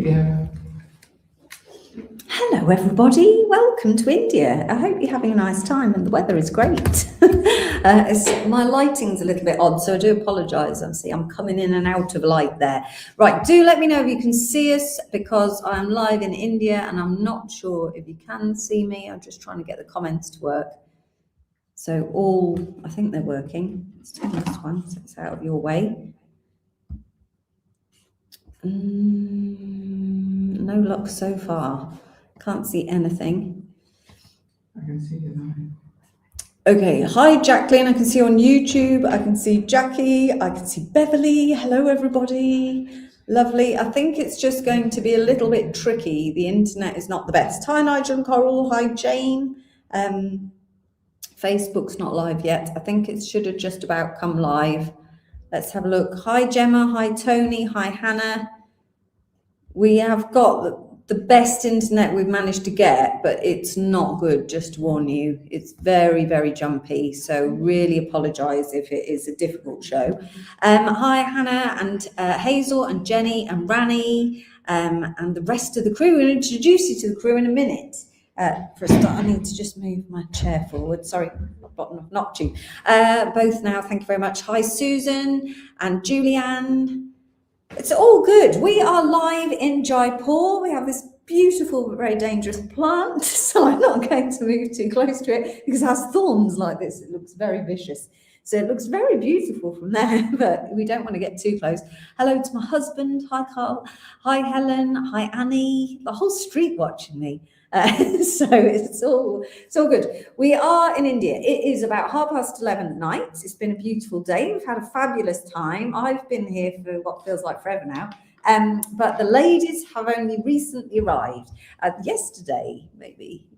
India. Hello everybody, welcome to India. I hope you're having a nice time and the weather is great. My lighting's a little bit odd, so I do apologise. I'm coming in and out of light there. Right, do let me know if you can see us because I'm live in India and I'm not sure if you can see me. I'm just trying to get the comments to work. So I think they're working. Let's turn this one so it's out of your way. No luck so far. Can't see anything. I can see you now. Okay, hi Jacqueline, I can see you on YouTube. I can see Jackie, I can see Beverly. Hello everybody. Lovely. I think it's just going to be a little bit tricky. The internet is not the best. Hi Nigel and Coral. Hi Jane. Facebook's not live yet. I think it should have just about come live. Let's have a look. Hi Gemma. Hi Tony. Hi Hannah. We have got the best internet we've managed to get, but it's not good, just to warn you. It's very, very jumpy, so really apologise if it is a difficult show. Hi Hannah and Hazel and Jenny and Rani and the rest of the crew. We'll introduce you to the crew in a minute. For a start, I need to just move my chair forward. Sorry, I've knocked you. Both now, thank you very much. Hi Susan and Julianne. It's all good. We are live in Jaipur. We have this beautiful but very dangerous plant, so I'm not going to move too close to it because it has thorns like this. It looks very vicious. So it looks very beautiful from there, but we don't want to get too close. Hello to my husband. Hi, Carl. Hi, Helen. Hi, Annie. The whole street watching me. So it's all good. We are in India. It is about 11:30 at night. It's been a beautiful day. We've had a fabulous time. I've been here for what feels like forever now. But the ladies have only recently arrived. Yesterday.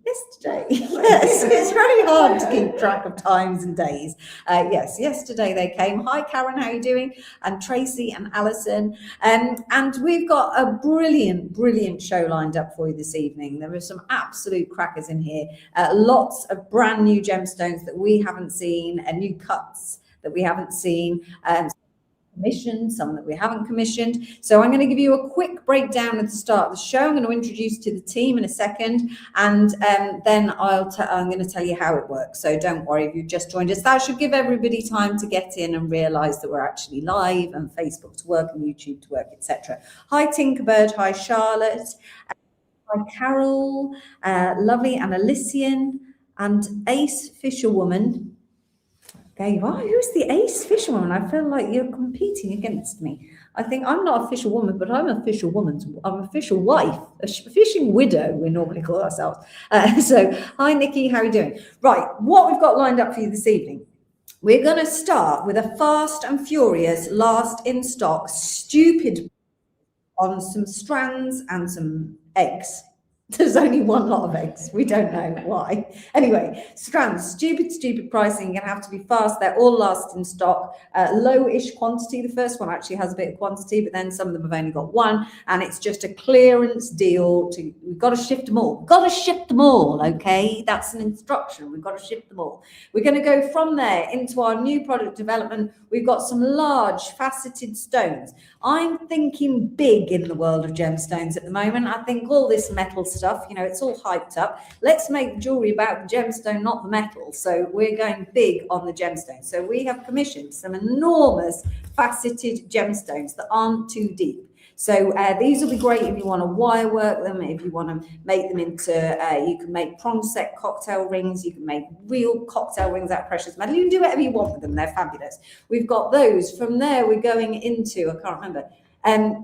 Yes, it's very hard to keep track of times and days. Yes, yesterday they came. Hi Karen, how are you doing? And Tracy and Alison. And we've got a brilliant show lined up for you this evening. There are some absolute crackers in here. Lots of brand new gemstones that we haven't seen, and new cuts that we haven't seen. Commissioned, some that we haven't commissioned. So I'm going to give you a quick breakdown at the start of the show. I'm going to introduce you to the team in a second, and then I'm going to tell you how it works. So don't worry if you've just joined us. That should give everybody time to get in and realise that we're actually live, and Facebook to work and YouTube to work, etc. Hi Tinkerbird, hi Charlotte, hi Carol, lovely, and Elysian, and Ace Fisherwoman. Okay, well, who's the ace fisherwoman? I feel like you're competing against me. I think I'm not a fisherwoman, but I'm a I'm a fisher wife, a fishing widow, we normally call ourselves. So, hi Nikki, how are you doing? Right, what we've got lined up for you this evening. We're going to start with a fast and furious, last in stock, stupid on some strands and some eggs. There's only one lot of eggs. We don't know why. Anyway, strands, stupid pricing. You're going to have to be fast. They're all last in stock. Low-ish quantity. The first one actually has a bit of quantity, but then some of them have only got one. And it's just a clearance deal. We've got to shift them all. Got to ship them all, okay? That's an instruction. We've got to ship them all. We're going to go from there into our new product development. We've got some large faceted stones. I'm thinking big in the world of gemstones at the moment. I think all this metal stuff, you know, it's all hyped up. Let's make jewelry about the gemstone, not the metal. So we're going big on the gemstone. So we have commissioned some enormous faceted gemstones that aren't too deep. So these will be great if you want to wire work them, if you want to make them into, you can make prong set cocktail rings, you can make real cocktail rings out of precious metal, you can do whatever you want with them, they're fabulous. We've got those. From there we're going into, I can't remember,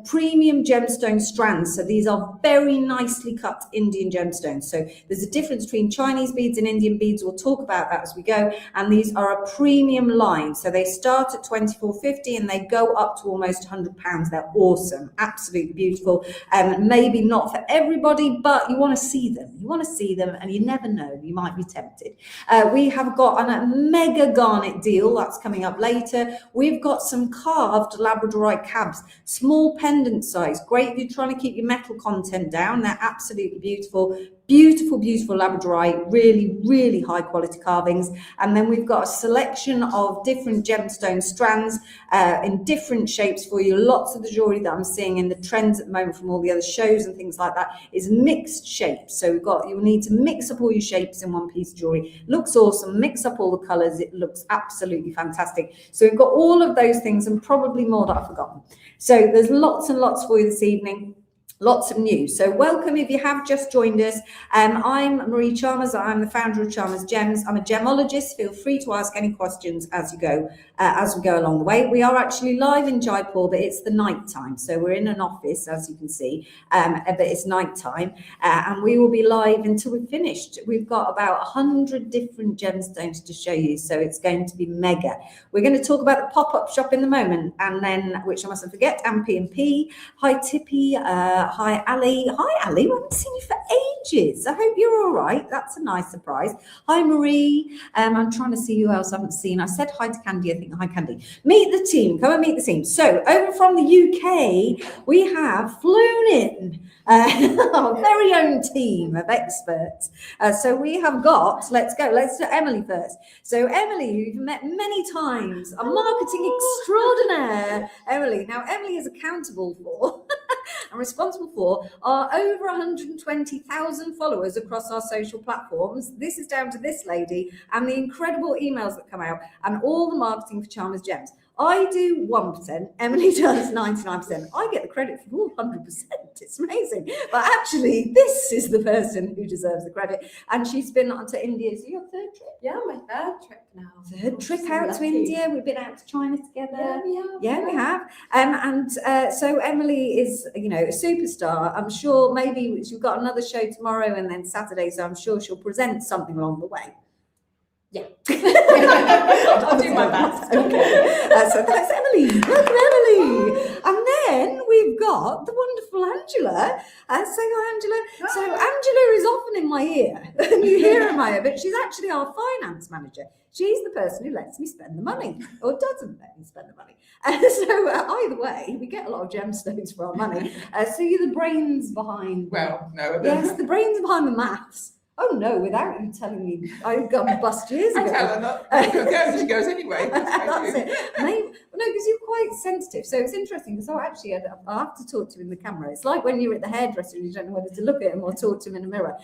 premium gemstone strands. So these are very nicely cut Indian gemstones. So there's a difference between Chinese beads and Indian beads. We'll talk about that as we go. And these are a premium line. So they start at $24.50 and they go up to almost £100. They're awesome, absolutely beautiful. Maybe not for everybody, but you want to see them. You want to see them, and you never know, you might be tempted. We have got a mega garnet deal that's coming up later. We've got some carved Labradorite cabs, small small pendant size, great if you're trying to keep your metal content down. They're absolutely beautiful. Beautiful labradorite, really high quality carvings. And then we've got a selection of different gemstone strands in different shapes for you. Lots of the jewelry that I'm seeing in the trends at the moment from all the other shows and things like that is mixed shapes. So you'll need to mix up all your shapes in one piece of jewelry. Looks awesome. Mix up all the colors. It looks absolutely fantastic. So we've got all of those things and probably more that I've forgotten. So there's lots and lots for you this evening. Lots of news. So welcome if you have just joined us. I'm Marie Chalmers. I'm the founder of Chalmers Gems. I'm a gemologist. Feel free to ask any questions as we go along the way. We are actually live in Jaipur, but it's the night time. So we're in an office, as you can see, but it's night time. And we will be live until we've finished. We've got about 100 different gemstones to show you. So it's going to be mega. We're going to talk about the pop-up shop in the moment, and then, which I mustn't forget, P&P. Hi, Tippy. Hi, Ali. Hi, Ali. We haven't seen you for ages. I hope you're all right. That's a nice surprise. Hi, Marie. I'm trying to see who else I haven't seen. I said hi to Candy, I think. Hi, Candy. Meet the team. Come and meet the team. So, over from the UK, we have flown in our very own team of experts. So we have got, let's do Emily first. So, Emily, who you've met many times, a marketing extraordinaire. Emily. Now, Emily is accountable for and responsible for our over 120,000 followers across our social platforms. This is down to this lady and the incredible emails that come out and all the marketing for Chalmers Gems. I do 1%, Emily does 99%. I get the credit for all 100%. It's amazing. But actually, this is the person who deserves the credit. And she's been on to India. Is it your third trip? Yeah, my third trip now. Third trip out to India. We've been out to China together. Yeah, we have. So Emily is, a superstar. I'm sure maybe she's got another show tomorrow and then Saturday, so I'm sure she'll present something along the way. Yeah. I'll do my best. Okay. So that's Emily. Welcome, Emily. And then we've got the wonderful Angela. Say hi, Angela. Hi. So Angela is often in my ear. You hear her in my ear, but she's actually our finance manager. She's the person who lets me spend the money, or doesn't let me spend the money. So either way, we get a lot of gemstones for our money. So you're the brains behind. Well, no. Yes, the brains behind the maths. Oh no, without you telling me, I got bust years ago. I tell her not. She goes anyway. That's it. No, because you're quite sensitive. So it's interesting because I have to talk to him in the camera. It's like when you're at the hairdresser and you don't know whether to look at him or talk to him in a mirror.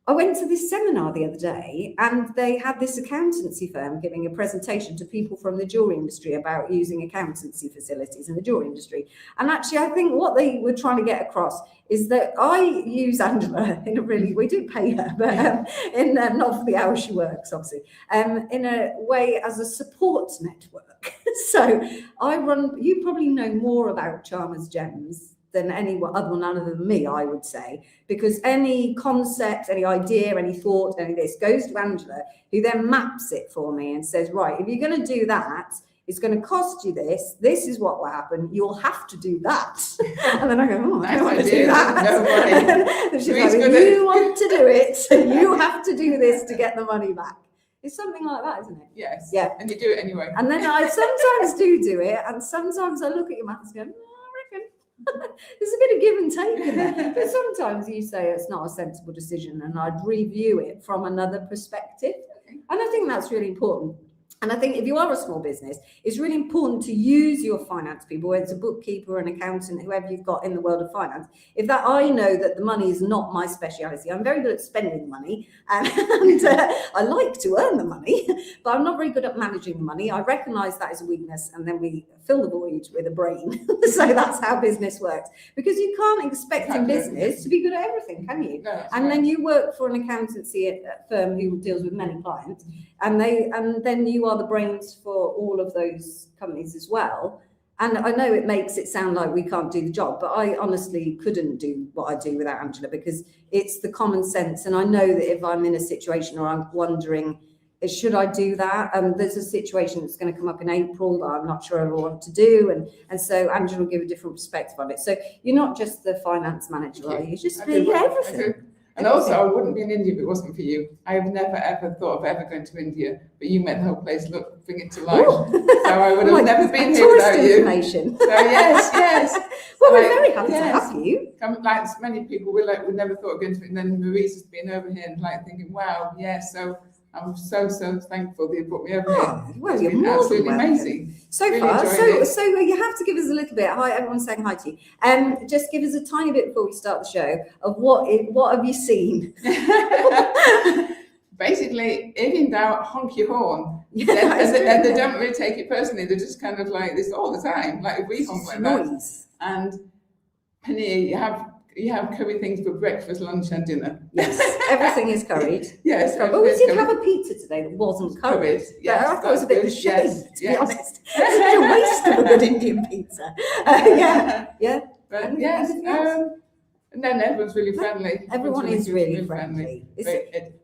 I went to this seminar the other day and they had this accountancy firm giving a presentation to people from the jewelry industry about using accountancy facilities in the jewelry industry. And actually, I think what they were trying to get across is that I use Angela in a really, we do pay her, but not for the hours she works, obviously, in a way as a support network. So you probably know more about Chalmers Gems than anyone other than me, I would say, because any concept, any idea, any thought, any of this goes to Angela, who then maps it for me and says, right, if you're going to do that, it's going to cost you this. This is what will happen. You'll have to do that. And then I go, I don't want to do that. No way. She's like, if you want to do it, you have to do this to get the money back. It's something like that, isn't it? Yes. Yeah. And you do it anyway. And then I sometimes do it, and sometimes I look at your maths and go, I reckon. There's a bit of give and take in there. But sometimes you say it's not a sensible decision, and I'd review it from another perspective. And I think that's really important. And I think if you are a small business, it's really important to use your finance people, whether it's a bookkeeper, an accountant, whoever you've got in the world of finance. If that, I know that the money is not my speciality. I'm very good at spending money and I like to earn the money, but I'm not very good at managing the money. I recognize that as a weakness, and then we fill the void with a brain. So that's how business works, because you can't expect in business to be good at everything, can you? No, and then you work for an accountancy firm who deals with many clients, and then you are the brains for all of those companies as well. And I know it makes it sound like we can't do the job, but I honestly couldn't do what I do without Angela, because it's the common sense. And I know that if I'm in a situation or I'm wondering, should I do that? There's a situation that's going to come up in April that I'm not sure I want to do. And so Angela will give a different perspective on it. So you're not just the finance manager, are you? Just everything. And also, I wouldn't be in India if it wasn't for you. I have never ever thought of ever going to India, but you made the whole place bring it to life. Ooh. So I would have Like never been here tourist without you. information. So yes. Well, we're Like, very happy yes. to have you. Like many people, we never thought of going to it. And then Marisa's been over here and like thinking, wow, yes. So I'm so thankful that you brought me over here. Oh, well, It's you're been more than absolutely welcome. amazing. So Really far, enjoyed it. so you have to give us a little bit. Hi, everyone's saying hi to you. Just give us a tiny bit before we start the show of what have you seen? Basically, if in doubt, honk your horn. Yeah, And they don't really take it personally. They're just kind of like this all the time. Like if we honk like that. Noise. And Paneer, you have curry things for breakfast, lunch, and dinner. Yes, everything is curried. Yes. But we did have a pizza today that wasn't curried. Yes, I thought it was a bit of a that's shame, good. to be honest. It's a waste of a good Indian pizza. Yeah. But Anything yes, else? and then everyone's really friendly. Everyone Everyone's is really friendly.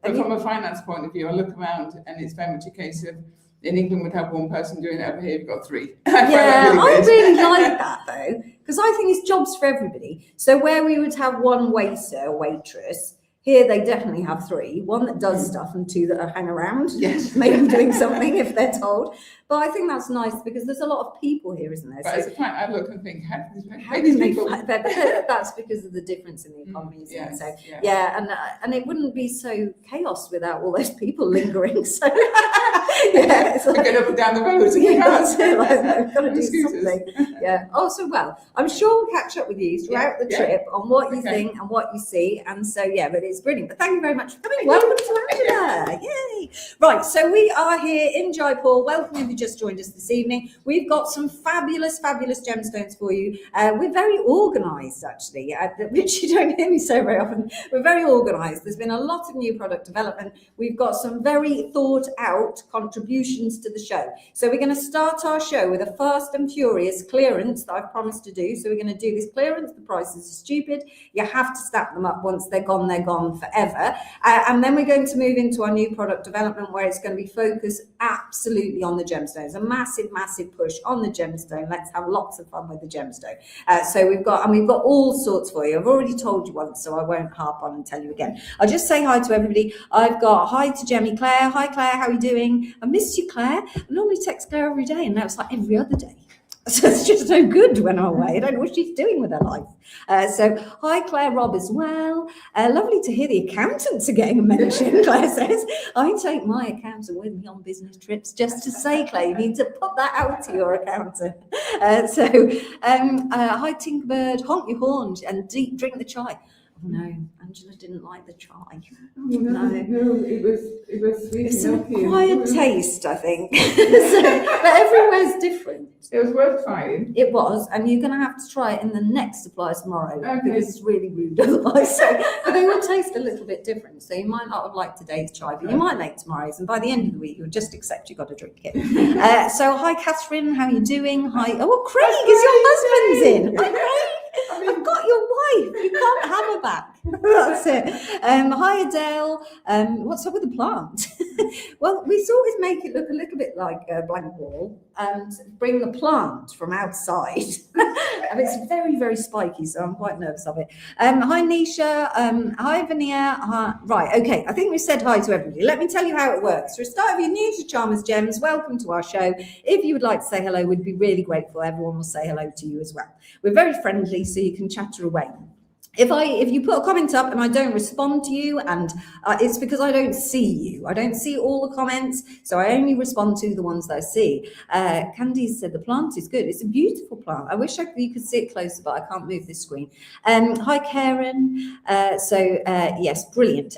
But from a finance point of view, I look around and it's very much a case of in England we'd have one person doing it, over here you've got three. Yeah, I weird. really like that though, because I think it's jobs for everybody. So where we would have one waiter or waitress, here they definitely have three, one that does stuff and two that hang around, Yes. maybe doing something if they're told. But I think that's nice because there's a lot of people here, isn't there? But So as a client, I look and think, how how do do these they people? find that? That's because of the difference in the economy, isn't it? Yes, So yeah. yeah, and it wouldn't be so chaos without all those people lingering. So yeah, it's To like, get up and down the road. yeah, that's it. Like, we've got to do Scooters. something. Yeah. Oh, so well, I'm sure we'll catch up with you throughout the Yeah. trip on what you Okay. think and what you see. And so yeah, but it's brilliant. But thank you very much for coming. Thank Welcome you. to Angela. Yay! Right, so we are here in Jaipur. Welcome if you just joined us this evening. We've got some fabulous gemstones for you. We're very organised, actually, which you don't hear me say very often. We're very organised. There's been a lot of new product development. We've got some very thought out contributions to the show. So we're going to start our show with a fast and furious clearance that I've promised to do. So we're going to do this clearance. The prices are stupid. You have to stack them up. Once they're gone forever. And then we're going to move into our new product development where it's going to be focused absolutely on the gemstones. A massive push on the gemstone. Let's have lots of fun with the gemstone. So we've got all sorts for you. I've already told you once, so I won't harp on and tell you again. I'll just say hi to everybody. I've got hi to Jemmy Claire. Hi Claire, how are you doing? I missed you, Claire. I normally text Claire every day, and now it's like every other day. So it's just no good when I'm away. I don't know what she's doing with her life. So hi Claire Rob as well. Lovely to hear the accountants are getting a mention. Claire says, I take my accountant with me on business trips. Just to say, Claire, you need to put that out to your accountant. Hi Tinkerbird, honk your horn and drink the chai. Oh no, Angela didn't like the chai. No, it was sweet. It's an milky and acquired good. taste, I think. But everywhere's different. It was worth trying. It was, and you're going to have to try it in the next supply tomorrow Okay. because it's really rude otherwise. So, but they will taste a little bit different. So you might not have liked today's chai, but you might like tomorrow's. And by the end of the week, you'll just accept you've got to drink it. So hi, Catherine, how are you doing? Hi. Oh, Craig, is your husband's in? Hi, Craig. I've got your wife. You can't have her back. That's it. Hi, Adele. What's up with the plant? Well, we thought we'd make it look a little bit like a blank wall and bring the plant from outside. And it's very spiky, so I'm quite nervous of it. Hi, Nisha. Hi, Vania. Right, okay. I think we've said hi to everybody. Let me tell you how it works. For a start, if you're new to Charmers Gems, welcome to our show. If you would like to say hello, we'd be really grateful. Everyone will say hello to you as well. We're very friendly, so you can chatter away. If you put a comment up and I don't respond to you, and it's because I don't see you. I don't see all the comments, so I only respond to the ones that I see. Candice said the plant is good. It's a beautiful plant. I wish you could see it closer, but I can't move this screen. Hi, Karen. Yes, brilliant.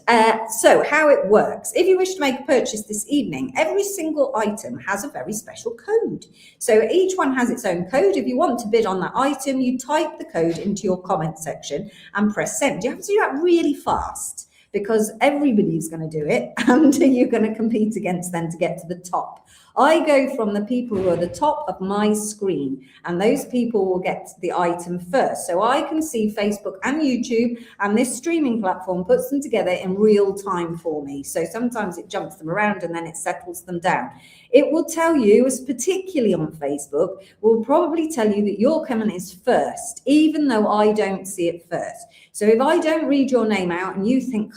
So how it works. If you wish to make a purchase this evening, every single item has a very special code. So each one has its own code. If you want to bid on that item, you type the code into your comment section and press send. You have to do that really fast because everybody's going to do it and you're going to compete against them to get to the top I go from the people who are the top of my screen, and those people will get the item first. So I can see Facebook and YouTube, and this streaming platform puts them together in real time for me. So sometimes it jumps them around and then it settles them down. It will tell you, as particularly on Facebook, will probably tell you that your comment is first, even though I don't see it first. So if I don't read your name out and you think,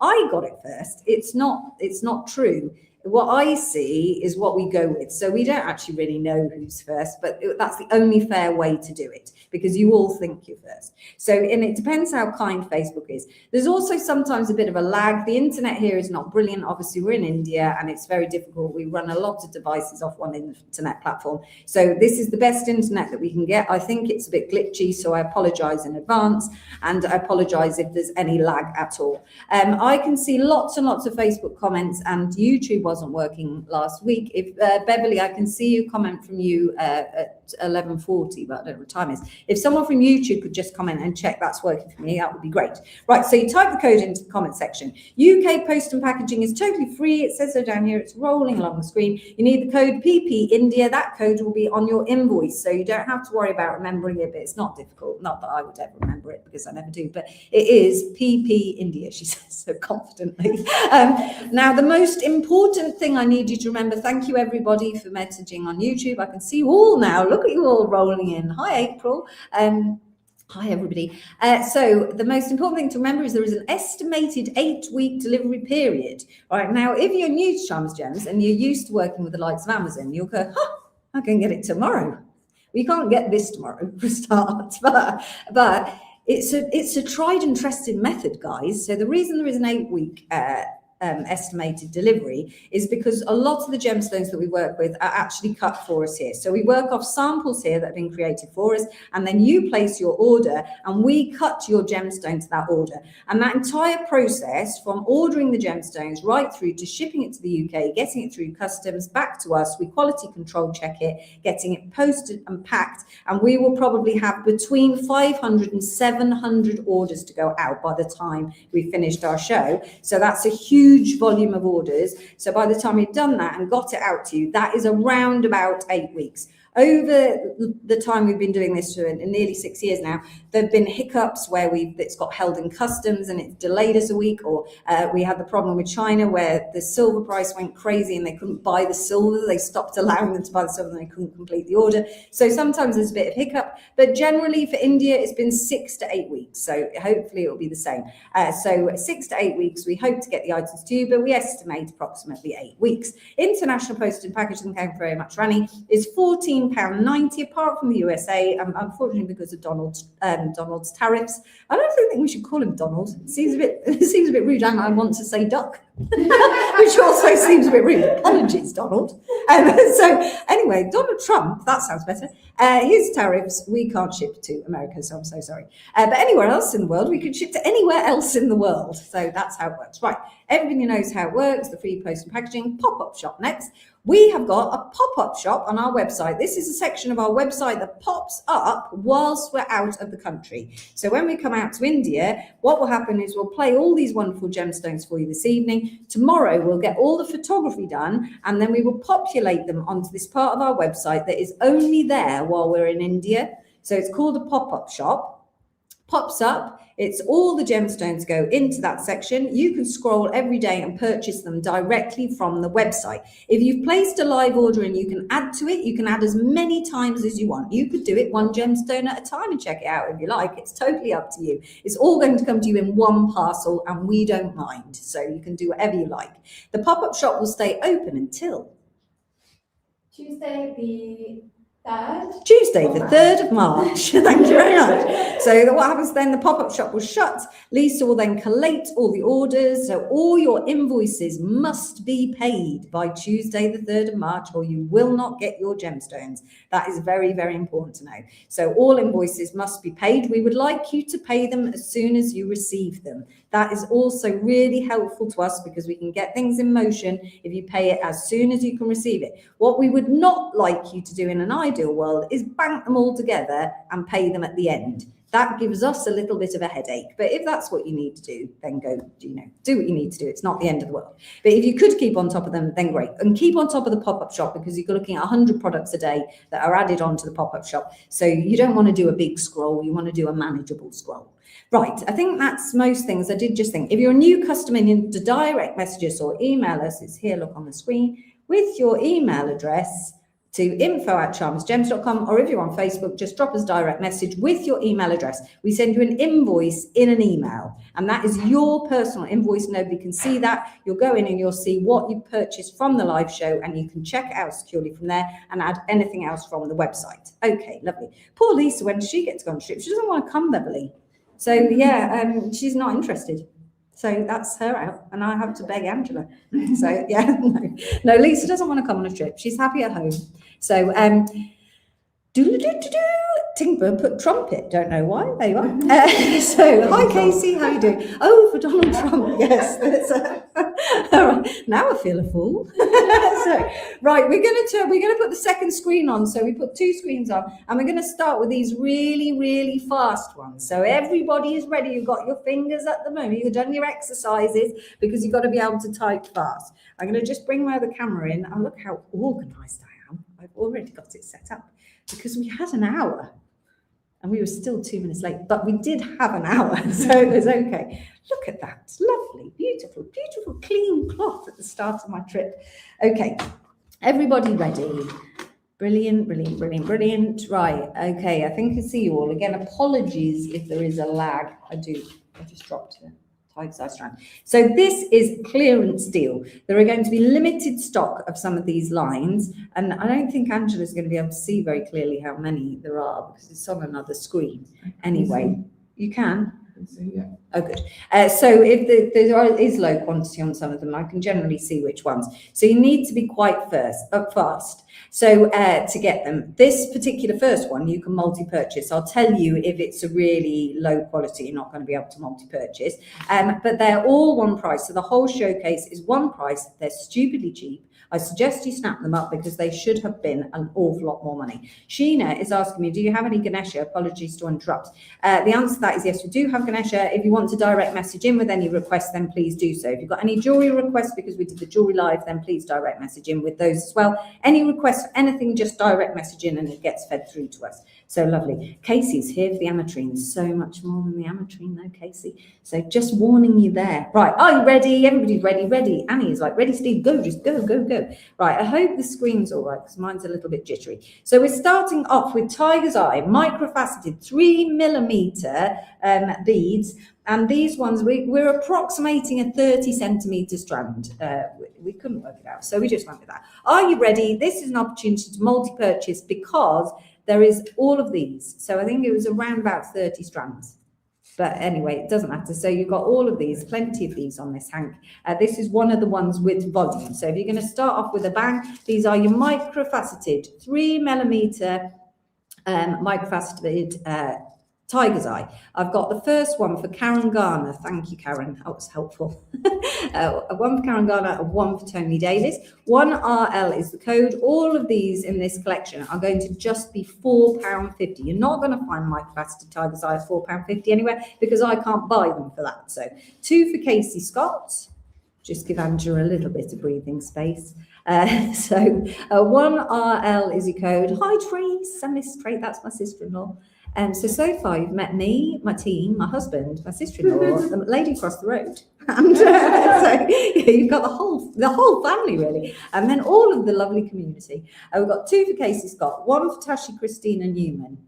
I got it first, it's not true. What I see is what we go with. So we don't actually really know who's first, but that's the only fair way to do it, because you all think you're first. So, and it depends how kind Facebook is. There's also sometimes a bit of a lag. The internet here is not brilliant. Obviously, we're in India and it's very difficult. We run a lot of devices off one internet platform. So this is the best internet that we can get. I think it's a bit glitchy, so I apologize in advance, and I apologize if there's any lag at all. I can see lots and lots of Facebook comments, and YouTube wasn't working last week. If Beverly, I can see you comment from you at 11:40, but I don't know what time it is. If someone from YouTube could just comment and check that's working for me, that would be great. Right, so you type the code into the comment section. UK post and packaging is totally free. It says so down here. It's rolling along the screen. You need the code PP India. That code will be on your invoice, so you don't have to worry about remembering it, but it's not difficult. Not that I would ever remember it, because I never do, but it is PP India, she says so confidently. Now, the most important thing I need you to remember, thank you everybody for messaging on YouTube. I can see you all now. Look at you all rolling in. Hi, April. Hi, everybody. So the most important thing to remember is there is an estimated 8-week delivery period. All right, now, if you're new to Charms Gems and you're used to working with the likes of Amazon, you'll go, I can get it tomorrow. We can't get this tomorrow for a start, but it's a tried and trusted method, guys. So the reason there is an 8-week estimated delivery is because a lot of the gemstones that we work with are actually cut for us here. So we work off samples here that have been created for us, and then you place your order and we cut your gemstone to that order. And that entire process, from ordering the gemstones right through to shipping it to the UK, getting it through customs back to us, we quality control check it, getting it posted and packed, and we will probably have between 500 and 700 orders to go out by the time we finished our show. So that's a huge volume of orders. So by the time we've done that and got it out to you, that is around about 8 weeks. Over the time we've been doing this for nearly 6 years now, there have been hiccups where it's got held in customs and it's delayed us a week, or we had the problem with China where the silver price went crazy and they couldn't buy the silver. They stopped allowing them to buy the silver and they couldn't complete the order. So sometimes there's a bit of hiccup, but generally for India, it's been 6 to 8 weeks. So hopefully it'll be the same. So 6 to 8 weeks, we hope to get the items to you, but we estimate approximately 8 weeks. International Post and Packaging, thank you very much, Rani, is £14.90, apart from the USA, unfortunately because of Donald's tariffs. I don't think we should call him Donald. It seems a bit rude, and I want to say Duck, which also seems a bit rude. Apologies, Donald. So anyway, Donald Trump, that sounds better. His tariffs, we can't ship to America, so I'm so sorry. But anywhere else in the world, we could ship to anywhere else in the world. So that's how it works. Right, everybody knows how it works, the free post and packaging. Pop-up shop next. We have got a pop-up shop on our website. This is a section of our website that pops up whilst we're out of the country. So when we come out to India, what will happen is we'll play all these wonderful gemstones for you this evening. Tomorrow, we'll get all the photography done, and then we will populate them onto this part of our website that is only there while we're in India. So it's called a pop-up shop. Pops up. It's all the gemstones go into that section. You can scroll every day and purchase them directly from the website. If you've placed a live order and you can add to it, you can add as many times as you want. You could do it one gemstone at a time and check it out if you like. It's totally up to you. It's all going to come to you in one parcel, and we don't mind. So you can do whatever you like. The pop-up shop will stay open until Tuesday the 3rd? Tuesday, the 3rd of March. Thank you very much. So what happens then, the pop-up shop will shut. Lisa will then collate all the orders. So all your invoices must be paid by Tuesday, the 3rd of March, or you will not get your gemstones. That is very, very important to know. So all invoices must be paid. We would like you to pay them as soon as you receive them. That is also really helpful to us because we can get things in motion if you pay it as soon as you can receive it. What we would not like you to do in an ideal world is bank them all together and pay them at the end. That gives us a little bit of a headache. But if that's what you need to do, then go, do what you need to do. It's not the end of the world. But if you could keep on top of them, then great. And keep on top of the pop-up shop, because you're looking at 100 products a day that are added onto the pop-up shop. So you don't want to do a big scroll. You want to do a manageable scroll. Right, I think that's most things. I did just think, if you're a new customer, you need to direct message us or email us. It's here, look on the screen, with your email address to info@charmersgems.com, or if you're on Facebook, just drop us a direct message with your email address. We send you an invoice in an email, and that is your personal invoice. Nobody can see that. You'll go in and you'll see what you purchased from the live show, and you can check it out securely from there and add anything else from the website. Okay, lovely. Poor Lisa, when she gets to go on trip, she doesn't want to come, Beverly. So yeah, she's not interested. So that's her out, and I have to beg Angela. So yeah, no, Lisa doesn't want to come on a trip. She's happy at home. So Tingbird put trumpet. Don't know why. There you are. So hi Casey, how you doing? Oh, for Donald Trump. Yes. All right. Now I feel a fool. So right, we're gonna put the second screen on. So we put two screens on, and we're gonna start with these really, really fast ones. So everybody is ready. You've got your fingers at the moment. You've done your exercises, because you've got to be able to type fast. I'm gonna just bring my other camera in. And look how organised I am. I've already got it set up, because we had an hour and we were still 2 minutes late, but we did have an hour, so it was okay. Look at that, it's lovely, beautiful, beautiful, clean cloth at the start of my trip. Okay, everybody ready? Brilliant, brilliant, brilliant, brilliant. Right, okay, I think I see you all. Again, apologies if there is a lag. I just dropped it. Tiger size strand. So this is clearance deal. There are going to be limited stock of some of these lines, and I don't think Angela's going to be able to see very clearly how many there are, because it's on another screen. Anyway, you can. Yeah. Oh, good. So if there is low quantity on some of them, I can generally see which ones. So you need to be quite fast. So to get them, this particular first one, you can multi-purchase. I'll tell you if it's a really low quality, you're not going to be able to multi-purchase. But they're all one price. So the whole showcase is one price. They're stupidly cheap. I suggest you snap them up, because they should have been an awful lot more money. Sheena is asking me, do you have any Ganesha? Apologies to interrupt. The answer to that is yes, we do have Ganesha. If you want to direct message in with any requests, then please do so. If you've got any jewelry requests, because we did the jewelry live, then please direct message in with those as well. Any requests for anything, just direct message in and it gets fed through to us. So lovely. Casey's here for the ametrine. So much more than the ametrine though, Casey. So just warning you there. Right, are you ready? Everybody's ready, ready. Annie is like, ready, Steve, go, just go, go, go. Right, I hope the screen's all right, because mine's a little bit jittery. So we're starting off with Tiger's Eye, microfaceted 3mm beads. And these ones, we're approximating a 30 centimetre strand. We couldn't work it out, so we just went with that. Are you ready? This is an opportunity to multi-purchase, because there is all of these. So I think it was around about 30 strands. But anyway, it doesn't matter. So you've got all of these, plenty of these on this hank. This is one of the ones with volume. So if you're going to start off with a bang, these are your microfaceted 3mm microfaceted Tiger's Eye. I've got the first one for Karen Garner. Thank you, Karen. That was helpful. One for Karen Garner and one for Tony Davis. 1RL is the code. All of these in this collection are going to just be £4.50. You're not going to find microfaceted Tiger's Eye at £4.50 anywhere, because I can't buy them for that. So 2 for Casey Scott. Just give Angela a little bit of breathing space. 1RL is your code. Hi, Trace. I miss Trace. That's my sister-in-law. So far you've met me, my team, my husband, my sister-in-law, the lady across the road, and so yeah, you've got the whole family really, and then all of the lovely community. We've got 2 for Casey Scott, 1 for Tashi Christina Newman.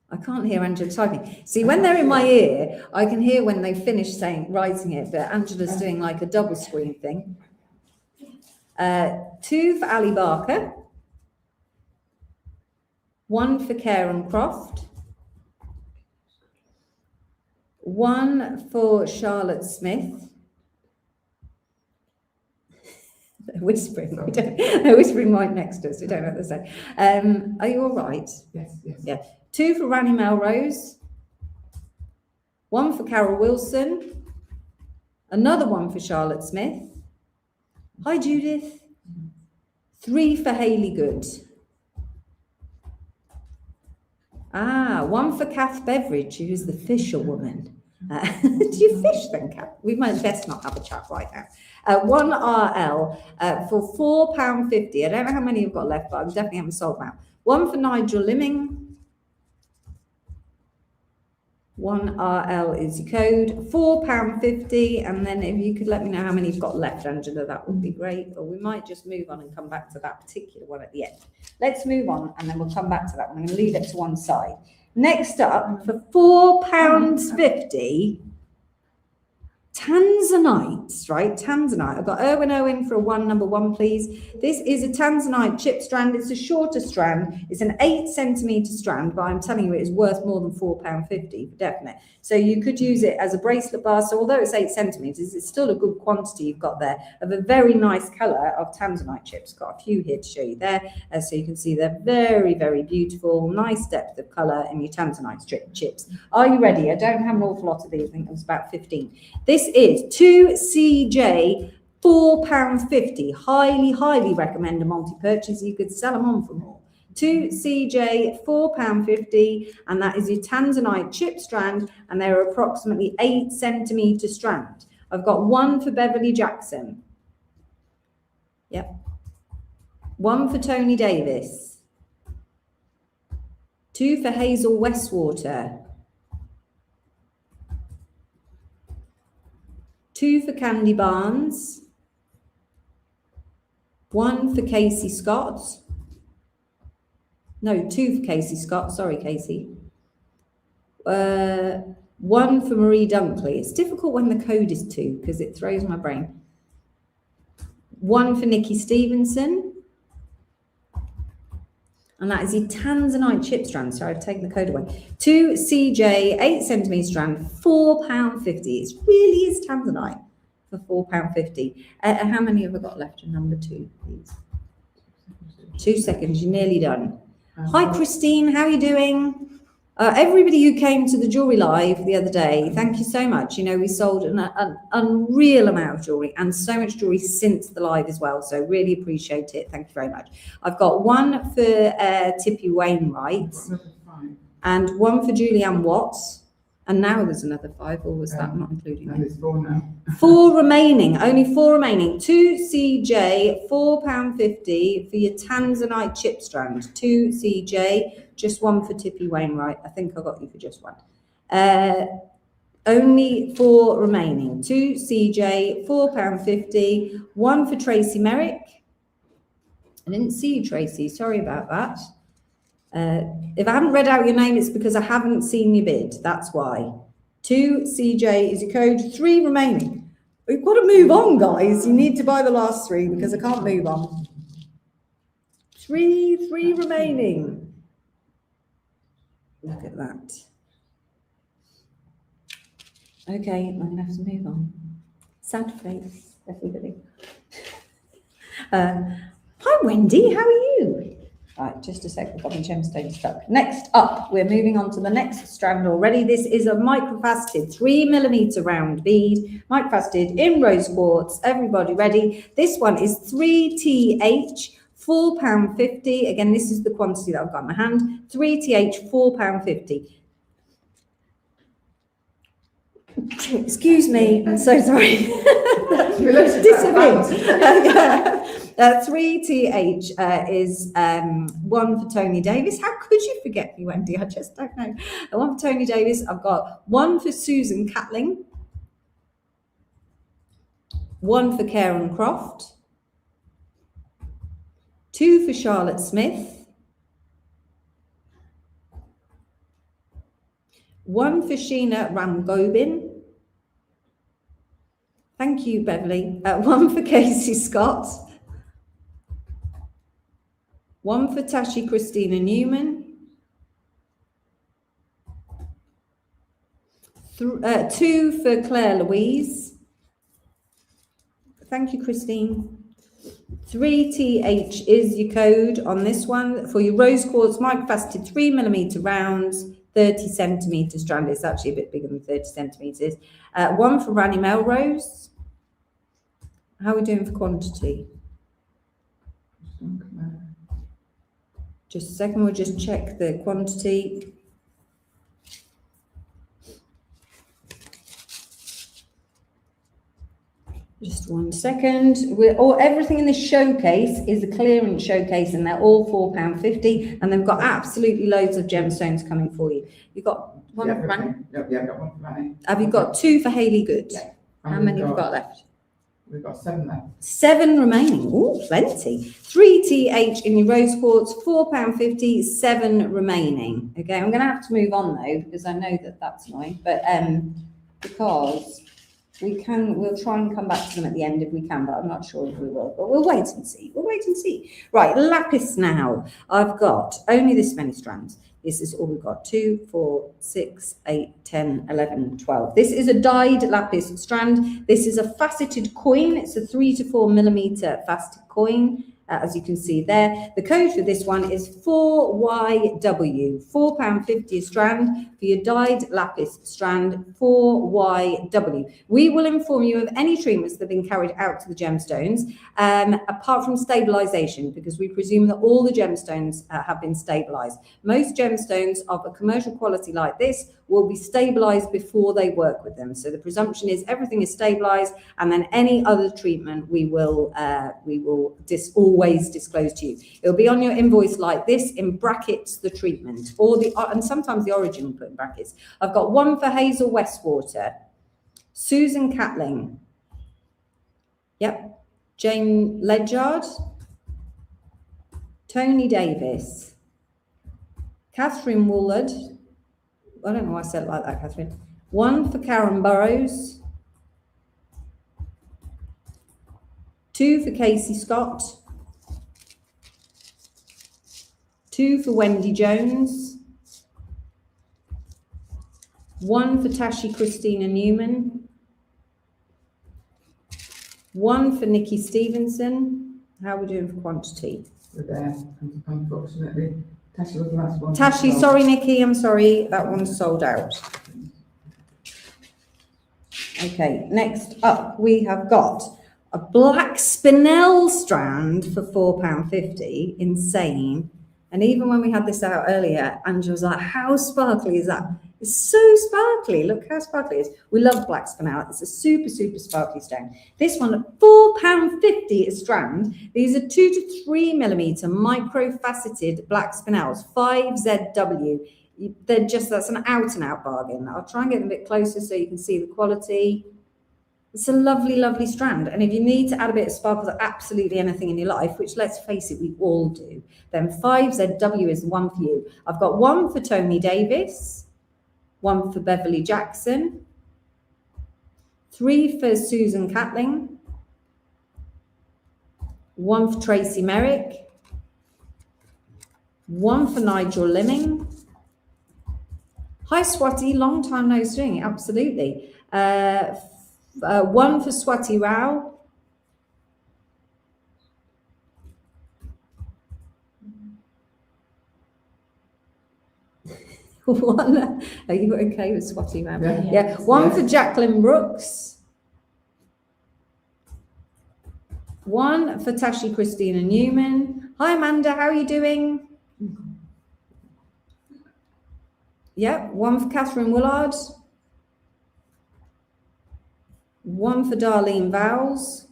I can't hear Angela typing. See, when they're in my ear, I can hear when they finish writing it, but Angela's doing like a double screen thing. 2 for Ali Barker. 1 for Karen Croft, 1 for Charlotte Smith. They're whispering. They're whispering right next to us. We don't know what to say. Are you all right? Yes, yes. Yeah. 2 for Rani Melrose, 1 for Carol Wilson, another 1 for Charlotte Smith. Hi, Judith. 3 for Hayley Good. One for Kath Beveridge, who's the fisherwoman. Do you fish then, Kath? We might best not have a chat right now. One RL for £4.50. I don't know how many you've got left, but I definitely haven't sold now. One for Nigel Limming. One RL is your code, £4.50. And then if you could let me know how many you've got left, Angela, that would be great. Or we might just move on and come back to that particular one at the end. Let's move on and then we'll come back to that one. I'm going to leave it to one side. Next up, for £4.50, Tanzanites, right? Tanzanite. I've got Erwin Owen for a number one, please. This is a Tanzanite chip strand. It's a shorter strand. It's an 8 centimetre strand, but I'm telling you, it is worth more than £4.50 for definite. So you could use it as a bracelet bar. So although it's 8 centimetres, it's still a good quantity you've got there of a very nice colour of Tanzanite chips. Got a few here to show you there. So you can see they're very, very beautiful, nice depth of colour in your Tanzanite chips. Are you ready? I don't have an awful lot of these. I think there's about 15. This is 2CJ, £4.50. Highly recommend a multi-purchase. You could sell them on for more. 2CJ, £4.50, and that is your Tanzanite chip strand, and they're approximately 8 centimetre strand. I've got one for Beverly Jackson. Yep. One for Tony Davis. Two for Hazel Westwater. Two for Candy Barnes. One for Casey Scott. No, two for Casey Scott. Sorry, Casey. One for Marie Dunkley. It's difficult when the code is 2 because it throws my brain. One for Nikki Stevenson. And that is your Tanzanite chip strand. Sorry, I've taken the code away. 2CJ, 8 centimetre strand, £4.50. It really is Tanzanite for £4.50. How many have I got left in number 2, please? 2 seconds, you're nearly done. Hi, Christine, how are you doing? Everybody who came to the jewellery live the other day, thank you so much. You know, we sold an unreal amount of jewellery and so much jewellery since the live as well. So really appreciate it. Thank you very much. I've got one for Tippy Wainwright and one for Julianne Watts. And now there's another 5, or was that not including No, there's 4 now. 4 remaining, only 4 remaining. 2CJ, £4.50 for your Tanzanite chip strand. 2CJ, just one for Tippy Wainwright. I think I got you for just one. Only 4 remaining. 2CJ, £4.50. One for Tracy Merrick. I didn't see you, Tracy. Sorry about that. If I haven't read out your name, it's because I haven't seen your bid. That's why. 2CJ is your code. 3 remaining. We've got to move on, guys. You need to buy the last 3 because I can't move on. 3 remaining. Look at that. Okay, I'm going to have to move on. Sad face, everybody. Hi, Wendy. How are you? Right, just a sec, we've got my gemstone stuck. Next up, we're moving on to the next strand already. This is a microfaceted 3mm round bead, microfaceted in rose quartz. Everybody ready? This one is 3TH, £4.50. Again, this is the quantity that I've got in my hand. 3TH, £4.50. Excuse me, I'm so sorry. Disappeared. 3TH is one for Tony Davis. How could you forget me, Wendy? I just don't know. One for Tony Davis. I've got one for Susan Catling. One for Karen Croft. 2 for Charlotte Smith. 1 for Sheena Ramgobin. Thank you, Beverly. 1 for Casey Scott. 1 for Tashi Christina Newman. 2 for Claire Louise. Thank you, Christine. 3TH is your code on this one for your rose quartz microfaceted 3mm rounds, 30 centimetre strand. It's actually a bit bigger than 30 centimetres. 1 for Ranny Melrose. How are we doing for quantity? Just a second, we'll just check the quantity. Just 1 second. Everything in this showcase is a clearance showcase, and they're all £4.50, and they've got absolutely loads of gemstones coming for you. You've got one for Rani? Yeah, I've got one for Rani. Have you got 2 for Hayley Good? Yeah. How many have you got left? We've got 7 left. 7 remaining. Oh, plenty. 3TH in your rose quartz, £4.50, 7 remaining. Okay, I'm going to have to move on though, because I know that that's annoying, but because we'll try and come back to them at the end if we can, but I'm not sure if we will, but we'll wait and see. Right, lapis now. I've got only this many strands. This is all we've got, 2, 4, 6, 8, 10, 11, 12. This is a dyed lapis strand. This is a faceted coin. It's a 3 to 4 millimeter faceted coin, as you can see there. The code for this one is 4YW, £4.50 a strand for your dyed lapis strand, 4YW. We will inform you of any treatments that have been carried out to the gemstones, apart from stabilization, because we presume that all the gemstones have been stabilized. Most gemstones of a commercial quality like this will be stabilized before they work with them. So the presumption is everything is stabilized, and then any other treatment we will always disclose to you. It'll be on your invoice like this, in brackets the treatment, or and sometimes the origin we put in brackets. I've got 1 for Hazel Westwater, Susan Catling, yep, Jane Ledyard, Tony Davis, Catherine Woolard. I don't know why I said it like that, Catherine. 1 for Karen Burrows, 2 for Casey Scott, 2 for Wendy Jones, 1 for Tashi Christina Newman, 1 for Nikki Stevenson. How are we doing for quantity? We're there, unfortunately. Tashi was the last one. Tashi, sorry, Nikki, I'm sorry, that one's sold out. Okay, next up we have got a black spinel strand for £4.50, insane. And even when we had this out earlier, Angela was like, how sparkly is that? It's so sparkly. Look how sparkly it is. We love black spinel. It's a super, super sparkly stone. This one at £4.50 a strand. These are 2 to 3 millimeter micro-faceted black spinels, 5ZW. That's an out and out bargain. I'll try and get them a bit closer so you can see the quality. It's a lovely, lovely strand. And if you need to add a bit of sparkle to absolutely anything in your life, which let's face it, we all do, then 5ZW is the one for you. I've got 1 for Tony Davis, 1 for Beverly Jackson, 3 for Susan Catling, 1 for Tracy Merrick, 1 for Nigel Limming. Hi, Swati, long time no seeing, absolutely. 1 for Swati Rao. One, are you okay with Swati Rao? Yeah. 1 for Jacqueline Brooks. 1 for Tashi Christina Newman. Hi, Amanda, how are you doing? Yep, 1 for Catherine Woolard. 1 for Darlene Vowles.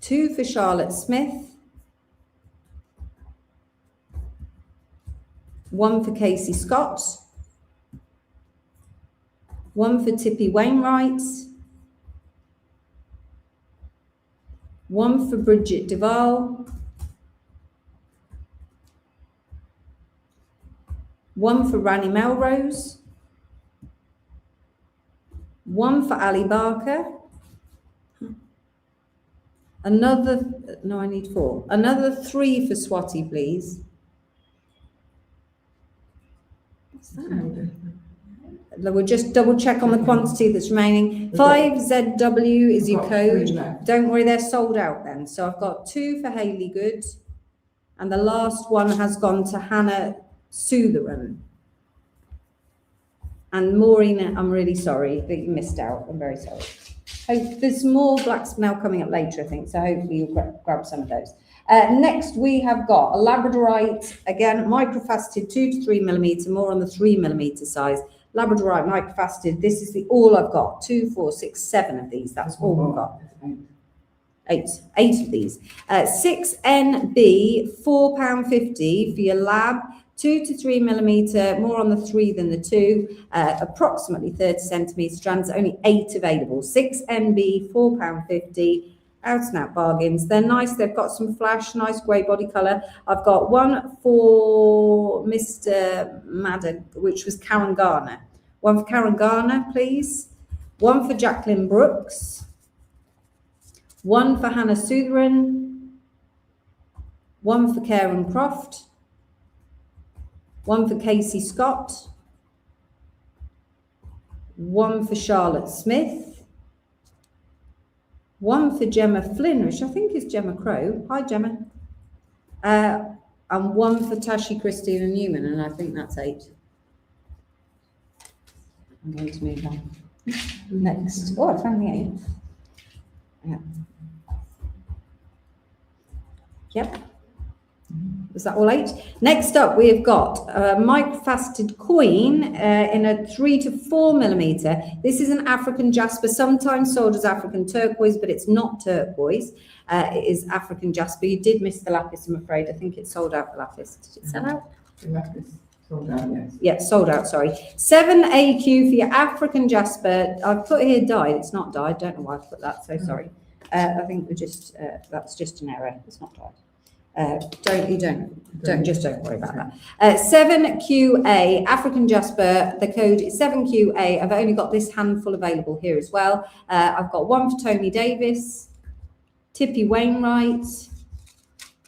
2 for Charlotte Smith. 1 for Casey Scott. 1 for Tippy Wainwright. 1 for Bridget Duval. 1 for Rani Melrose. 1 for Ali Barker. I need 4. Another 3 for Swati, please. What's that? We'll just double check on the quantity that's remaining. 5ZW is your code. Don't worry, they're sold out then. So I've got 2 for Hayley Good, and the last one has gone to Hannah Sutheran. And Maureen, I'm really sorry that you missed out. I'm very sorry. There's more black spinel coming up later, I think, so hopefully you'll grab some of those. Next, we have got a labradorite, again, microfaceted 2 to 3 millimetre, more on the 3 millimetre size. Labradorite microfaceted, this is all I've got. 2, 4, 6, 7 of these, that's all we've got. Eight of these. 6NB, £4.50 for your lab. 2 to 3 millimetre, more on the 3 than the 2, approximately 30 centimetre strands, only 8 available. 6NB, £4.50, out and out bargains. They're nice, they've got some flash, nice grey body colour. I've got one for Mr. Madden, which was Karen Garner. One for Karen Garner, please. One for Jacqueline Brooks. One for Hannah Sutheran. One for Karen Croft. One for Casey Scott. One for Charlotte Smith. One for Gemma Flynn, which I think is Gemma Crow. Hi, Gemma. And one for Tashi Christina Newman, and I think that's 8. I'm going to move on. Next. Oh, I found the 8. Yeah. Yep. Was that all 8? Next up, we have got a microfaceted coin in a 3 to 4 millimetre. This is an African jasper, sometimes sold as African turquoise, but it's not turquoise. It is African jasper. You did miss the lapis, I'm afraid. I think it sold out, the lapis. Did it sell out? The lapis sold out, yes. Yeah, sold out, sorry. 7AQ for your African jasper. I've put here dyed. It's not dyed. Don't know why I put that, so sorry. I think we're just, that's just an error. It's not dyed. Don't worry about that. 7QA, African jasper, the code is 7QA. I've only got this handful available here as well. I've got one for Tony Davis, Tippy Wainwright,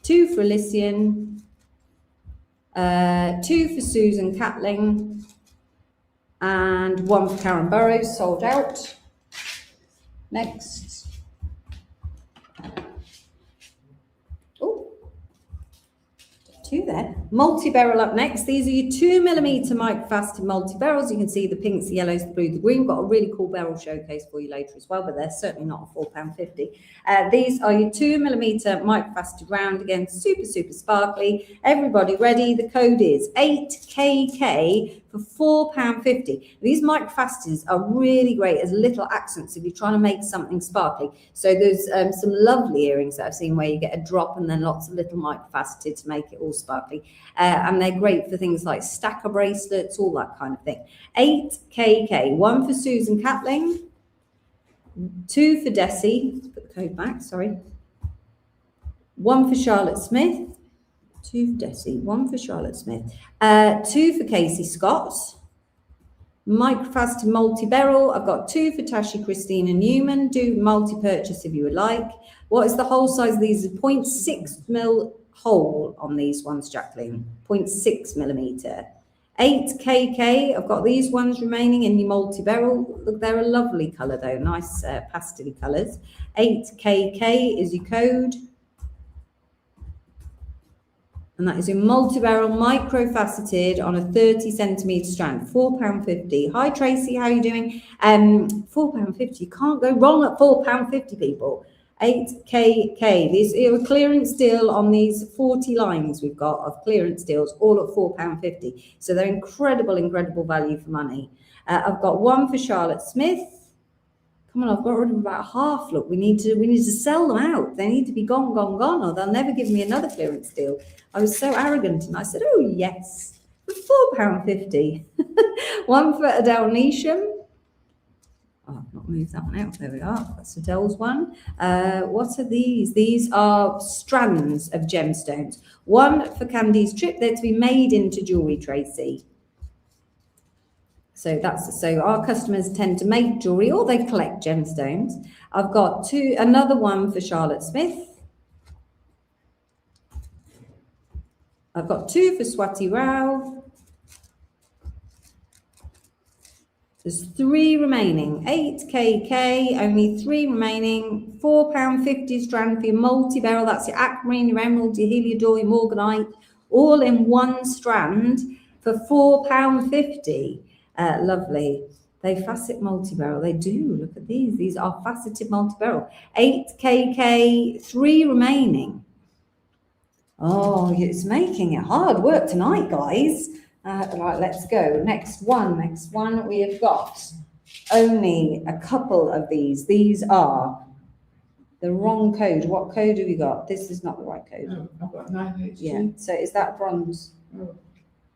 2 for Elysian, 2 for Susan Catling, and 1 for Karen Burrows, sold out. Next. Two there. Multi-barrel up next. These are your 2 millimetre microfaceted multi-barrels. You can see the pinks, the yellows, the blue, the green. We've got a really cool barrel showcase for you later as well, but they're certainly not a £4.50. These are your 2 millimetre microfaceted round. Again, super, super sparkly. Everybody ready? The code is 8KK for £4.50. These microfaceteds are really great as little accents if you're trying to make something sparkly. So there's some lovely earrings that I've seen where you get a drop and then lots of little microfaceted to make it all sparkly. And they're great for things like stacker bracelets, all that kind of thing. 8KK, 1 for Susan Catling, 2 for Desi, let's put the code back, sorry. 1 for Charlotte Smith, 2 for Desi, 1 for Charlotte Smith, 2 for Casey Scott, microfaceted multi-beryl. I've got 2 for Tashi Christina Newman. Do multi-purchase if you would like. What is the whole size of these? 0.6 mil hole on these ones, Jacqueline. 0.6 millimetre. 8KK. I've got these ones remaining in your multi-beryl. Look, they're a lovely colour though. Nice pastel colours. 8KK is your code. And that is your multi-barrel micro-faceted on a 30 centimetre strand, £4.50. Hi Tracy, how are you doing? £4.50, you can't go wrong at £4.50, people. 8KK, these are a clearance deal on these 40 lines we've got of clearance deals, all at £4.50. So they're incredible, incredible value for money. I've got 1 for Charlotte Smith. Come on, I've got rid of about half. Look, we need to sell them out. They need to be gone, or they'll never give me another clearance deal. I was so arrogant and I said, oh yes, for £4.50. 1 for Adele Neesham. Oh, I've not moved that one out. There we are. That's Adele's one. What are these? These are strands of gemstones. 1 for Candy's Trip. They're to be made into jewellery, Tracy. So our customers tend to make jewellery or they collect gemstones. I've got another one for Charlotte Smith. I've got 2 for Swati Rao. There's 3 remaining. 8KK, only 3 remaining. £4.50 strand for your multi-beryl. That's your aquamarine, your emerald, your heliodor, your morganite, all in 1 strand for £4.50. Lovely. They facet multi-beryl. They do. Look at these. These are faceted multi-beryl. 8KK, 3 remaining. Oh, it's making it hard work tonight, guys. Right, let's go. Next one we have got only a couple of these. These are the wrong code. What code have you got? This is not the right code. Oh, I've got 9HG. Yeah, so is that bronze? Oh,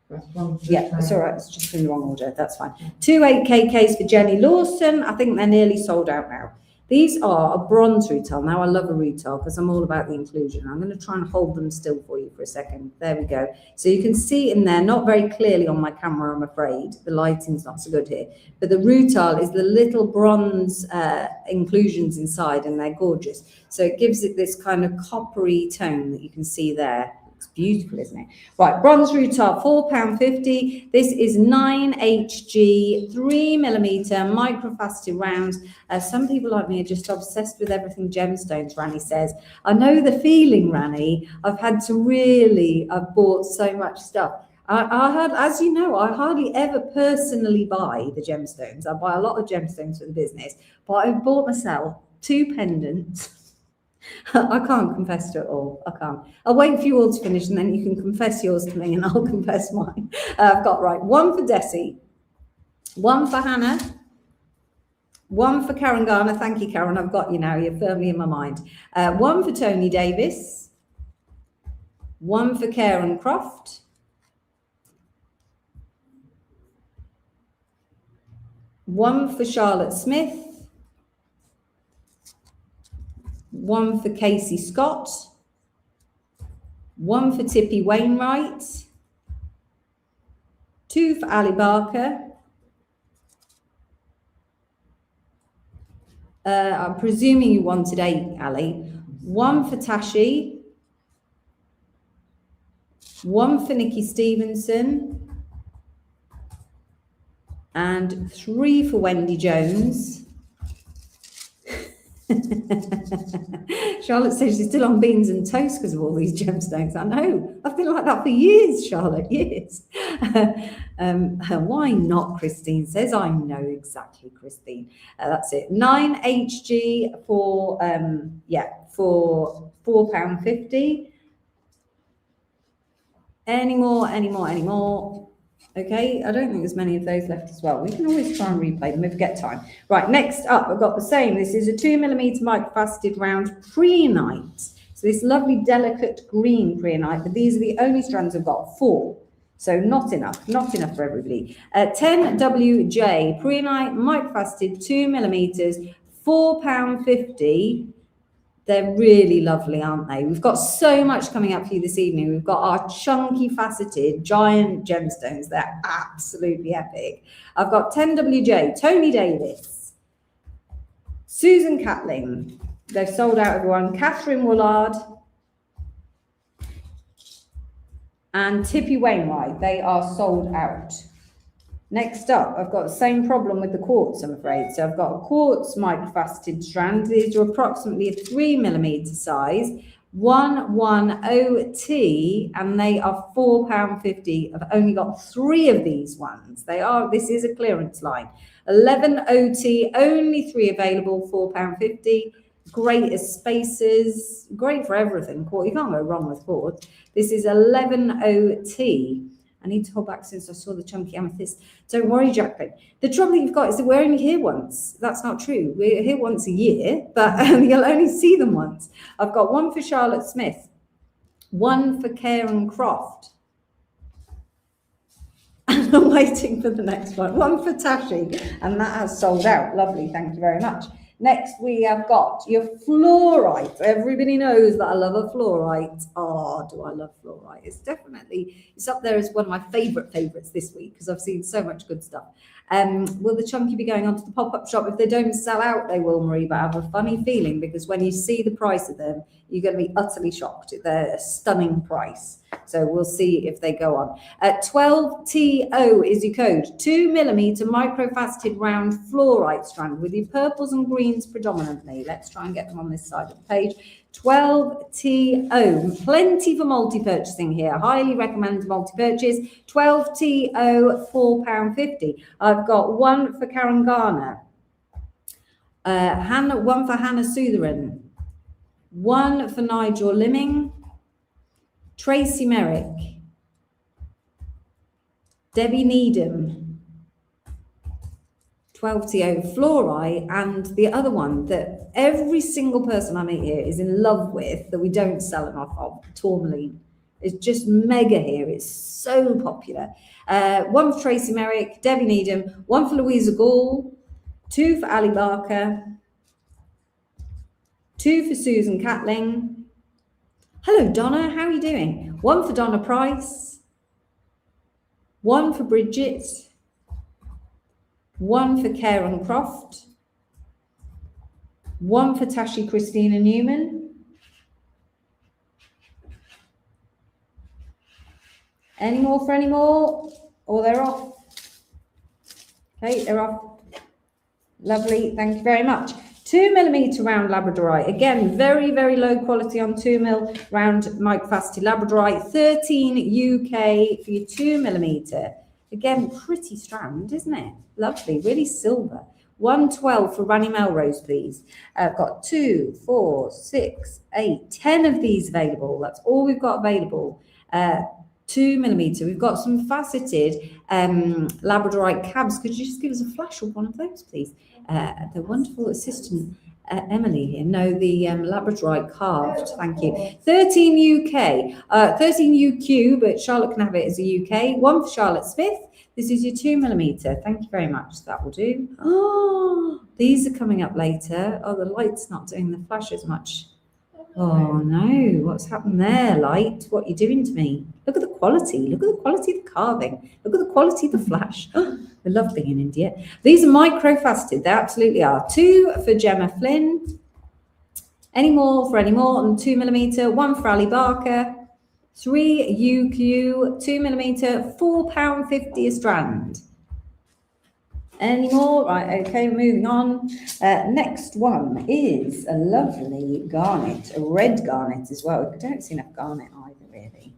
that's one. Yeah, it's all right. It's just in the wrong order. That's fine. 2 8KKs for Jenny Lawson. I think they're nearly sold out now. These are a bronze retail. Now, I love a retail because I'm all about the inclusion. I'm going to try and hold them still for you for a second. There we go. So you can see in there, not very clearly on my camera, I'm afraid. The lighting's not so good here. But the retail is the little bronze inclusions inside, and they're gorgeous. So it gives it this kind of coppery tone that you can see there. It's beautiful, isn't it? Right, bronze retail, £4.50. This is 9HG, 3mm microfaceted rounds. Some people like me are just obsessed with everything gemstones, Rani says. I know the feeling, Rani. I've bought so much stuff. I heard, as you know, I hardly ever personally buy the gemstones. I buy a lot of gemstones for the business, but I've bought myself 2 pendants. I can't confess to it all. I can't. I'll wait for you all to finish and then you can confess yours to me and I'll confess mine. I've got, right, one for Desi, one for Hannah, one for Karen Garner. Thank you, Karen. I've got you now. You're firmly in my mind. One for Tony Davis, one for Karen Croft, one for Charlotte Smith, one for Casey Scott, one for Tippy Wainwright, 2 for Ali Barker. I'm presuming you wanted 8, Ali. 1 for Tashi, 1 for Nikki Stevenson, and 3 for Wendy Jones. Charlotte says she's still on beans and toast because of all these gemstones. I know. I've been like that for years, Charlotte, years. Why not, Christine says. I know exactly, Christine. That's it. 9HG for £4.50. Any more? Okay, I don't think there's many of those left as well. We can always try and replay them if we get time. Right, next up, I've got the same. This is a 2mm microfaceted round preonite. So this lovely delicate green preonite, but these are the only strands I've got, 4. So not enough for everybody. 10WJ preonite microfaceted 2mm, £4.50. They're really lovely, aren't they? We've got so much coming up for you this evening. We've got our chunky faceted giant gemstones. They're absolutely epic. I've got 10WJ, Tony Davis, Susan Catling. They've sold out, everyone. Catherine Woolard and Tippy Wainwright. They are sold out. Next up, I've got the same problem with the quartz, I'm afraid. So I've got a quartz microfaceted strand. These are approximately a 3mm size, 110T, and they are £4.50. I've only got 3 of these ones. This is a clearance line. 11OT, only 3 available, £4.50. Great as spaces, great for everything. You can't go wrong with quartz. This is 11OT. I need to hold back since I saw the chunky amethyst. Don't worry, Jacqueline. The trouble you've got is that we're only here once. That's not true. We're here once a year, but you'll only see them once. I've got 1 for Charlotte Smith, 1 for Karen Croft. And I'm waiting for the next one. 1 for Tashi, and that has sold out. Lovely, thank you very much. Next, we have got your fluorite. Everybody knows that I love a fluorite. Oh, do I love fluorite? It's up there as one of my favorites this week because I've seen so much good stuff. Will the chunky be going onto the pop-up shop? If they don't sell out, they will, Marie, but I have a funny feeling because when you see the price of them, you're going to be utterly shocked. They're a stunning price. So we'll see if they go on. 12TO is your code. 2mm microfaceted round fluorite strand with your purples and greens predominantly. Let's try and get them on this side of the page. 12TO. Plenty for multi-purchasing here. Highly recommend multi-purchase. 12TO, £4.50. I've got 1 for Karen Garner. 1 for Hannah Sutheran. 1 for Nigel Limming. Tracy Merrick, Debbie Needham, 12TO Fluorite, and the other one that every single person I meet here is in love with that we don't sell enough of, tourmaline. It's just mega here. It's so popular. One for Tracy Merrick, Debbie Needham, one for Louisa Gall, two for Ali Barker, two for Susan Catling. Hello, Donna. How are you doing? One for Donna Price, one for Bridget, one for Karen Croft, one for Tashi Christina Newman, any more for any more? Or they're off. Okay, they're off. Lovely, thank you very much. 2mm round Labradorite. Again, very, very low quality on 2mm round microfacetted Labradorite. 13 UK for your 2mm. Again, pretty strand, isn't it? Lovely, really silver. 112 for Ranny Melrose, please. I've got 2, 4, 6, 8, 10 of these available. That's all we've got available. 2mm. We've got some faceted Labradorite cabs. Could you just give us a flash of one of those, please? The wonderful assistant Emily here. No, the Labradorite carved. Thank you. 13 UK, 13 UQ, but Charlotte can have it as a UK. One for Charlotte Smith. This is your 2mm. Thank you very much. That will do. Oh, these are coming up later. Oh, the light's not doing the flash as much. Oh no, what's happened there, light? What are you doing to me? Look at the quality. Look at the quality of the carving. Look at the quality of the flash. I love being in India. These are micro-faceted. They absolutely are. 2 for Gemma Flynn. Any more for any more on 2mm. 1 for Ali Barker. 3 UQ, 2mm, £4.50 a strand. Any more? Right, okay, moving on. Next one is a lovely garnet, a red garnet as well. I don't see enough garnet either, really.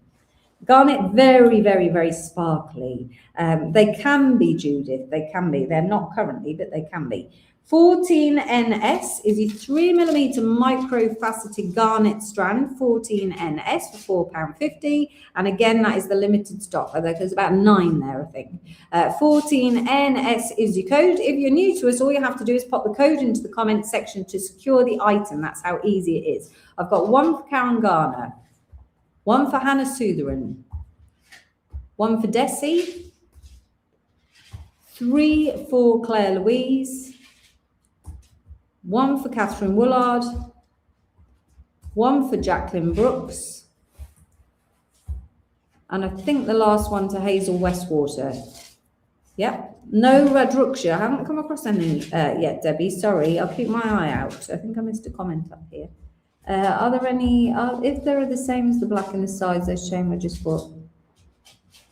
Garnet, very, very, very sparkly. They can be, Judith, they can be. They're not currently, but they can be. 14NS is your 3mm micro-faceted garnet strand, 14NS for £4.50. And again, that is the limited stock. There's about 9 there, I think. 14NS is your code. If you're new to us, all you have to do is pop the code into the comments section to secure the item. That's how easy it is. I've got 1 for Karen Garner, 1 for Hannah Sutheran, 1 for Desi, 3 for Claire Louise, 1 for Catherine Woolard, 1 for Jacqueline Brooks, and I think the last one to Hazel Westwater. Yep, no Radruksha. I haven't come across any yet, Debbie. Sorry, I'll keep my eye out. I think I missed a comment up here. Are there any? If there are the same as the black in the sides, those shame I just bought.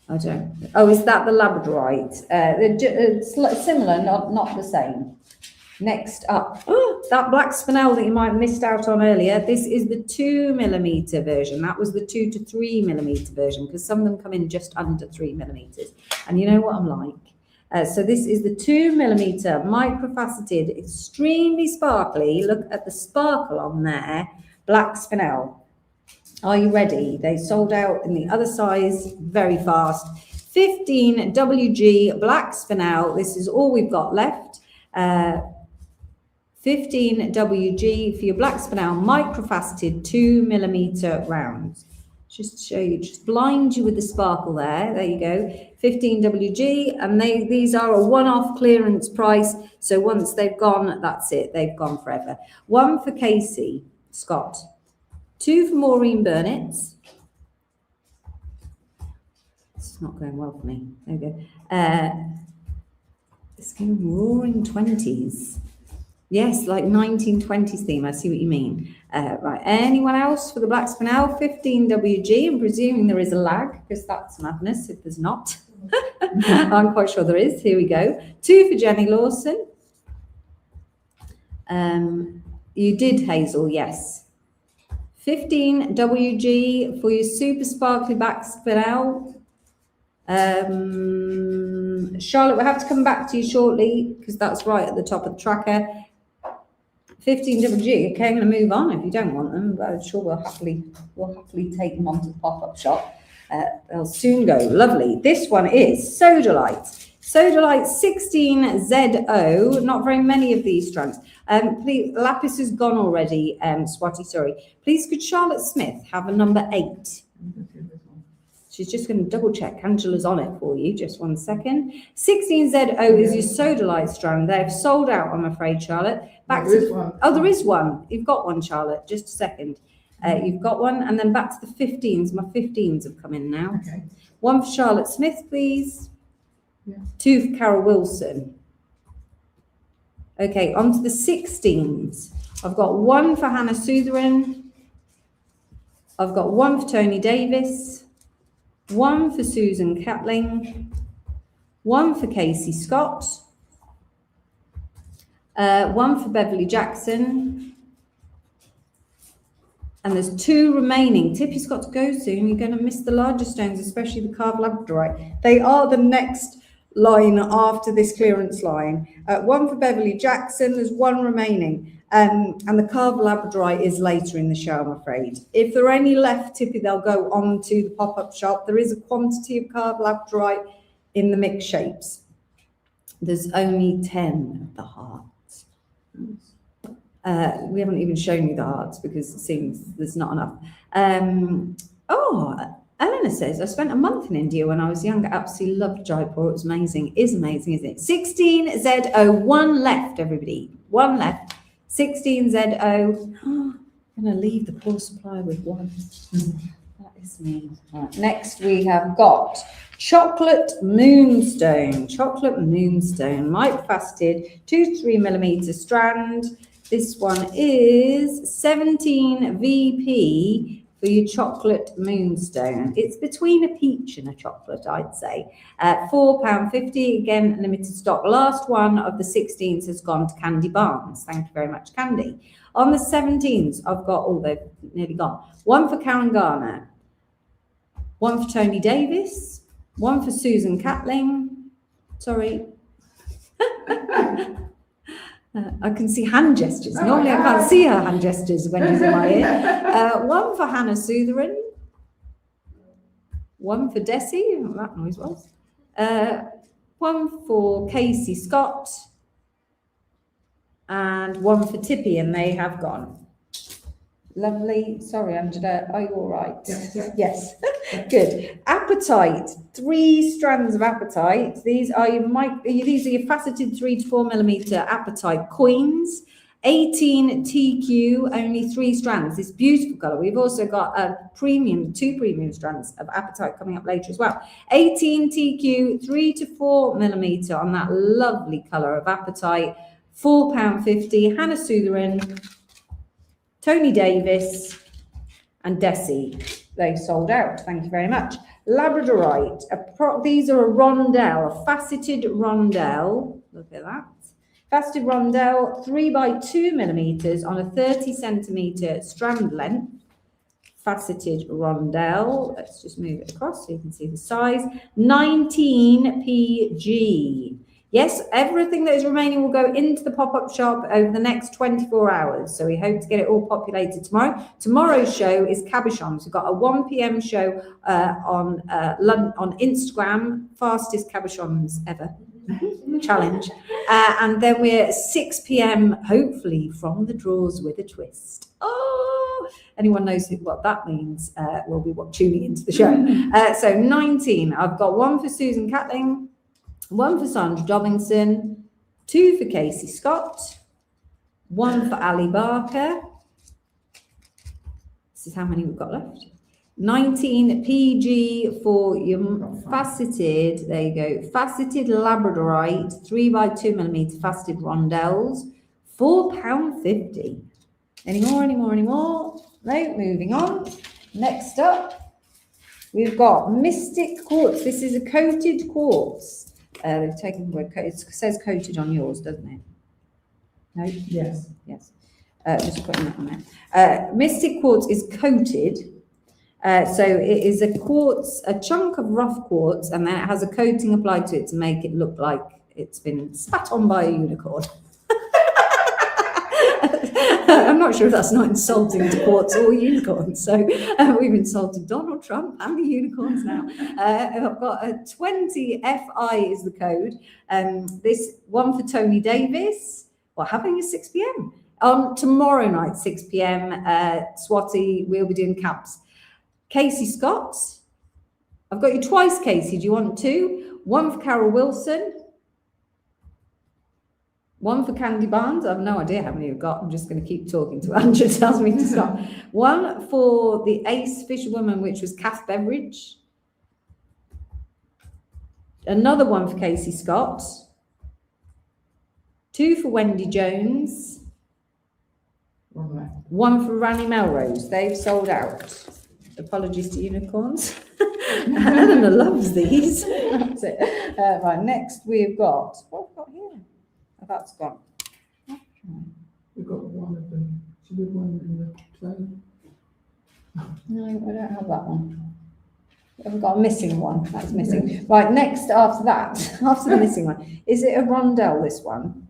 I don't. Oh, is that the Labradorite? It's similar, not the same. Next up, that black spinel that you might have missed out on earlier. This is the 2mm version. That was the 2 to 3mm version because some of them come in just under 3mm. And you know what I'm like. So this is the 2mm microfaceted, extremely sparkly. Look at the sparkle on there. Black spinel. Are you ready? They sold out in the other size very fast. 15 WG black spinel. This is all we've got left. 15 WG for your black spinel, microfaceted 2mm rounds. Just to show you, just blind you with the sparkle there. There you go. 15 WG, and these are a one-off clearance price. So once they've gone, that's it. They've gone forever. 1 for Casey Scott, 2 for Maureen Burnett. It's not going well for me. There we go. It's going roaring 20s. Yes, like 1920s theme. I see what you mean. Right. Anyone else for the black spinel? 15 WG. I'm presuming there is a lag because that's madness if there's not. I'm quite sure there is. Here we go. 2 for Jenny Lawson. You did, Hazel, yes. 15 WG for your super sparkly black spinel. Charlotte, we'll have to come back to you shortly because that's right at the top of the tracker. 15 double G. Okay, I'm going to move on if you don't want them, but I'm sure we'll happily take them onto the pop-up shop. They'll soon go. Lovely. This one is Sodalite. Sodalite 16ZO. Not very many of these strands. Please, Lapis is gone already, Swati, sorry. Please could Charlotte Smith have a number 8? She's just going to double check. Angela's on it for you. Just one second. 16ZO is your Sodalite strand. They've sold out, I'm afraid, Charlotte. Oh, there is one. You've got one, Charlotte. Just a second. You've got one. And then back to the 15s. My 15s have come in now. Okay. One for Charlotte Smith, please. Yeah. 2 for Carol Wilson. Okay, on to the 16s. I've got 1 for Hannah Sutherin. I've got 1 for Tony Davis. 1 for Susan Catling. 1 for Casey Scott. 1 for Beverly Jackson. And there's 2 remaining. Tippy's got to go soon. You're going to miss the larger stones, especially the carved labradorite. They are the next line after this clearance line. 1 for Beverly Jackson. There's 1 remaining. And the carved labradorite is later in the show, I'm afraid. If there are any left, Tippy, they'll go on to the pop-up shop. There is a quantity of carved labradorite in the mixed shapes. There's only 10 of the hearts. We haven't even shown you the hearts because it seems there's not enough. Eleanor says, I spent a month in India when I was younger. Absolutely loved Jaipur. It was amazing. It is amazing, isn't it? 16ZO, 1 left, everybody. 1 left. 16ZO. I'm going to leave the poor supplier with 1. That is me. Right. Next, we have got Chocolate Moonstone. Chocolate Moonstone, mite faceted, 2 to 3 millimeter strand. This one is 17 VP for your Chocolate Moonstone. It's between a peach and a chocolate, I'd say. £4.50, again, limited stock. Last one of the 16s has gone to Candy Barnes. Thank you very much, Candy. On the 17s, I've got, they've nearly gone. 1 for Karen Garner, 1 for Tony Davis, 1 for Susan Catling. Sorry. I can see hand gestures. Normally I can't see her hand gestures when she's in my ear. 1 for Hannah Sutherin. 1 for Desi. Oh, that noise was. 1 for Casey Scott. And 1 for Tippy, and they have gone. Lovely. Sorry, Angela. Are you all right? Yes. Good. Apatite. 3 strands of apatite. These are your faceted 3 to 4 millimeter apatite coins. 18 TQ, only 3 strands. This beautiful color. We've also got a 2 premium strands of apatite coming up later as well. 18 TQ, 3 to 4 millimeter on that lovely color of apatite. £4.50. Hannah Sutherin, Tony Davis, and Desi. They sold out. Thank you very much. Labradorite. These are a rondelle, a faceted rondelle. Look at that. Faceted rondelle, 3 by 2 millimeters on a 30 centimeter strand length. Faceted rondelle. Let's just move it across so you can see the size. 19 PG. Yes, everything that is remaining will go into the pop-up shop over the next 24 hours. So we hope to get it all populated tomorrow. Tomorrow's show is Cabochons. We've got a 1 p.m. show on Instagram, fastest Cabochons ever challenge. And then we're at 6 p.m. hopefully from the drawers with a twist. Oh, anyone knows what that means will be tuning into the show. So 19. I've got 1 for Susan Catling, 1 for Sandra Dobinson, 2 for Casey Scott, 1 for Ali Barker. This is how many we've got left. 19 PG for your faceted, there you go, faceted labradorite, 3 by 2 millimeter faceted rondelles, £4.50. Any more? No, moving on. Next up, we've got Mystic Quartz. This is a coated quartz. They've taken the word coated. It says coated on yours, doesn't it? No? Yes. Just putting that on there. Mystic Quartz is coated. So it is a quartz, a chunk of rough quartz, and then it has a coating applied to it to make it look like it's been spat on by a unicorn. I'm not sure if that's not insulting to quartz or unicorns. So we've insulted Donald Trump and the unicorns now. I've got a 20 FI is the code. This one for Tony Davis. We're having a 6 p.m. Tomorrow night, 6 p.m. Swati, we'll be doing camps. Casey Scott. I've got you twice, Casey. Do you want two? One for Carol Wilson. One for Candy Barnes. I have no idea how many you've got. I'm just going to keep talking to Andrew tells me to stop. One for the Ace Fisherwoman, which was Kath Beveridge. Another one for Casey Scott. Two for Wendy Jones. One for Rani Melrose. They've sold out. Apologies to unicorns. Eleanor loves these. That's it. Right, next we've got, what have we got here? Oh, that's gone. We've got one of them. Should we have one in the tray? No, I don't have that one. We've got a missing one. That's missing. Yes. Right, next after that, after the missing one, is it a rondelle, this one?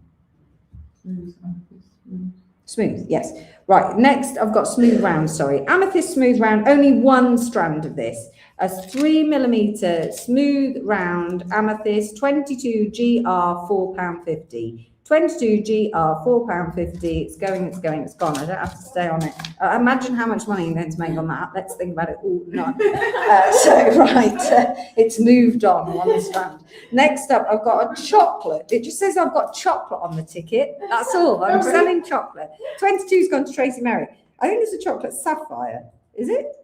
Smooth, yes. Right, next I've got smooth round, sorry. Amethyst smooth round, only one strand of this. A 3mm smooth round amethyst, 22 GR, £4.50. 22 GR, £4.50. It's going, it's gone. I don't have to stay on it. Imagine how much money I'm going to make on that. Let's think about it all night. It's moved on one strand. Next up, I've got a chocolate. It just says I've got chocolate on the ticket. That's all. I'm selling chocolate. 22's gone to Tracy Merrick. I think it's a chocolate sapphire. Is it?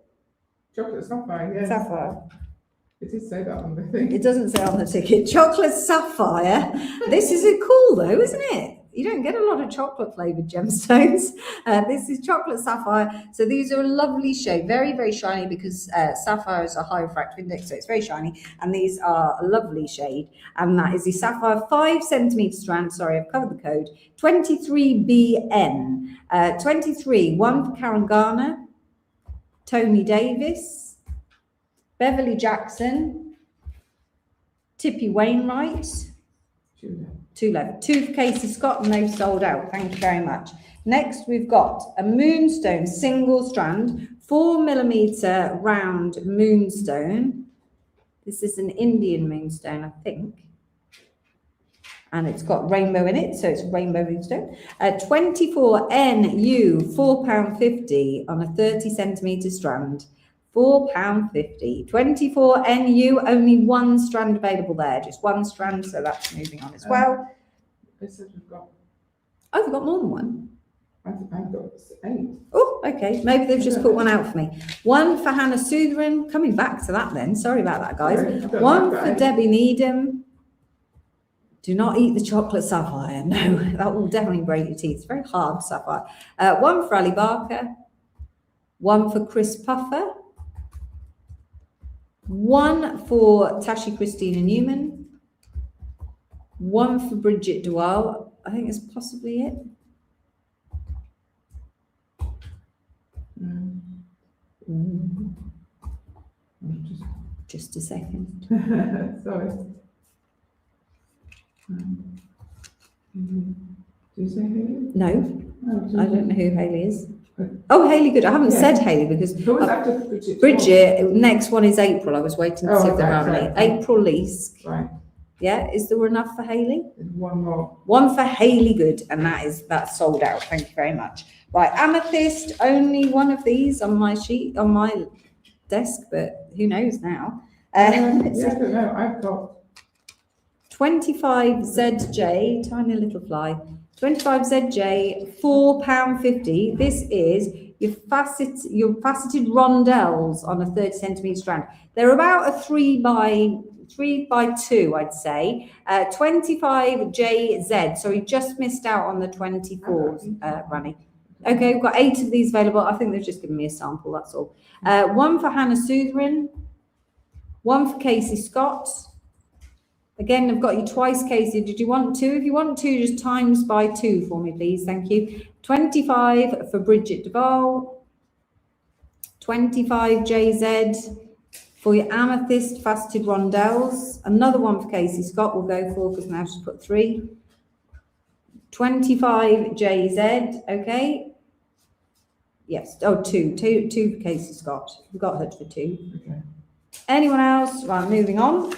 Chocolate sapphire, yes. Sapphire. It did say that on the thing. It doesn't say on the ticket. Chocolate sapphire. This is cool though, isn't it? You don't get a lot of chocolate flavoured gemstones. This is chocolate sapphire. So these are a lovely shade, very, very shiny because sapphire is a high refractive index, so it's very shiny. And these are a lovely shade. And that is the sapphire 5cm strand. Sorry, I've covered the code. 23BN. 23, one for Karen Garner, Tony Davis, Beverly Jackson, Tippy Wainwright, two left. Two for Casey Scott, and they've sold out. Thank you very much. Next, we've got a moonstone single strand, 4mm round moonstone. This is an Indian moonstone, I think. And it's got rainbow in it, so it's rainbow moonstone. 24NU, £4.50 on a 30cm strand. £4.50. 24NU, only one strand available there, just one strand, so that's moving on as well. They said we've got. Oh, we've got more than one. I've got 8. Oh, okay. Maybe they've just put one out for me. One for Hannah Sutherin. Coming back to that then. Sorry about that, guys. Sorry, one for Debbie Needham. Do not eat the chocolate sapphire. No, that will definitely break your teeth. It's very hard sapphire. One for Ali Barker. One for Chris Puffer. One for Tashi Christina Newman. One for Bridget Duval. I think it's possibly it. Just a second. Sorry. Do you say Haley? No, Oh, I don't know who Haley is. Oh, Haley Good. I haven't said Haley because Who was after Bridget? Bridget, next one is April. I was waiting to see if they're around me. April Leask. Right. Yeah, is there enough for Haley? There's one more. One for Haley Good, and that's sold out. Thank you very much. Right, amethyst, only one of these on my sheet, on my desk, but who knows now. Yeah, I don't know. I've got 25ZJ, tiny little fly. 25ZJ, £4.50. This is your faceted rondelles on a 30cm strand. They're about a 3 by 2, I'd say. 25JZ. So we just missed out on the 24s, Rani. Okay, we've got 8 of these available. I think they've just given me a sample, that's all. One for Hannah Sutherin. One for Casey Scott. Again, I've got you twice, Casey. Did you want 2? If you want 2, just times by 2 for me, please. Thank you. 25 for Bridget Duval. 25 JZ for your amethyst faceted rondelles. Another one for Casey Scott. We'll go for because now she's put 3. 25 JZ, okay. Yes, oh, two for Casey Scott. We've got her for 2. Okay. Anyone else? Right, moving on.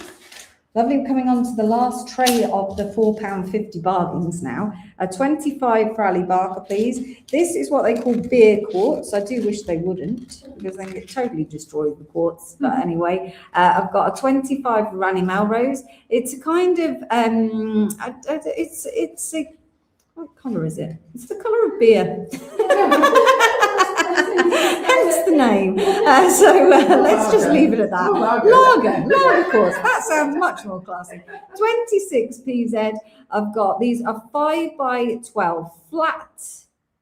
Lovely, coming on to the last tray of the £4.50 bargains now. A 25 for Ali Barker, please. This is what they call beer quartz. I do wish they wouldn't, because then it totally destroys the quartz. But anyway, I've got a 25 for Rani Melrose. It's a kind of, it's a, what colour is it? It's the colour of beer. Hence the name. Let's just leave it at that. Lager, of course. That sounds much more classy. 26 PZ. I've got, these are 5 by 12 flat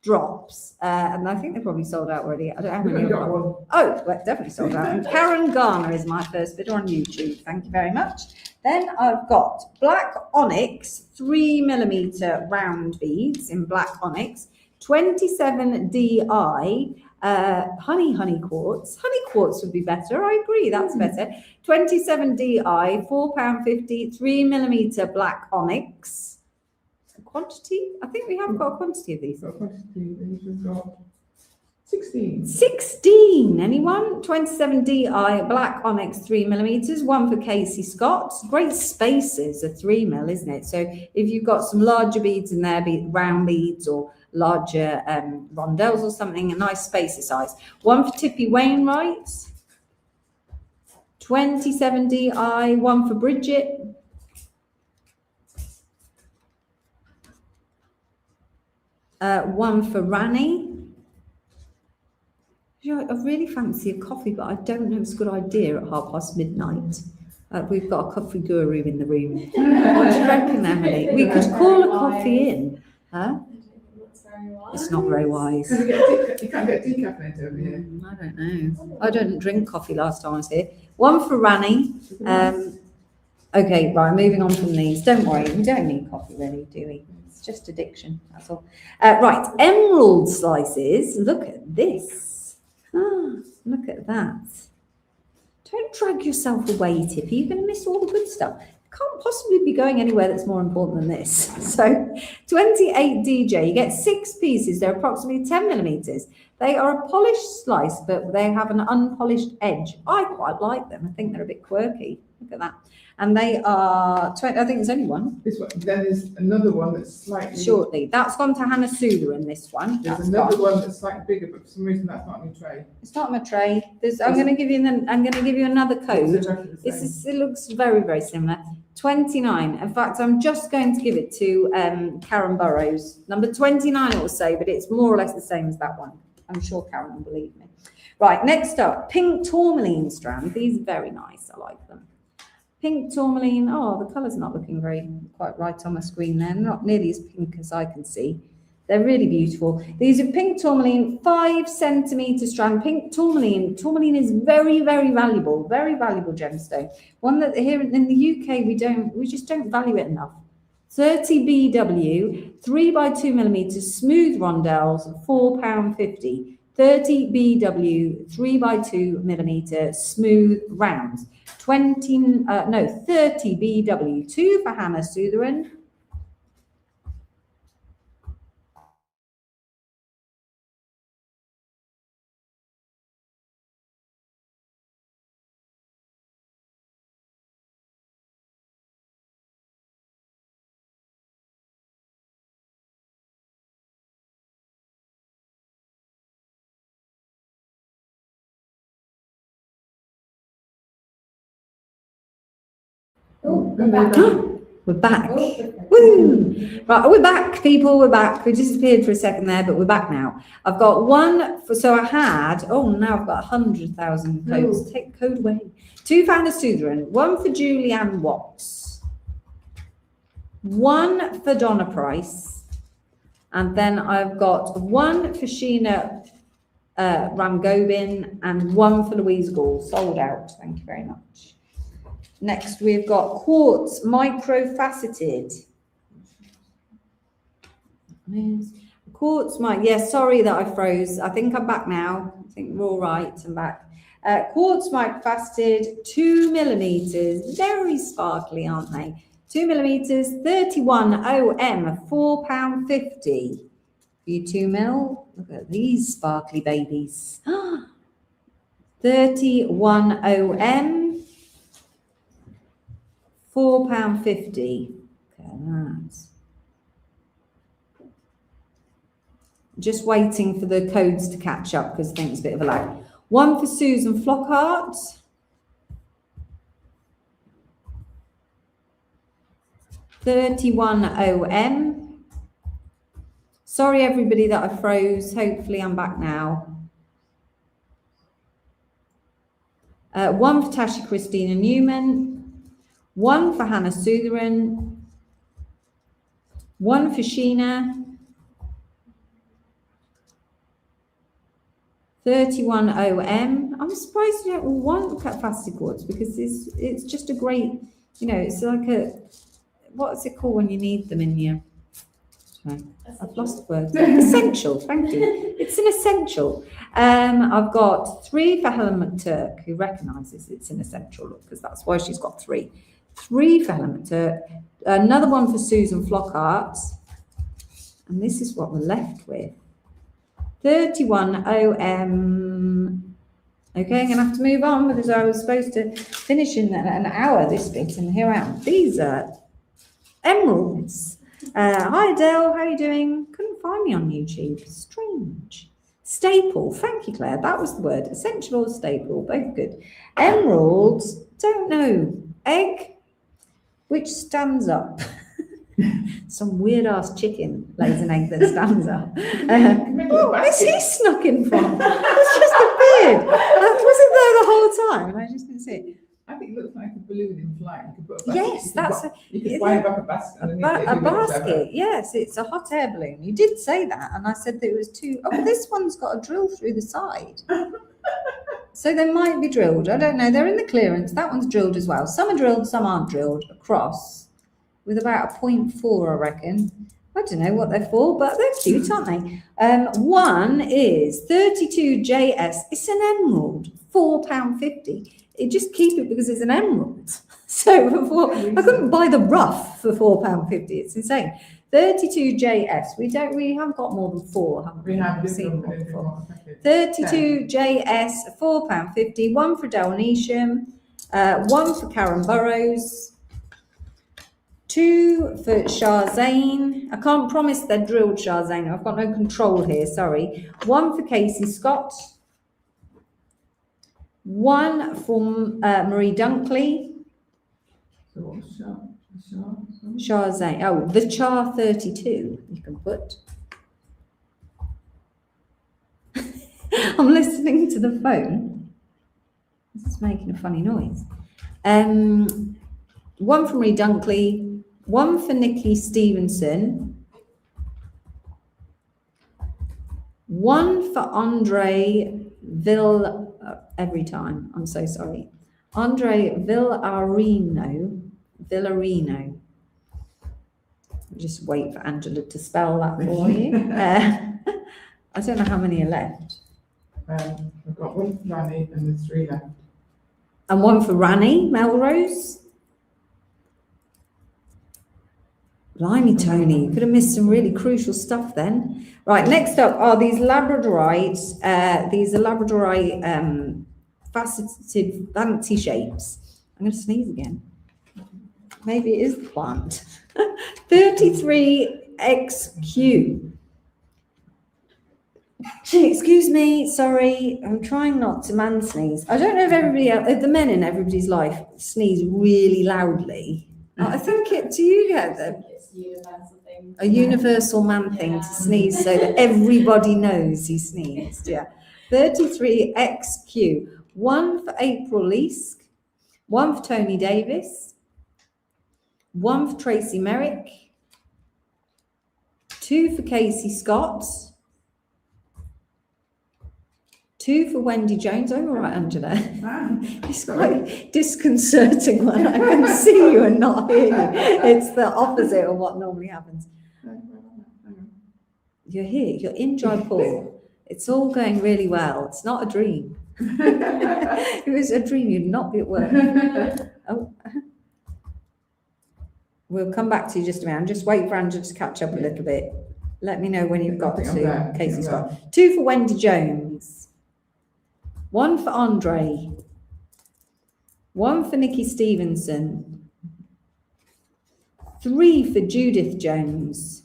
drops. And I think they're probably sold out already. I don't know how many. Oh, well, definitely sold out. And Karen Garner is my first bidder on YouTube. Thank you very much. Then I've got black onyx 3mm round beads in black onyx, 27 DI honey quartz. Honey quartz would be better. I agree, that's better. 27 DI, £4.50, 3mm black onyx. Quantity? I think we have got a quantity of these. We've got 16. 16, anyone? 27 DI, black onyx 3mm, one for Casey Scott. Great spaces, a 3mm, isn't it? So if you've got some larger beads in there, be it round beads or larger rondelles or something, a nice spacer size. One for Tippy Wainwright, 27 DI, one for Bridget. One for Rani. You know, I really fancy a coffee, but I don't know if it's a good idea at midnight. We've got a coffee guru in the room. What do you reckon, Emily? We could call a coffee in. Huh? It's not very wise. You can't get decaffeinated over here. I don't know. I didn't drink coffee last time I was here. One for Rani. Okay, right, moving on from these. Don't worry, we don't need coffee really, do we? It's just addiction, that's all. Right, emerald slices. Look at this. Look at that. Don't drag yourself away, Tippy. You're going to miss all the good stuff. Can't possibly be going anywhere that's more important than this. So 28 DJ, you get 6 pieces. They're approximately 10mm. They are a polished slice, but they have an unpolished edge. I quite like them. I think they're a bit quirky. Look at that. And they are, I think there's only one. This one. Then there's another one that's slightly... Shortly. That's gone to Hannah Sula in this one. There's That's another gone. one that's slightly bigger, but for some reason that's not on your tray. It's not on my tray. I'm going to give you another code. It looks very, very similar. 29. In fact, I'm just going to give it to Karen Burrows. Number 29 it will say, but it's more or less the same as that one. I'm sure Karen will believe me. Right, next up, pink tourmaline strand. These are very nice. I like them. Pink tourmaline. Oh, the colour's not looking quite right on my screen there. Not nearly as pink as I can see. They're really beautiful. These are pink tourmaline, 5cm strand. Pink tourmaline. Tourmaline is very, very valuable gemstone. One that here in the UK we just don't value it enough. 30 BW, 3 by 2mm, smooth rondelles, £4.50. 30 BW, 3 by 2mm, smooth rounds. 30 BW, 2 for Hannah Sutheran. Oh, we're back. We're back. Woo! Right, we're back, people. We're back. We disappeared for a second there, but we're back now. I've got one for, so I had, now I've got 100,000 codes. Take code away. 2 for Hannah Sutheran, 1 for Julianne Watts, 1 for Donna Price, and then I've got 1 for Sheena Ramgobin and 1 for Louise Gall. Sold out. Thank you very much. Next, we've got quartz microfaceted. Quartz sorry that I froze. I think I'm back now. I think we're all right. I'm back. Quartz microfaceted, 2mm. Very sparkly, aren't they? 2mm, 31 OM, £4.50. You 2mm. Look at these sparkly babies. 31 OM, £4.50. That's just waiting for the codes to catch up because I think it's a bit of a lag. One for Susan Flockhart. £31 OM. Sorry everybody that I froze. Hopefully I'm back now. One for Tasha Christina Newman. One for Hannah Sutheran. One for Sheena. 31 OM. I'm surprised you don't all want faceted quartz because it's just a great, you know, it's like a, what's it called when you need them in your, sorry, I've lost the word. Essential, thank you. It's an essential. I've got 3 for Helen McTurk, who recognises it's an essential look because that's why she's got 3. 3 for Helen McTurk, another one for Susan Flockhart, and this is what we're left with. 31 OM. Okay, I'm going to have to move on because I was supposed to finish in an hour this bit, and here I am. These are emeralds. Hi Adele, how are you doing? Couldn't find me on YouTube. Strange. Staple. Thank you, Claire. That was the word. Essential or staple. Both good. Emeralds. Don't know. Egg. Which stands up? Some weird ass chicken lays an egg that stands up. Where's he snuck in from? It's just a beard. That wasn't there the whole time, and I just didn't see it. I think it looks like a balloon in flight. You could put a basket. Yes, that's you could wind up a basket underneath it. a basket. Yes, it's a hot air balloon. You did say that, and I said that it was 2. Oh, this one's got a drill through the side. So they might be drilled. I don't know. They're in the clearance. That one's drilled as well. Some are drilled, some aren't drilled across. With about a 0.4, I reckon. I don't know what they're for, but they're cute, aren't they? One is 32JS. It's an emerald, £4.50. You just keep it because it's an emerald. So I couldn't buy the rough for £4.50. It's insane. 32JS. We haven't got more than 4, haven't we? We have seen more than 4. 32JS, £4.50. One for Dalnetium. One for Karen Burrows. 2 for Sharzane. I can't promise they're drilled Sharzane. I've got no control here, sorry. 1 for Casey Scott. 1 for Marie Dunkley. So what's Sharzane. Oh, the Char 32, you can put. I'm listening to the phone. This is making a funny noise. 1 for Marie Dunkley. 1 for Nikki Stevenson. 1 for Andre every time. I'm so sorry. Andre Villarino. Just wait for Angela to spell that for you. I don't know how many are left. I've got 1 for Rani and there's 3 left. And 1 for Rani Melrose. Blimey, Tony, you could have missed some really crucial stuff then. Right, next up are these labradorites. These are labradorite faceted fancy shapes. I'm going to sneeze again. Maybe it is the plant. 33XQ. Excuse me, sorry, I'm trying not to man sneeze. I don't know if everybody else, the men in everybody's life sneeze really loudly. I think do you get them? A universal man thing to sneeze so that everybody knows he sneezed. Yeah. 33XQ. 1 for April Leask. 1 for Tony Davis. 1 for Tracy Merrick. 2 for Casey Scott. 2 for Wendy Jones. Oh, all right, Angela. It's quite disconcerting when I can see you and not hear you. It's the opposite of what normally happens. You're here. You're in Jaipur. It's all going really well. It's not a dream. If it was a dream, you'd not be at work. Oh. We'll come back to you just a minute. I'm just waiting for Angela to catch up a little bit. Let me know when you've got to Casey Scott. 2 for Wendy Jones. 1 for Andre. 1 for Nikki Stevenson. 3 for Judith Jones.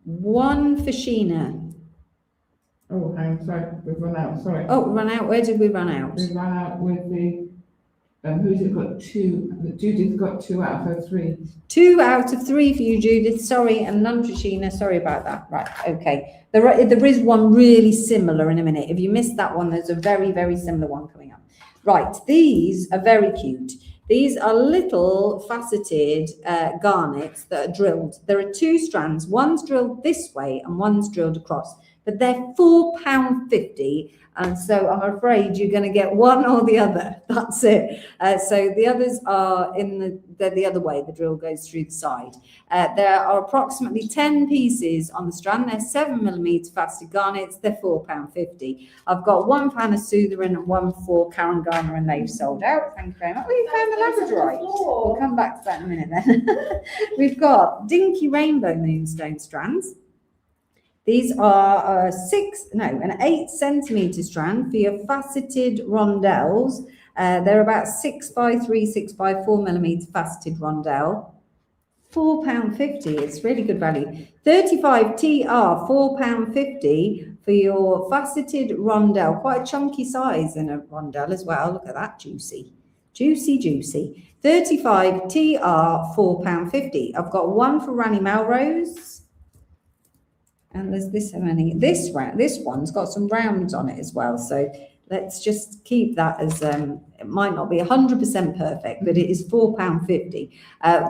1 for Sheena. Oh, I'm sorry, we've run out, sorry. Oh, run out. Where did we run out? We ran out with the, who's it got 2? Judith got 2 out of her 3. 2 out of 3 for you, Judith. Sorry, and none for Sheena. Sorry about that. Right, okay. There is one really similar in a minute. If you missed that one, there's a very, very similar one coming up. Right, these are very cute. These are little faceted garnets that are drilled. There are 2 strands. One's drilled this way and one's drilled across. But they're £4.50, and so I'm afraid you're going to get one or the other. That's it. So the others are they're the other way. The drill goes through the side. There are approximately 10 pieces on the strand. They're 7mm faceted garnets. They're £4.50. I've got 1 for Hannah Sutherin and 1 for Karen Garner, and they've sold out. Thank you very much. Oh, you found the Labradorite. We'll come back to that in a minute then. We've got Dinky Rainbow Moonstone strands. These are an 8 centimetre strand for your faceted rondelles. They're about 6 by 3, 6 by 4 millimetre faceted rondelle. £4.50. It's really good value. 35 TR, £4.50 for your faceted rondelle. Quite a chunky size in a rondelle as well. Look at that, juicy. Juicy, juicy. 35 TR, £4.50. I've got 1 for Ranny Melrose. And there's this many. This one's got some rounds on it as well. So let's just keep that as it might not be 100% perfect, but it is £4.50.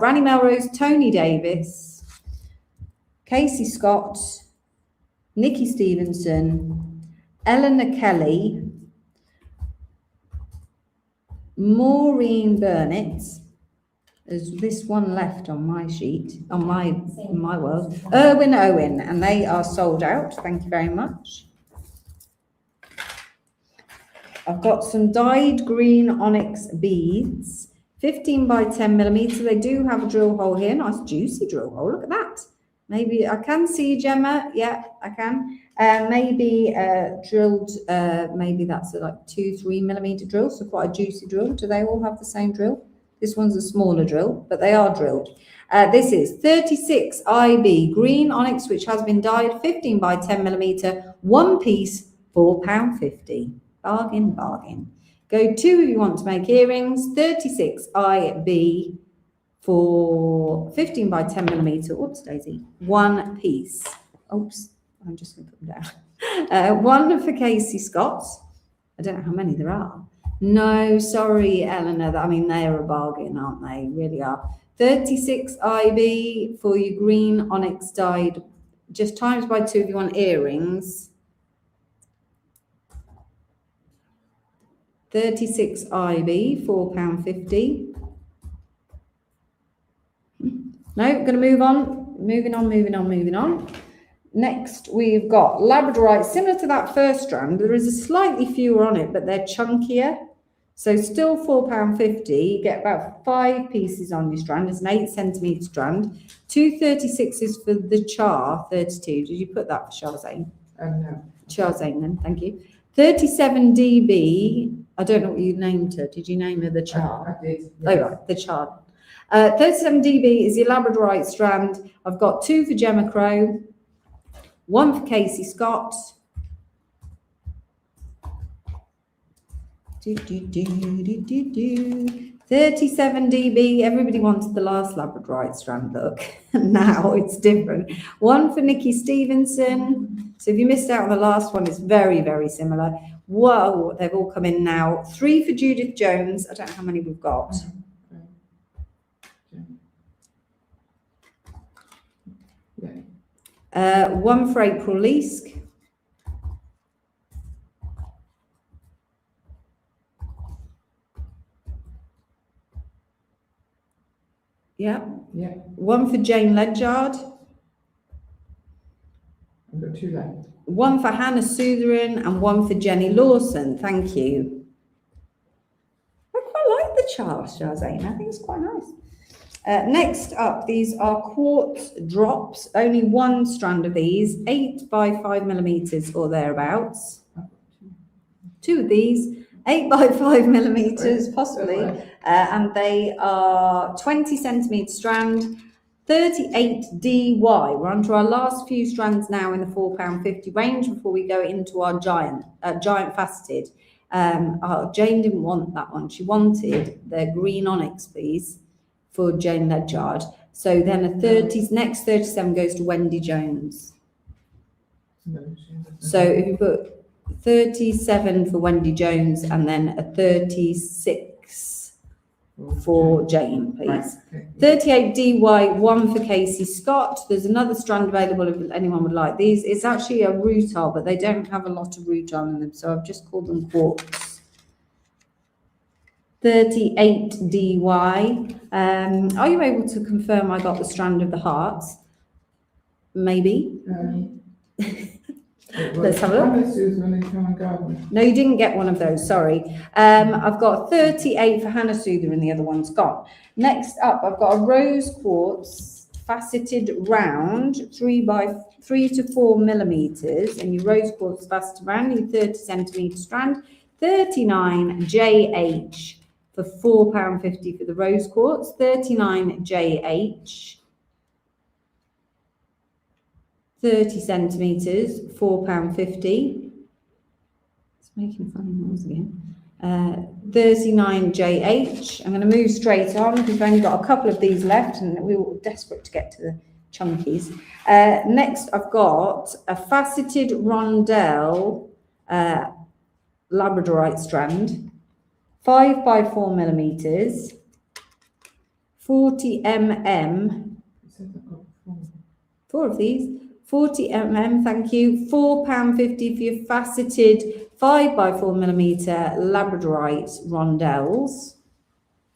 Ranny Melrose, Tony Davis, Casey Scott, Nikki Stevenson, Eleanor Kelly, Maureen Burnett. There's this one left on my sheet, on my world. Erwin Owen, and they are sold out. Thank you very much. I've got some dyed green onyx beads, 15 by 10 millimetre. They do have a drill hole here. Nice juicy drill hole. Look at that. Maybe I can see Gemma. Yeah, I can. Maybe drilled. Maybe that's a 2-3 millimetre drill. So quite a juicy drill. Do they all have the same drill? This one's a smaller drill, but they are drilled. This is 36 IB green onyx, which has been dyed, 15 by 10 millimetre, 1 piece, £4.50. Bargain, bargain. Go 2 if you want to make earrings, 36 IB for 15 by 10 millimetre. Oops, Daisy. 1 piece. Oops, I'm just going to put them down. 1 for Casey Scott. I don't know how many there are. No, sorry, Eleanor. I mean, they're a bargain, aren't they? Really are. 36 IB for your green onyx dyed. Just times by 2 if you want earrings. 36 IB, £4.50. No, going to move on. Moving on. Next, we've got Labradorite, similar to that first strand. There is a slightly fewer on it, but they're chunkier. So still £4.50. You get about 5 pieces on your strand. It's an 8 centimetre strand. 2 36s for the char, 32. Did you put that for Charzane? No. Charzane then, thank you. 37 DB. I don't know what you named her. Did you name her the char? I did. Yeah. Oh, right, the char. 37 DB is your Labradorite strand. I've got 2 for Gemma Crow. 1 for Casey Scott. 37 DB. Everybody wanted the last Labradorite strand look. Now it's different. 1 for Nikki Stevenson. So if you missed out on the last one, it's very, very similar. Whoa, they've all come in now. 3 for Judith Jones. I don't know how many we've got. Yeah. 1 for April Leask. Yeah. 1 for Jane Ledyard. I've got 2 left. 1 for Hannah Sutherin and 1 for Jenny Lawson. Thank you. I quite like the Shazane. I think it's quite nice. Next up, these are quartz drops. Only one strand of these, 8 by 5 millimeters or thereabouts. 2 of these, 8 by 5 millimeters, possibly, and they are 20 centimeter strand, 38 DY. We're on to our last few strands now in the £4.50 range before we go into our giant faceted. Jane didn't want that one. She wanted the green onyx, please, for Jane Ledyard. So then next 37 goes to Wendy Jones. So if you put 37 for Wendy Jones and then a 36 for Jane, please. 38 DY, 1 for Casey Scott. There's another strand available if anyone would like these. It's actually a rutile, but they don't have a lot of rutile in them, so I've just called them quartz. 38 DY. Are you able to confirm I got the strand of the hearts? Maybe. Let's have a look. No, you didn't get one of those, sorry. I've got 38 for Hannah Soother and the other one's gone. Next up, I've got a rose quartz faceted round, 3 to 4 millimeters, and your rose quartz faceted round, your 30 centimeter strand, 39 JH for £4.50 for the rose quartz, 39 JH. 30 centimetres, £4.50. It's making funny noise again. 39 JH. I'm going to move straight on because we've only got a couple of these left and we were desperate to get to the chunkies. Next, I've got a faceted rondelle labradorite strand, 5 by 4 millimetres, 40 mm. 4 of these. 40 mm, thank you. £4.50 for your faceted 5 by 4 millimeter labradorite rondelles.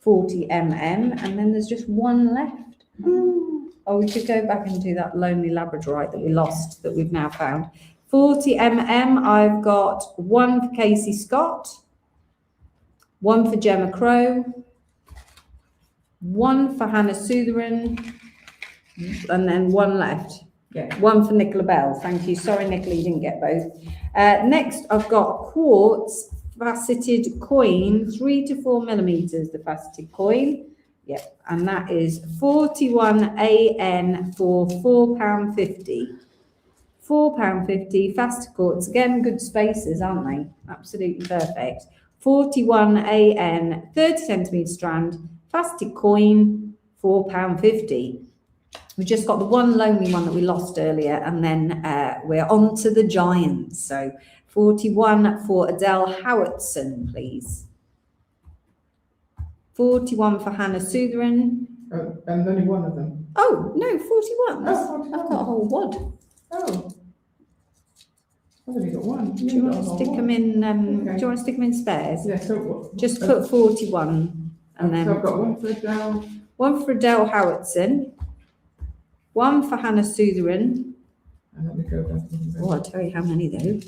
40 mm, and then there's just one left. Oh, we could go back and do that lonely labradorite that we lost, that we've now found. 40 mm, I've got 1 for Casey Scott, 1 for Gemma Crow, 1 for Hannah Sotheran, and then 1 left. Yeah. 1 for Nicola Bell. Thank you. Sorry, Nicola, you didn't get both. Next, I've got a quartz faceted coin, 3 to 4 millimeters, the faceted coin. Yep, and that is 41 AN for £4.50. £4.50, faceted quartz. Again, good spaces, aren't they? Absolutely perfect. 41 AN, 30 centimeter strand, faceted coin, £4.50. We've just got the one lonely one that we lost earlier, and then we're on to the giants. So 41 for Adele Howardson, please. 41 for Hannah Sotheran. And only one of them. Oh, no, 41. Oh, 41. I've got a whole wad. Oh. I've only got one. Do you want to stick them in, Okay. do you want to stick them in spares? Yeah, so what? Just put 41. And then So I've got 1 for Adele. 1 for Adele Howardson. 1 for Hannah Sotheran. And let me go back. Oh, I'll tell you how many though.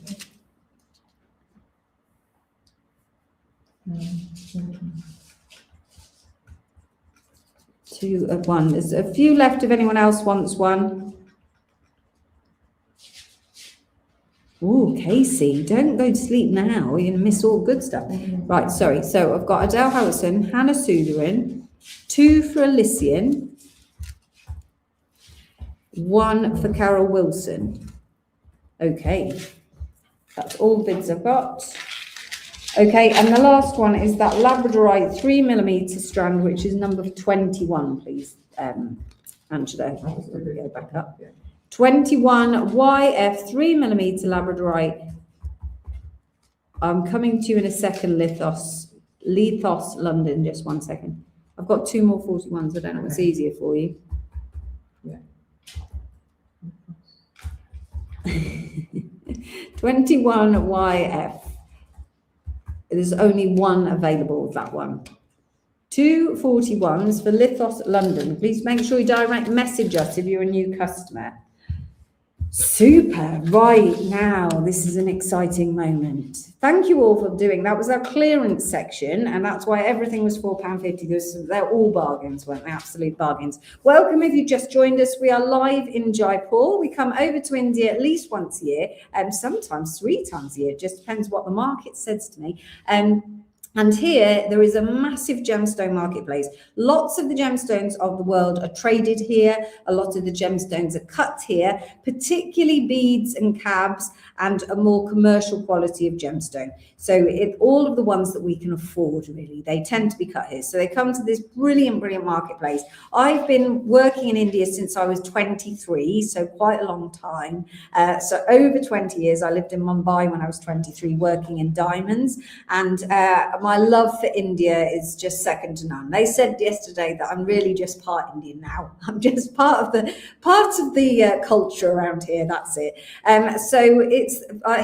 Two of 1. There's a few left if anyone else wants one. Oh, Casey, don't go to sleep now. You're going to miss all good stuff. Right, sorry. So I've got Adele Howardson, Hannah Sotheran, 2 for Elysian, 1 for Carol Wilson. Okay, that's all the bids I've got. Okay, and the last one is that labradorite 3 millimeter strand, which is number 21, please, Angela. Go back up. 21 YF 3 millimeter labradorite. I'm coming to you in a second, Lithos, London. Just 1 second. I've got 2 more 41s. I don't know what's easier for you. Yeah. 21 YF. There's only 1 available of that one. 2 41s for Lithos London. Please make sure you direct message us if you're a new customer. Super. Right now, this is an exciting moment. Thank you all for doing that. Was our clearance section, and that's why everything was £4.50. They're all bargains, weren't they? Absolute bargains. Welcome if you just joined us. We are live in Jaipur. We come over to India at least once a year, and sometimes 3 times a year. It just depends what the market says to me. And here there is a massive gemstone marketplace. Lots of the gemstones of the world are traded here. A lot of the gemstones are cut here, particularly beads and cabs and a more commercial quality of gemstone. So all of the ones that we can afford, really, they tend to be cut here. So they come to this brilliant, brilliant marketplace. I've been working in India since I was 23, so quite a long time. So over 20 years. I lived in Mumbai when I was 23, working in diamonds. And my love for India is just second to none. They said yesterday that I'm really just part Indian now. I'm just part of the culture around here. That's it. So it's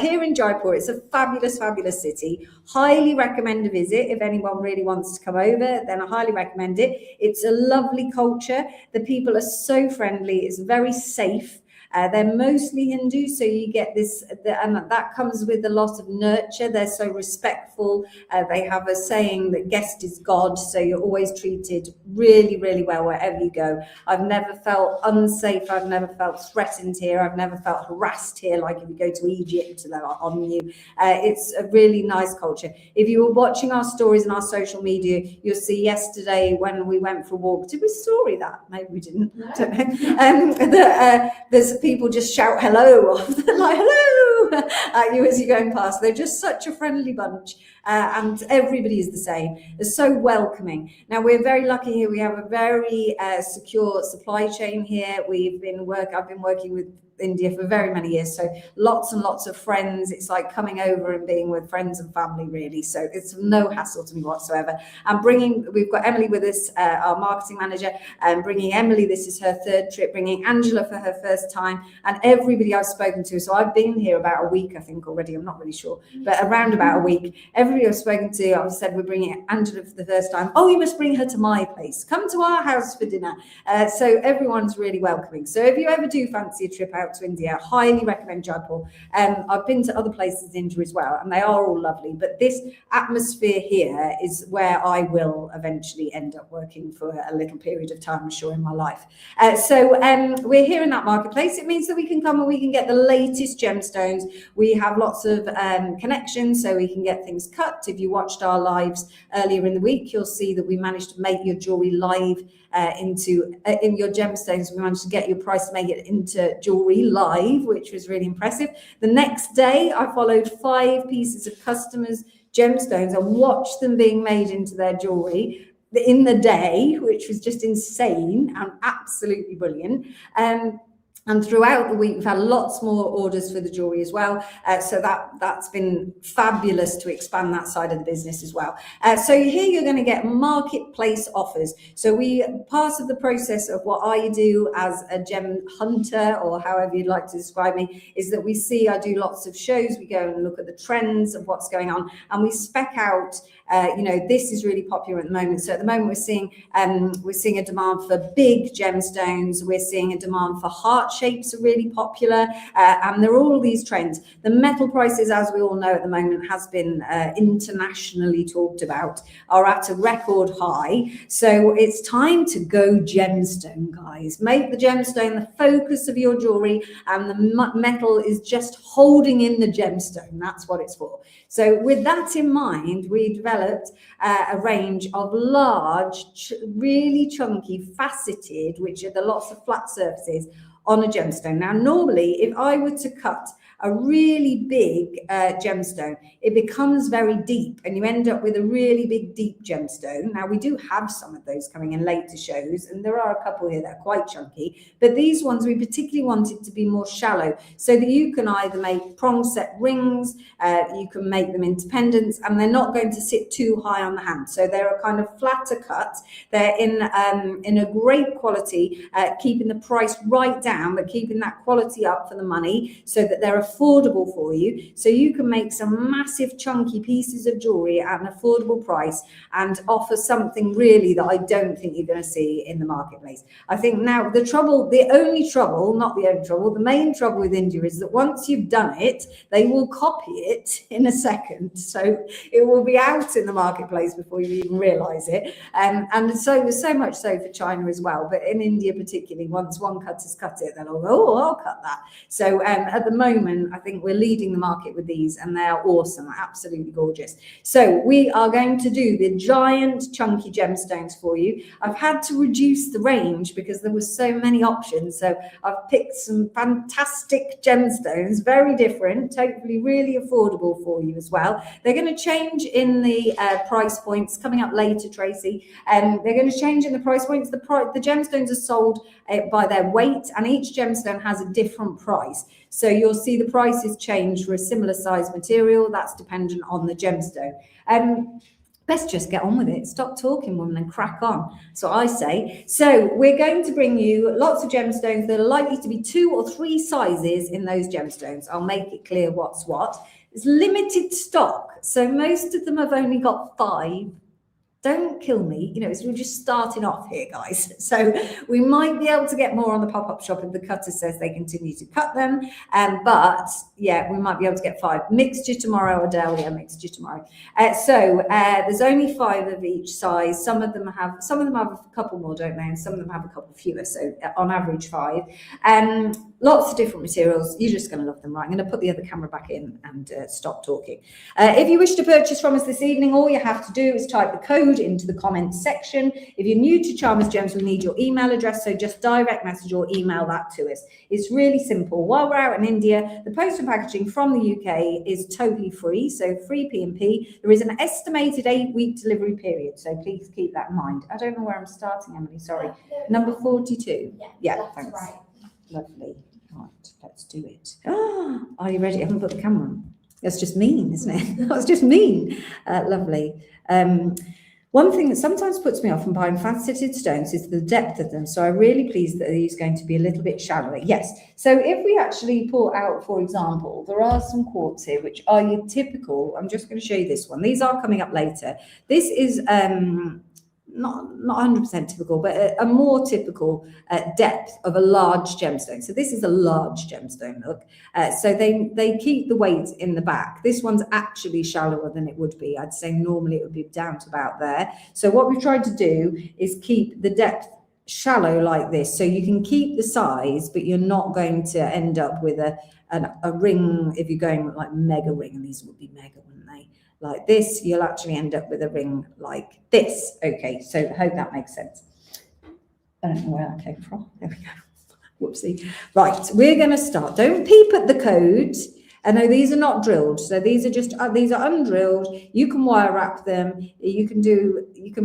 here in Jaipur. It's a fabulous, fabulous city. Highly recommend a visit if anyone really wants to come over. Then I highly recommend it. It's a lovely culture. The people are so friendly. It's very safe. They're mostly Hindu, so you get this, and that comes with a lot of nurture. They're so respectful. They have a saying that guest is God, so you're always treated really, really well wherever you go. I've never felt unsafe. I've never felt threatened here. I've never felt harassed here, like if you go to Egypt, they're on you. It's a really nice culture. If you were watching our stories and our social media, you'll see yesterday when we went for a walk, did we story that? Maybe we didn't. No. Don't know. There's people just shout hello, like hello at you as you're going past. They're just such a friendly bunch, and everybody is the same. They're so welcoming. Now we're very lucky here. We have a very secure supply chain here. I've been working with India for very many years, so lots and lots of friends. It's like coming over and being with friends and family, really. So it's no hassle to me whatsoever. And we've got Emily with us, our marketing manager, and bringing Emily, this is her 3rd trip, bringing Angela for her 1st time, and everybody I've spoken to. So I've been here about a week, I think already, I'm not really sure, but around about a week. Everybody I've spoken to, I've said we're bringing Angela for the 1st time. Oh, you must bring her to my place. Come to our house for dinner. So everyone's really welcoming. So if you ever do fancy a trip out to India, I highly recommend Jaipur. I've been to other places in India as well, and they are all lovely, but this atmosphere here is where I will eventually end up working for a little period of time, I'm sure, in my life. So we're here in that marketplace. It means that we can come and we can get the latest gemstones. We have lots of connections, so we can get things cut. If you watched our lives earlier in the week, you'll see that we managed to make your jewelry live in your gemstones. We managed to get your price to make it into jewelry live, which was really impressive. The next day, I followed 5 pieces of customers' gemstones and watched them being made into their jewelry in the day, which was just insane and absolutely brilliant. And throughout the week, we've had lots more orders for the jewelry as well. So that's been fabulous to expand that side of the business as well. So here you're going to get marketplace offers. So part of the process of what I do as a gem hunter, or however you'd like to describe me, is that I do lots of shows. We go and look at the trends of what's going on, and we spec out, this is really popular at the moment. So at the moment, we're seeing a demand for big gemstones. We're seeing a demand for heart shapes are really popular, and there are all these trends. The metal prices, as we all know at the moment, has been internationally talked about, are at a record high. So it's time to go gemstone, guys. Make the gemstone the focus of your jewelry, and the metal is just holding in the gemstone. That's what it's for. So with that in mind, we developed a range of large, really chunky, faceted, which are the lots of flat surfaces on a gemstone. Now, normally, if I were to cut a really big gemstone, it becomes very deep, and you end up with a really big, deep gemstone. Now, we do have some of those coming in later shows, and there are a couple here that are quite chunky, but these ones we particularly wanted to be more shallow, so that you can either make prong set rings, you can make them into pendants, and they're not going to sit too high on the hand. So they're a kind of flatter cut. They're in a great quality, keeping the price right down, but keeping that quality up for the money, so that they're a affordable for you, so you can make some massive chunky pieces of jewelry at an affordable price and offer something really that I don't think you're going to see in the marketplace. I think now the main trouble with India is that once you've done it, they will copy it in a second. So it will be out in the marketplace before you even realise it. And so much so for China as well. But in India particularly, once one cutter's cut it, they'll all go, oh, I'll cut that. So at the moment, I think we're leading the market with these, and they are awesome, absolutely gorgeous. So we are going to do the giant chunky gemstones for you. I've had to reduce the range because there were so many options. So I've picked some fantastic gemstones, very different, totally really affordable for you as well. They're going to change in the price points coming up later, Tracy. They're going to change in the price points. The gemstones are sold by their weight, and each gemstone has a different price. So you'll see the prices change for a similar size material. That's dependent on the gemstone. Best just get on with it. Stop talking, woman, and crack on. So I say. So we're going to bring you lots of gemstones. There are likely to be 2 or 3 sizes in those gemstones. I'll make it clear what's what. It's limited stock, so most of them have only got 5. Don't kill me, you know, we're just starting off here, guys. So we might be able to get more on the pop-up shop if the cutter says they continue to cut them. But yeah, we might be able to get 5. Mixture tomorrow, Adele, yeah, mixture tomorrow. So there's only 5 of each size. Some of them have a couple more, don't they? And some of them have a couple fewer. So on average 5. Lots of different materials. You're just going to love them, right? I'm going to put the other camera back in and stop talking. If you wish to purchase from us this evening, all you have to do is type the code into the comments section. If you're new to Charmers Gems, we need your email address, so just direct message or email that to us. It's really simple. While we're out in India, the postal packaging from the UK is totally free, so free P&P. There is an estimated 8-week delivery period, so please keep that in mind. I don't know where I'm starting, Emily, sorry. Number 42? Yeah, thanks. Right. Lovely. Right, let's do it. Oh, are you ready? I haven't put the camera on. That's just mean, isn't it? That's just mean. Lovely. One thing that sometimes puts me off from buying faceted stones is the depth of them. So I'm really pleased that these are going to be a little bit shallower. Yes. So if we actually pull out, for example, there are some quartz here, which are your typical. I'm just going to show you this one. These are coming up later. This is not 100% typical, but a more typical depth of a large gemstone. So this is a large gemstone, look. So they keep the weight in the back. This one's actually shallower than it would be. I'd say normally it would be down to about there. So what we've tried to do is keep the depth shallow like this, so you can keep the size, but you're not going to end up with a ring. If you're going like mega ring, and these would be mega, wouldn't they? Like this, you'll actually end up with a ring like this. Okay, so I hope that makes sense. I don't know where that came from. There we go. Whoopsie. Right, we're going to start. Don't peep at the code. And no, these are not drilled. So these are just these are undrilled. You can wire wrap them. You can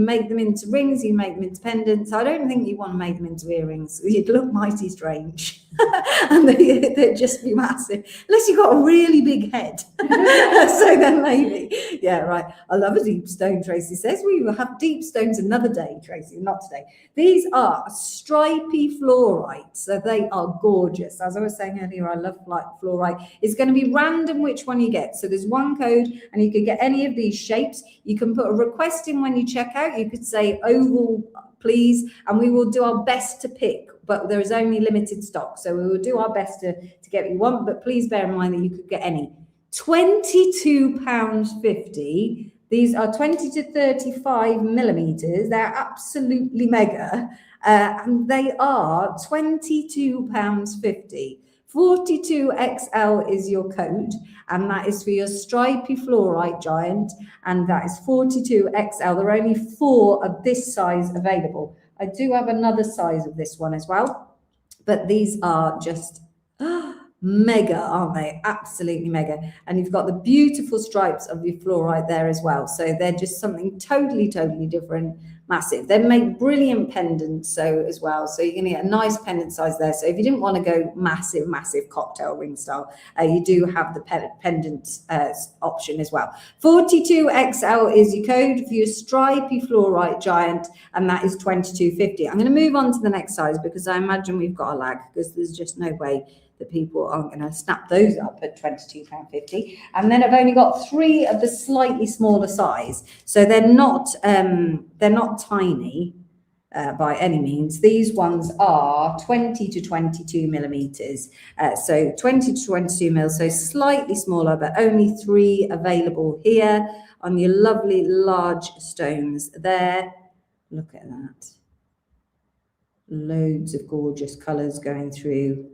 make them into rings. You can make them into pendants. I don't think you want to make them into earrings. You'd look mighty strange. And they'd just be massive, unless you've got a really big head. So then maybe, yeah, right. I love a deep stone, Tracy says. We will have deep stones another day, Tracy, not today. These are stripy fluorite, so they are gorgeous. As I was saying earlier, I love fluorite. It's going to be random which one you get. So there's one code, and you could get any of these shapes. You can put a request in when you check out. You could say oval, please, and we will do our best to pick. But there is only limited stock, so we will do our best to get what you want, but please bear in mind that you could get any. £22.50. These are 20 to 35 millimeters. They're absolutely mega, and they are £22.50. 42XL is your code, and that is for your stripy fluorite giant, and that is 42XL. There are only 4 of this size available. I do have another size of this one as well, but these are just mega, aren't they? Absolutely mega. And you've got the beautiful stripes of your fluorite there as well. So they're just something totally, totally different. Massive. They make brilliant pendants as well. So you're going to get a nice pendant size there. So if you didn't want to go massive, massive cocktail ring style, you do have the pendant option as well. 42XL is your code for your stripy fluorite giant, and that is 22.50. I'm going to move on to the next size because I imagine we've got a lag because there's just no way that people aren't going to snap those up at £22.50. And then I've only got 3 of the slightly smaller size, so they're not tiny by any means. These ones are 20 to 22 millimeters, so 20 to 22 mils, so slightly smaller, but only 3 available here on your lovely large stones there. Look at that. Loads of gorgeous colours going through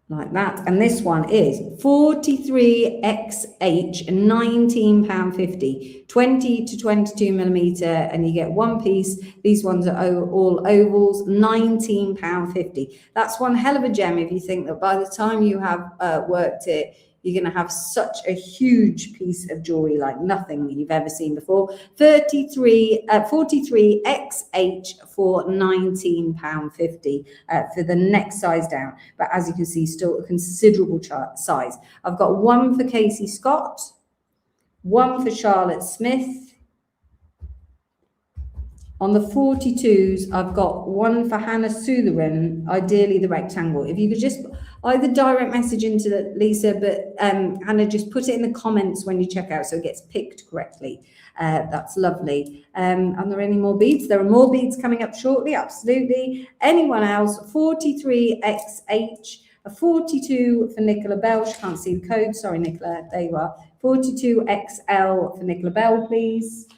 like that. And this one is 43XH, £19.50, 20 to 22 millimeter, and you get 1 piece. These ones are all ovals, £19.50. That's one hell of a gem if you think that by the time you have worked it, you're going to have such a huge piece of jewelry like nothing you've ever seen before. 43XH for £19.50 for the next size down. But as you can see, still a considerable size. I've got 1 for Casey Scott, 1 for Charlotte Smith. On the 42s, I've got 1 for Hannah Sutheran, ideally the rectangle. If you could just either direct message into Lisa, but Hannah, just put it in the comments when you check out so it gets picked correctly. That's lovely. Are there any more beads? There are more beads coming up shortly, absolutely. Anyone else? 43XH, a 42 for Nicola Bell. She can't see the code. Sorry, Nicola. There you are. 42XL for Nicola Bell, please.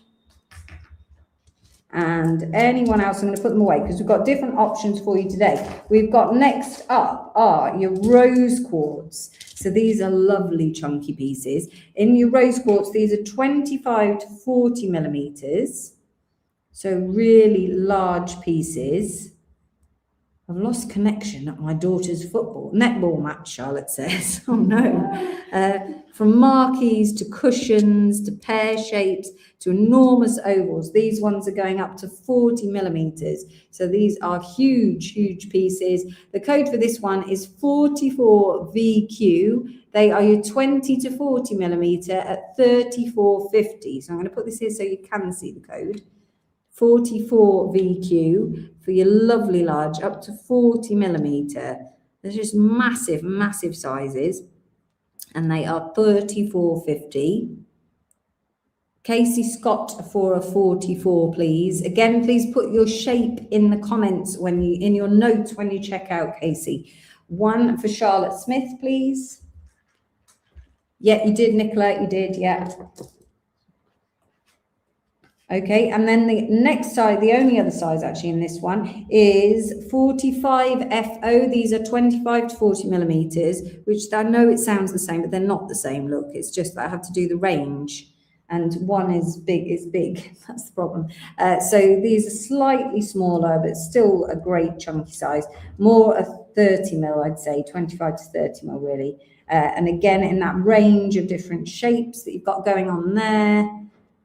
And anyone else, I'm going to put them away because we've got different options for you today. We've got next up are your rose quartz. So these are lovely chunky pieces. In your rose quartz, these are 25 to 40 millimeters. So really large pieces. I've lost connection at my daughter's netball match, Charlotte says. Oh no. From marquees to cushions to pear shapes to enormous ovals. These ones are going up to 40 millimeters. So these are huge, huge pieces. The code for this one is 44VQ. They are your 20 to 40 millimeter at 34.50. So I'm going to put this here so you can see the code. 44VQ for your lovely large, up to 40 millimeter. They're just massive, massive sizes, and they are 34.50. Casey Scott for a 44, please. Again, please put your shape in the comments in your notes when you check out, Casey. 1 for Charlotte Smith, please. Yeah, you did, Nicola. You did, yeah. Okay, and then the next size, the only other size actually in this one is 45FO. These are 25 to 40 millimeters, which I know it sounds the same, but they're not the same look. It's just that I have to do the range, and one is big. That's the problem. So these are slightly smaller, but still a great chunky size. More a 30 mil, I'd say, 25 to 30 mil really. And again, in that range of different shapes that you've got going on there.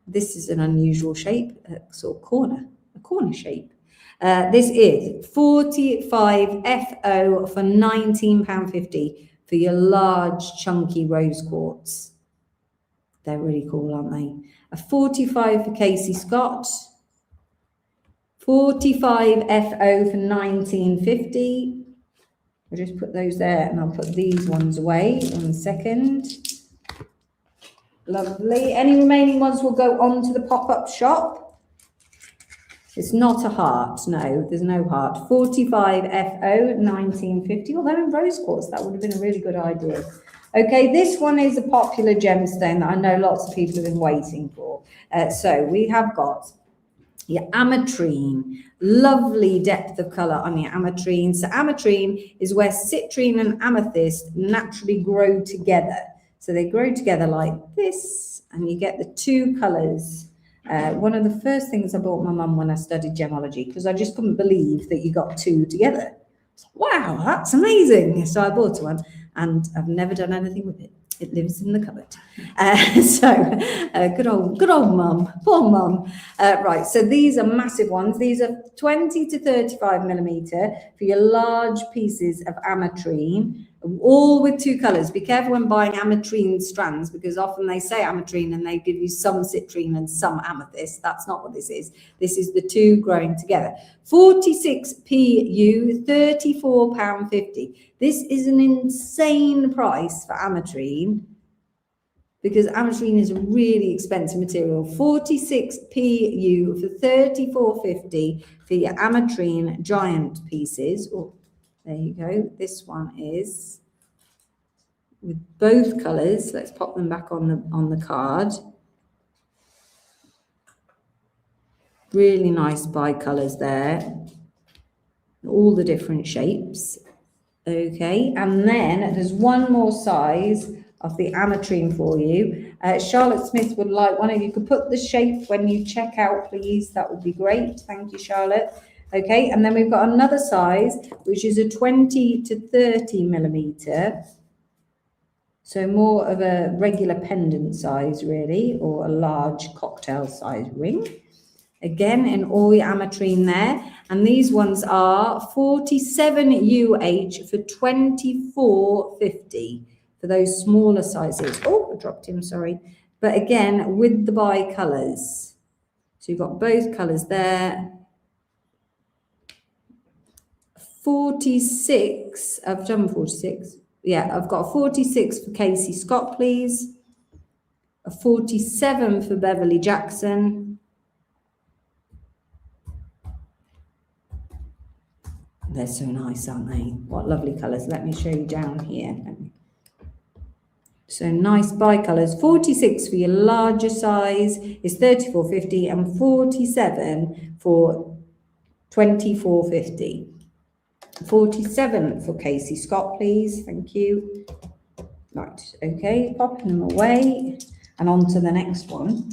This is an unusual shape, a sort of corner shape. This is 45FO for £19.50 for your large, chunky rose quartz. They're really cool, aren't they? A 45 for Casey Scott. 45FO for £19.50. I'll just put those there and I'll put these ones away in a second. Lovely. Any remaining ones will go on to the pop-up shop. It's not a heart. No, there's no heart. 45FO, £19.50. Well, they're in rose quartz. That would have been a really good idea. Okay, this one is a popular gemstone that I know lots of people have been waiting for. So we have got your ametrine. Lovely depth of colour on your ametrine. So ametrine is where citrine and amethyst naturally grow together. So they grow together like this, and you get the 2 colours. One of the first things I bought my mum when I studied gemology, because I just couldn't believe that you got 2 together. Wow, that's amazing. So I bought one, and I've never done anything with it. It lives in the cupboard. Good old mum, poor mum. Right, so these are massive ones. These are 20 to 35 millimeter for your large pieces of ametrine. all with 2 colours. Be careful when buying ametrine strands, because often they say ametrine and they give you some citrine and some amethyst. That's not what this is. This is the 2 growing together. 46 PU, £34.50. This is an insane price for ametrine, because ametrine is a really expensive material. 46 PU for £34.50 for your ametrine giant pieces. Oh, there you go. This one is with both colours. Let's pop them back on the card. Really nice bi-colours there. All the different shapes. Okay, and then there's one more size of the ametrine for you. Charlotte Smith would like one. If you could put the shape when you check out, please, that would be great. Thank you, Charlotte. Okay, and then we've got another size, which is a 20 to 30 millimeter. So more of a regular pendant size, really, or a large cocktail size ring. Again, in all your ametrine there. And these ones are 47 UH for £24.50 for those smaller sizes. Oh, I dropped him, sorry. But again, with the bi-colours. So you've got both colours there. 46, I've done 46. Yeah, I've got 46 for Casey Scott, please. A 47 for Beverly Jackson. They're so nice, aren't they? What lovely colours. Let me show you down here. So nice bi-colours. 46 for your larger size is £34.50 and 47 for £24.50. 47 for Casey Scott, please. Thank you. Right, okay, popping them away and on to the next one.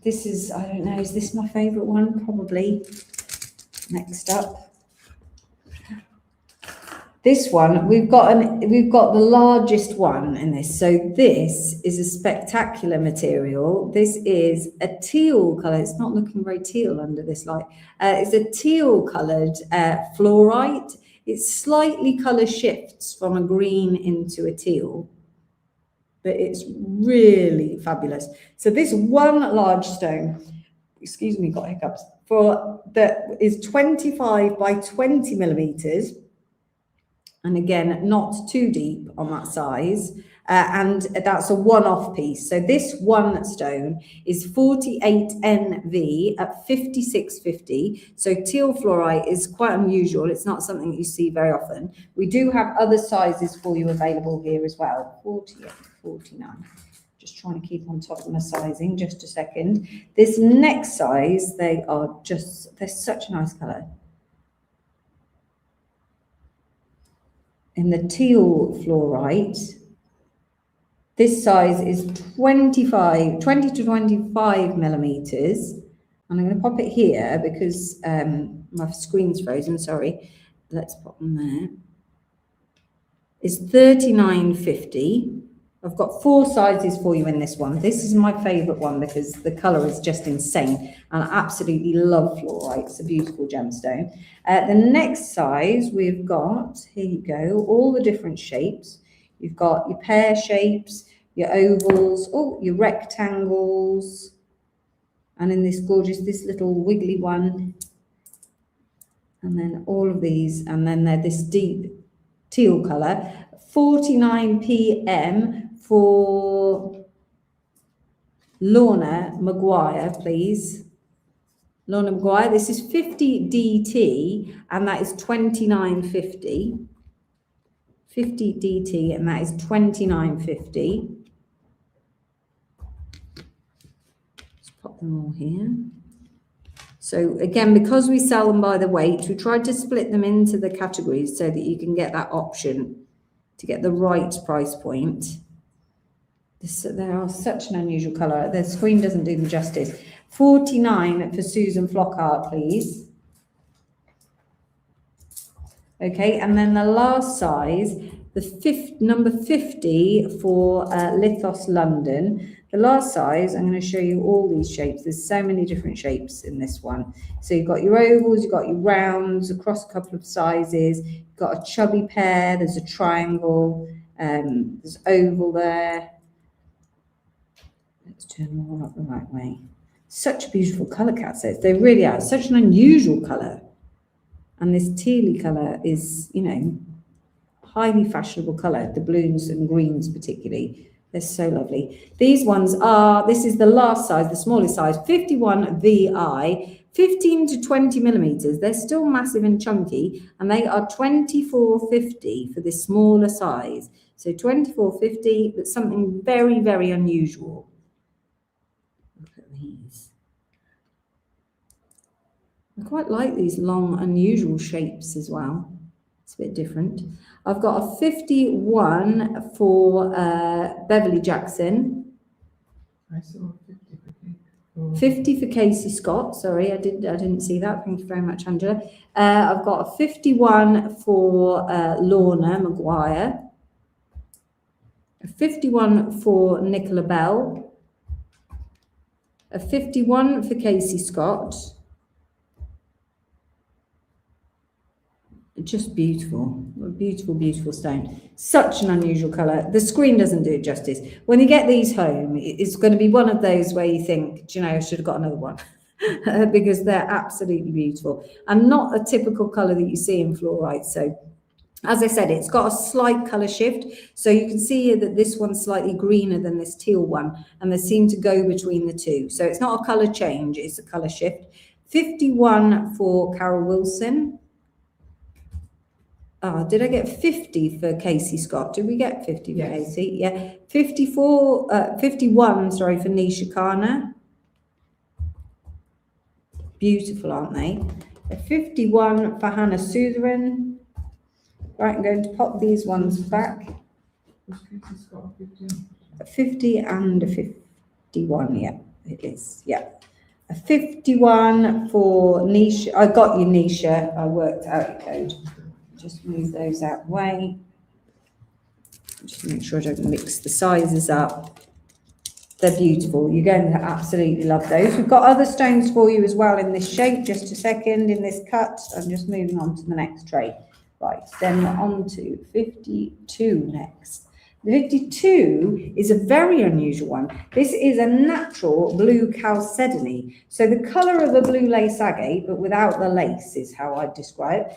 This is, I don't know, is this my favourite one? Probably. Next up. This one, we've got the largest one in this. So this is a spectacular material. This is a teal colour. It's not looking very teal under this light. It's a teal coloured fluorite. It slightly colour shifts from a green into a teal, but it's really fabulous. So this one large stone, excuse me, got hiccups, that is 25 by 20 millimetres. And again, not too deep on that size. And that's a one-off piece. So this one stone is 48 NV at 56.50. So teal fluorite is quite unusual. It's not something that you see very often. We do have other sizes for you available here as well. 48, 49. Just trying to keep on top of my sizing, just a second. This next size, they're such a nice colour. In the teal fluorite, this size is 20 to 25 millimeters. And I'm going to pop it here because my screen's frozen, sorry. Let's pop them there. It's £39.50. I've got 4 sizes for you in this one. This is my favourite one because the colour is just insane. And I absolutely love fluorite. It's a beautiful gemstone. The next size we've got, here you go, all the different shapes. You've got your pear shapes, your ovals, your rectangles. And in this gorgeous, this little wiggly one. And then all of these. And then they're this deep teal colour. 49 PM for Lorna Maguire, please. Lorna Maguire, this is 50 DT and that is 29.50. 50 DT and that is 29.50. Let's pop them all here. So again, because we sell them by the weight, we tried to split them into the categories so that you can get that option to get the right price point. They are such an unusual colour. The screen doesn't do them justice. 49 for Susan Flockhart, please. Okay, and then the last size, number 50 for Lithos London. The last size, I'm going to show you all these shapes. There's so many different shapes in this one. So you've got your ovals, you've got your rounds across a couple of sizes. You've got a chubby pear, there's a triangle, there's oval there. Let's turn them all up the right way. Such a beautiful colour, Kat says. They really are. Such an unusual colour. And this tealy colour is, you know, highly fashionable colour. The blues and greens particularly. They're so lovely. These ones are, this is the last size, the smallest size, 51 VI, 15 to 20 millimetres. They're still massive and chunky, and they are 24.50 for this smaller size. So 24.50, but something very, very unusual. Look at these. I quite like these long, unusual shapes as well. It's a bit different. I've got a 51 for Beverly Jackson. I saw 50 for Kate. 50 for Casey Scott. Sorry, I didn't see that. Thank you very much, Angela. I've got a 51 for Lorna Maguire. A 51 for Nicola Bell. A 51 for Casey Scott. Just beautiful, a beautiful, beautiful stone. Such an unusual colour. The screen doesn't do it justice. When you get these home, it's going to be one of those where you think, do you know, I should have got another one because they're absolutely beautiful and not a typical colour that you see in fluorite. So, as I said, it's got a slight colour shift. So you can see here that this one's slightly greener than this teal one, and they seem to go between the two. So it's not a colour change, it's a colour shift. 51 for Carol Wilson. Did I get 50 for Casey Scott? Did we get 50 for Casey? Yeah. 51, sorry, for Nisha Kana. Beautiful, aren't they? A 51 for Hannah Sutheran. Right, I'm going to pop these ones back. Was Katie Scott 50? A 50 and a 51, yeah, it is, yeah. A 51 for Nisha. I got you, Nisha. I worked out your code. Just move those out of the way. Just make sure I don't mix the sizes up. They're beautiful. You're going to absolutely love those. We've got other stones for you as well in this shape. Just a second, in this cut. I'm just moving on to the next tray. Right, then we're on to 52 next. The 52 is a very unusual one. This is a natural blue chalcedony. So the colour of a blue lace agate, but without the lace is how I describe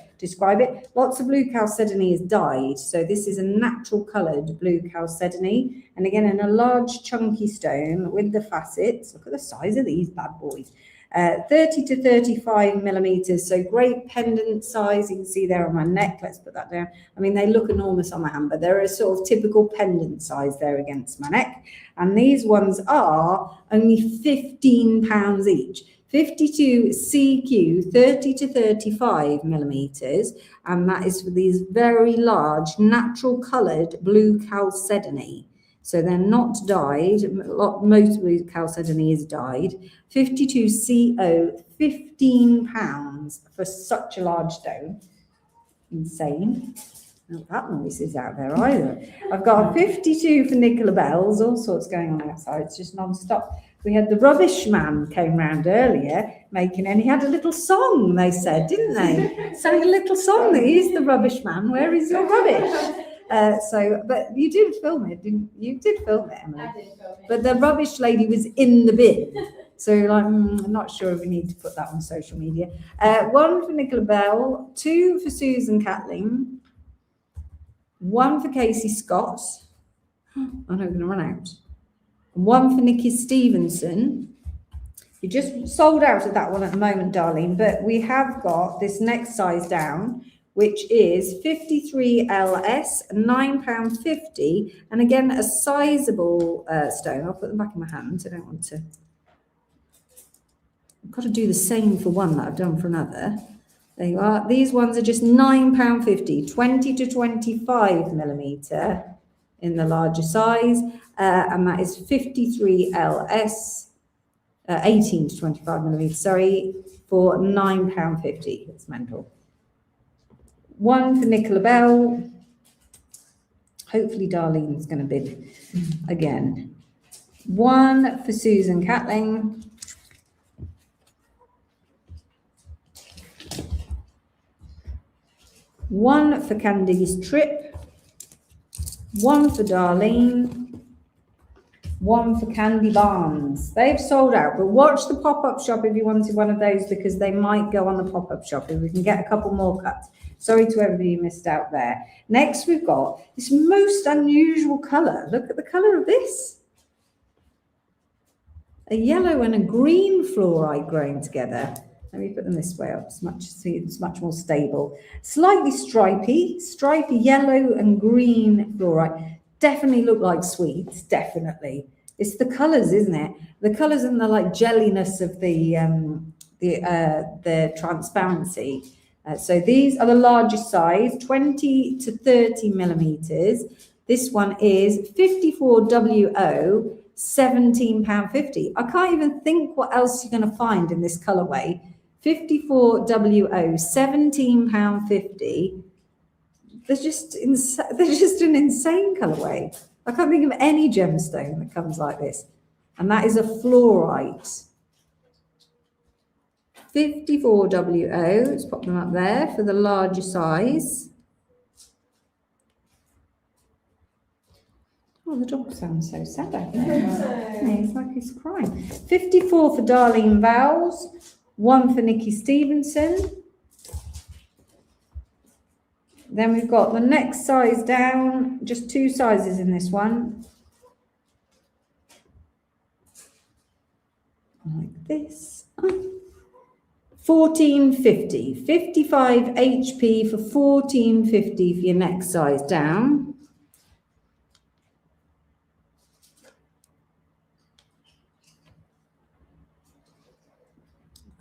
it. Lots of blue chalcedony is dyed. So this is a natural coloured blue chalcedony. And again, in a large chunky stone with the facets. Look at the size of these bad boys. 30 to 35 millimeters, so great pendant size. You can see there on my neck. Let's put that down. I mean, they look enormous on my hand, but they're a sort of typical pendant size there against my neck. And these ones are only £15 each. 52 CQ, 30 to 35 millimeters, and that is for these very large, natural coloured blue chalcedony. So they're not dyed. Most blue chalcedony is dyed. 52 CO, £15 for such a large stone. Insane. Not that noise is out there either. I've got a 52 for Nicola Bells. All sorts going on outside. It's just non-stop. We had the rubbish man came round earlier and he had a little song, they said, didn't they? Sang a little song that he's the rubbish man. Where is your rubbish? But you did film it, didn't you? You did film it, Emily. I did film it. But the rubbish lady was in the bin. So like, I'm not sure if we need to put that on social media. 1 for Nicola Bell, 2 for Susan Catling, 1 for Casey Scott. I'm not going to run out. 1 for Nikki Stevenson. You just sold out of that one at the moment, darling, but we have got this next size down, which is 53LS, £9.50, and again, a sizable stone. I'll put them back in my hand. I don't want to. I've got to do the same for one that I've done for another. There you are. These ones are just £9.50, 20 to 25 millimetre in the larger size, and that is 53LS, 18 to 25 millimetres, sorry, for £9.50. It's mental. 1 for Nicola Bell. Hopefully Darlene's going to bid again. One for Susan Catling. One for Candice Tripp. One for Darlene. One for Candy Barnes. They've sold out, but watch the pop-up shop if you wanted one of those, because they might go on the pop-up shop if we can get a couple more cuts. Sorry to everybody who missed out there. Next, we've got this most unusual colour. Look at the colour of this. A yellow and a green fluorite growing together. Let me put them this way up, it's much more stable. Slightly stripy yellow and green fluorite. Definitely look like sweets, definitely. It's the colours, isn't it? The colours and the like jelliness of the transparency. So these are the largest size, 20 to 30 millimetres. This one is 54WO, £17.50. I can't even think what else you're going to find in this colourway. 54WO, £17.50. They're just an insane colourway. I can't think of any gemstone that comes like this. And that is a fluorite. 54WO, let's pop them up there for the larger size. Oh, the dog sounds so sad out there. It's like he's crying. 54 for Darlene Vowles, one for Nikki Stevenson. Then we've got the next size down, just two sizes in this one. Like this. 1450, 55 HP for 1450 for your next size down.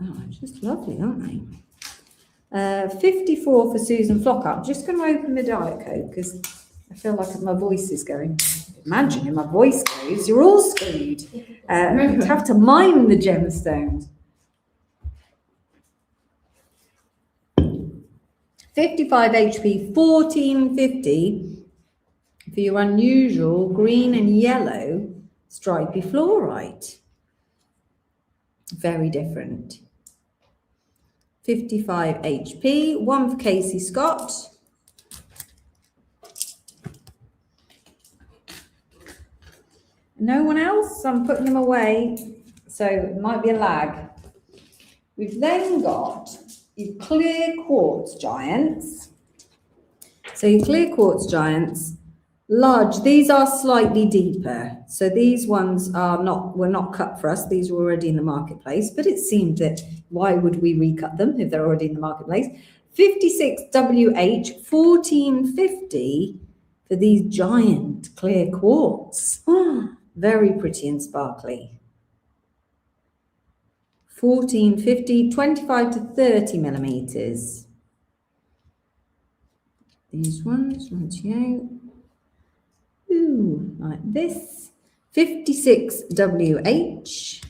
Oh, just lovely, aren't they? 54 for Susan Flocker. I'm just going to open the Diet Coke because I feel like my voice is going. Imagine if my voice goes, you're all screwed. You have to mine the gemstones. 55 HP, 1450 for your unusual green and yellow stripy fluorite. Very different. 55 HP, one for Casey Scott. No one else? I'm putting them away, so it might be a lag. We've then got your clear quartz giants. So your clear quartz giants, large, these are slightly deeper. So these ones were not cut for us. These were already in the marketplace, but it seemed that why would we recut them if they're already in the marketplace? 56WH, 1450 for these giant clear quartz. Very pretty and sparkly. 1450, 25 to 30 millimeters. These ones, rightio. Ooh, like this. 56WH.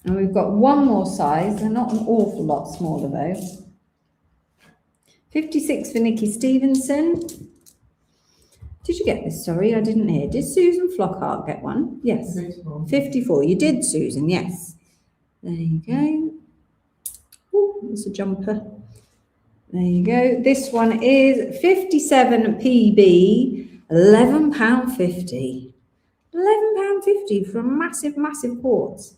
And we've got one more size. They're not an awful lot smaller though. 56 for Nikki Stevenson. Did you get this? Sorry, I didn't hear. Did Susan Flockhart get one? Yes. 54. You did, Susan, yes. There you go. Oh, there's a jumper. There you go. This one is 57 PB, £11.50. £11.50 for a massive, massive quartz.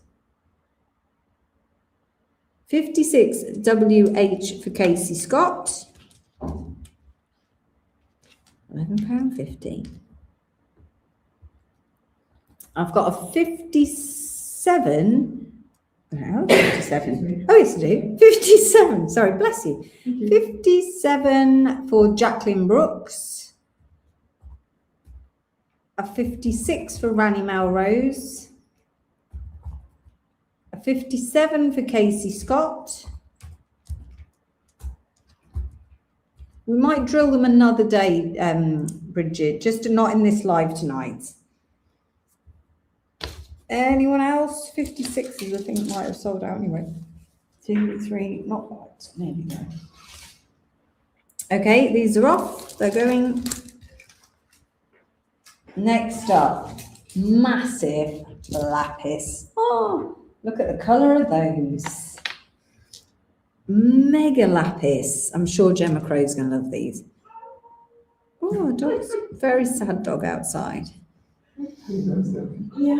56 WH for Casey Scott. £11.50. I've got a 57. No, 57. Oh, yes, I do. 57. Sorry, bless you. 57 for Jacqueline Brooks. A 56 for Rani Melrose. A 57 for Casey Scott. We might drill them another day, Bridget, just not in this live tonight. Anyone else? 56s, I think, might have sold out anyway. 2, 3, not quite. There we go. Okay, these are off. They're going. Next up, massive lapis. Oh, look at the colour of those. Mega lapis. I'm sure Gemma Crow's going to love these. Oh, a dog's very sad dog outside.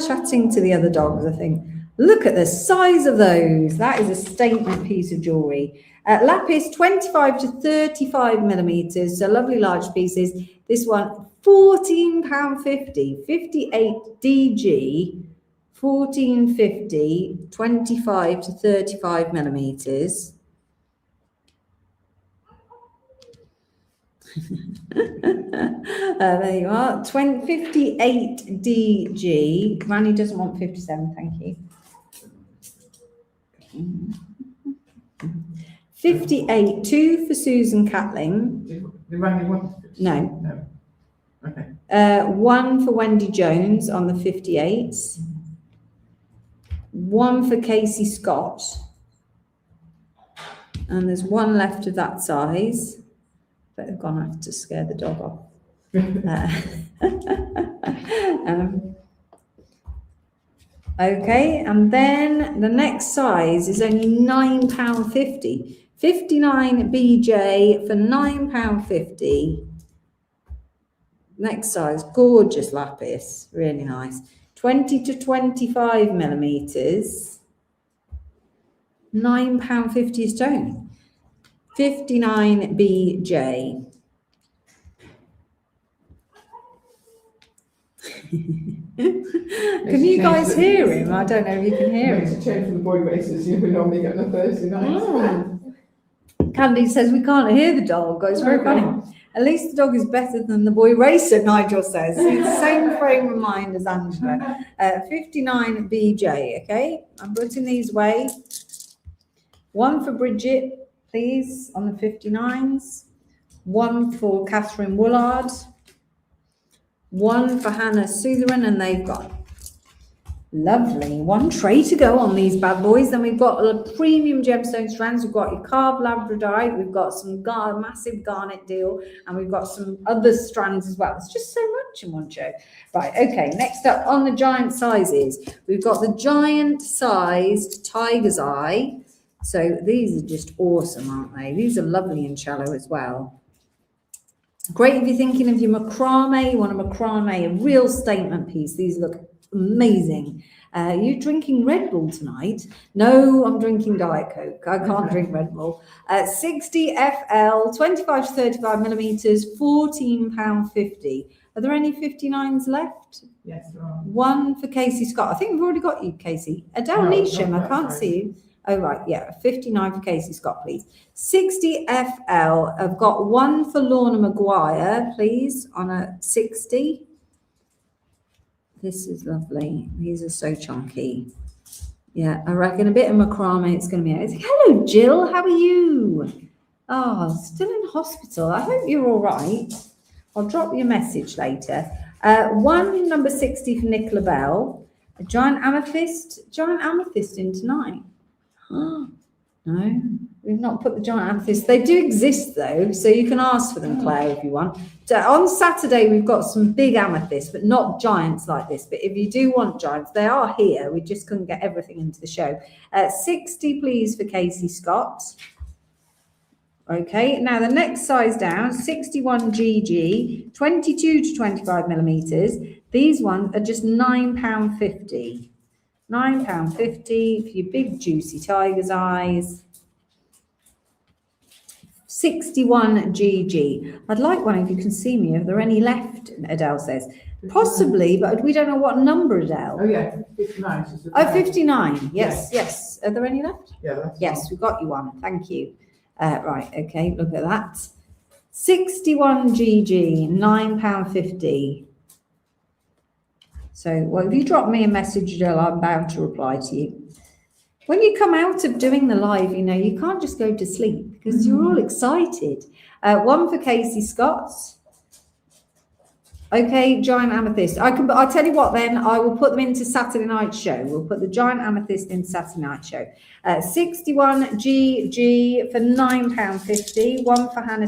Chatting to the other dogs, I think. Look at the size of those. That is a statement piece of jewellery. Lapis, 25 to 35 millimetres, so lovely large pieces. This one, £14.50, 58 DG, £14.50, 25 to 35 millimetres. There you are, 58 DG. Granny doesn't want 57, thank you. 58, 2 for Susan Catling. The running one? No. No. Okay. 1 for Wendy Jones on the 58s. 1 for Casey Scott. And there's 1 left of that size. But they've gone off to scare the dog off. Okay, and then the next size is only £9.50. 59 BJ for £9.50. Next size, gorgeous lapis, really nice. 20 to 25 millimetres, £9.50 a stone. 59 BJ. Can you guys hear him? I don't know if you can hear him. It's a change from the boy races you would normally get on a Thursday night. Candy says we can't hear the dog. It's very funny. At least the dog is better than the boy racer, Nigel says. It's the same frame of mind as Angela. 59 BJ, okay? I'm putting these away. 1 for Bridget, please, on the 59s. 1 for Catherine Woolard. 1 for Hannah Sutherin, and they've gone. Lovely. 1 tray to go on these bad boys. Then we've got a premium gemstone strands. We've got your carved labradorite. We've got some massive garnet deal, and we've got some other strands as well. It's just so much in one show. Right. Okay. Next up on the giant sizes, we've got the giant sized tiger's eye. So these are just awesome, aren't they? These are lovely in shallow as well. Great if you're thinking of your macrame. You want a macrame, a real statement piece. These look amazing. You drinking Red Bull tonight? No, I'm drinking Diet Coke. I can't drink Red Bull. 60 FL, 25 to 35 millimetres, £14.50. Are there any 59s left? Yes, there are. 1 for Casey Scott. I think we've already got you, Casey. Adele Neesham, I can't see you. Oh, right, yeah, 59 for Casey Scott, please. 60 FL, I've got 1 for Lorna Maguire, please, on a 60. This is lovely. These are so chunky. Yeah, I reckon a bit of macrame, it's going to be... Hello, Jill, how are you? Oh, still in hospital. I hope you're all right. I'll drop you a message later. 1 number 60 for Nicola Bell. A giant amethyst in tonight. Oh, no, we've not put the giant amethyst. They do exist though, so you can ask for them, Claire, if you want. So on Saturday, we've got some big amethysts, but not giants like this. But if you do want giants, they are here. We just couldn't get everything into the show. 60, please, for Casey Scott. Okay, now the next size down, 61 GG, 22 to 25 millimetres. These ones are just £9.50. £9.50 for your big juicy tiger's eyes. 61 GG. I'd like one if you can see me. Are there any left? Adele says. Possibly, but we don't know what number, Adele. Oh, yeah, 59. Oh, 59. Yes, yes. Are there any left? Yeah, that's yes, we've got you one. Thank you. Right, okay, look at that. 61 GG, £9.50. So, well, if you drop me a message, Jill, I'm bound to reply to you. When you come out of doing the live, you know, you can't just go to sleep because you're all excited. 1 for Casey Scott. Okay, giant amethyst. I'll tell you what then, I will put them into Saturday night show. We'll put the giant amethyst in Saturday night show. 61 GG for £9.50. 1 for Hannah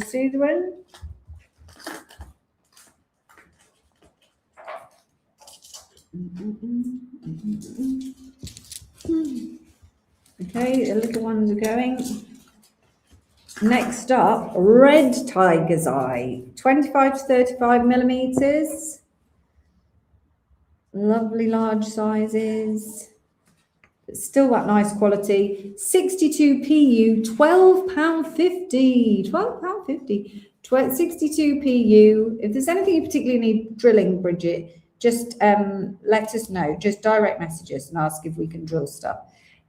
Okay, the little ones are going. Next up, red tiger's eye, 25 to 35 millimeters. Lovely large sizes. It's still that nice quality. 62 PU, £12.50. £12.50. 62 PU. If there's anything you particularly need drilling, Bridget, just let us know. Just direct message us and ask if we can drill stuff.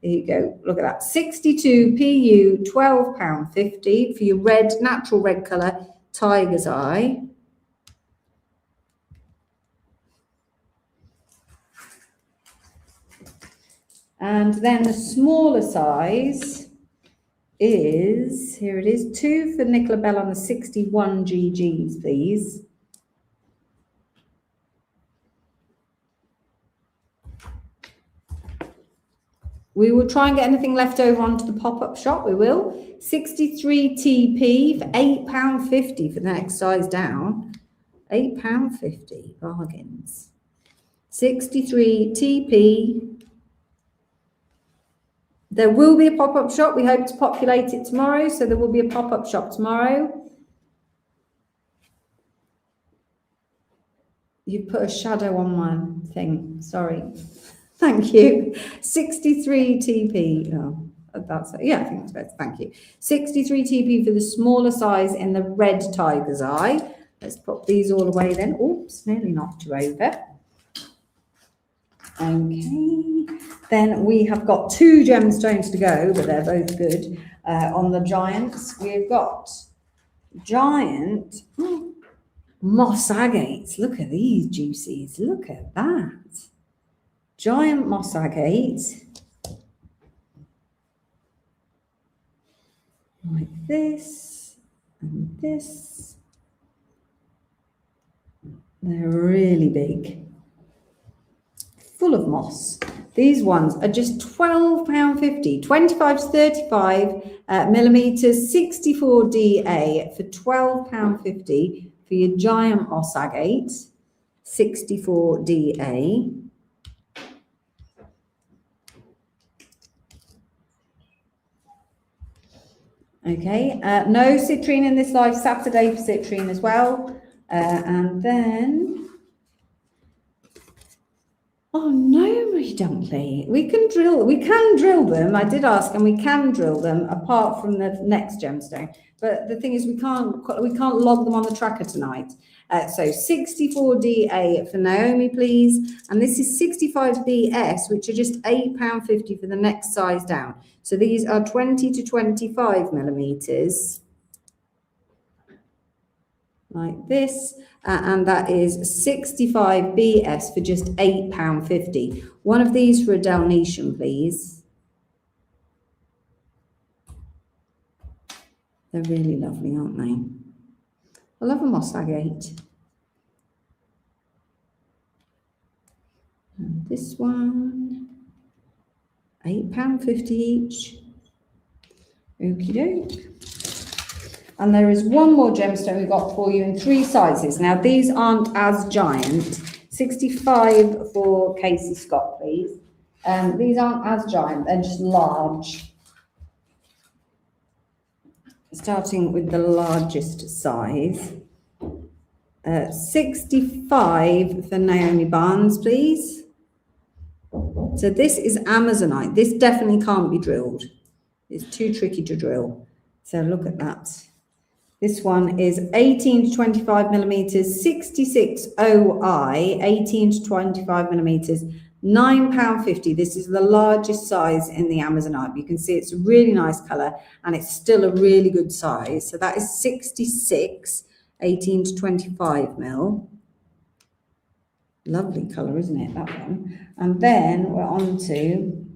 There you go. Look at that. 62 PU, £12.50 for your red, natural red colour, tiger's eye. And then the smaller size is, here it is, 2 for Nicola Bell on the 61 GGs, please. We will try and get anything left over onto the pop-up shop, we will. 63 TP for £8.50 for the next size down. £8.50, bargains. 63 TP. There will be a pop-up shop. We hope to populate it tomorrow, so there will be a pop-up shop tomorrow. You put a shadow on my thing, sorry. Thank you. 63 TP. Oh, that's, yeah, I think that's better. Thank you. 63 TP for the smaller size in the red tiger's eye. Let's put these all away then. Oops, nearly knocked you over. Okay. Then we have got 2 gemstones to go, but they're both good. On the giants, we've got giant moss agates. Look at these juicies. Look at that. Giant moss agate. Like this and this. They're really big. Full of moss. These ones are just £12.50, 25 to 35 millimeters, 64 DA for £12.50 for your giant moss agate, 64 DA. Okay, no citrine in this live Saturday for citrine as well. And then, oh no, Marie Dunkley, we can drill them. I did ask, and we can drill them apart from the next gemstone. But the thing is, we can't log them on the tracker tonight. So 64 DA for Naomi, please. And this is 65 BS, which are just £8.50 for the next size down. So these are 20 to 25 millimeters. Like this. And that is 65 BS for just £8.50. One of these for a Dalmatian, please. They're really lovely, aren't they? I love a moss agate. And this one, £8.50 each. Okie doke. And there is one more gemstone we got for you in 3 sizes. Now, these aren't as giant. 65 for Casey Scott, please. These aren't as giant, they're just large. Starting with the largest size. 65 for Naomi Barnes, please. So this is Amazonite. This definitely can't be drilled. It's too tricky to drill. So look at that. This one is 18 to 25 millimeters, 66 OI, 18 to 25 millimeters, £9.50. This is the largest size in the Amazonite. You can see it's a really nice colour and it's still a really good size. So that is 66, 18 to 25 mil. Lovely colour, isn't it, that one? And then we're on to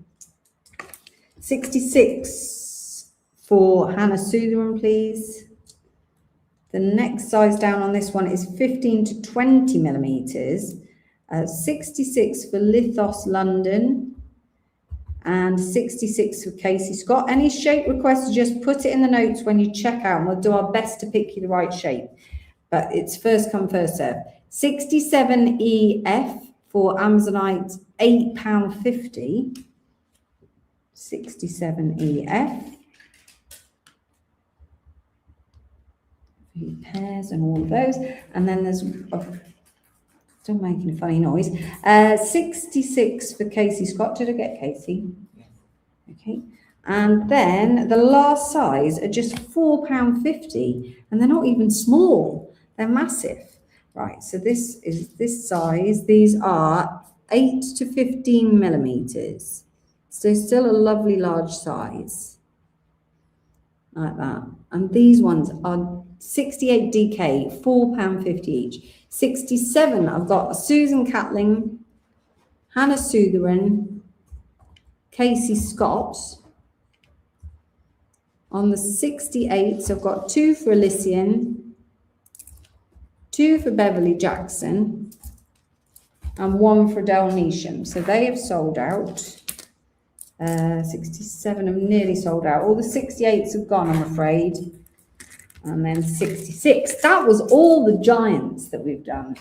66 for Hannah Sutherland, please. The next size down on this one is 15 to 20 millimeters. 66 for Lithos London and 66 for Casey Scott. Any shape requests, just put it in the notes when you check out and we'll do our best to pick you the right shape. But it's first come, first serve. 67 EF for Amazonite, £8.50, 67 EF. Pairs and all of those. And then there's, still making a funny noise, 66 for Casey Scott. Did I get Casey? Yes. Okay. And then the last size are just £4.50, and they're not even small. They're massive. Right, so this is this size. These are 8 to 15 millimeters. So still a lovely large size. Like that. And these ones are 68 DK, £4.50 each. 67, I've got Susan Catling, Hannah Sutherin, Casey Scott. On the 68s, I've got 2 for Elysian, 2 for Beverly Jackson, and 1 for Del Nisham. So they have sold out. 67 have nearly sold out. All the 68s have gone, I'm afraid. And then 66. That was all the giants that we've done.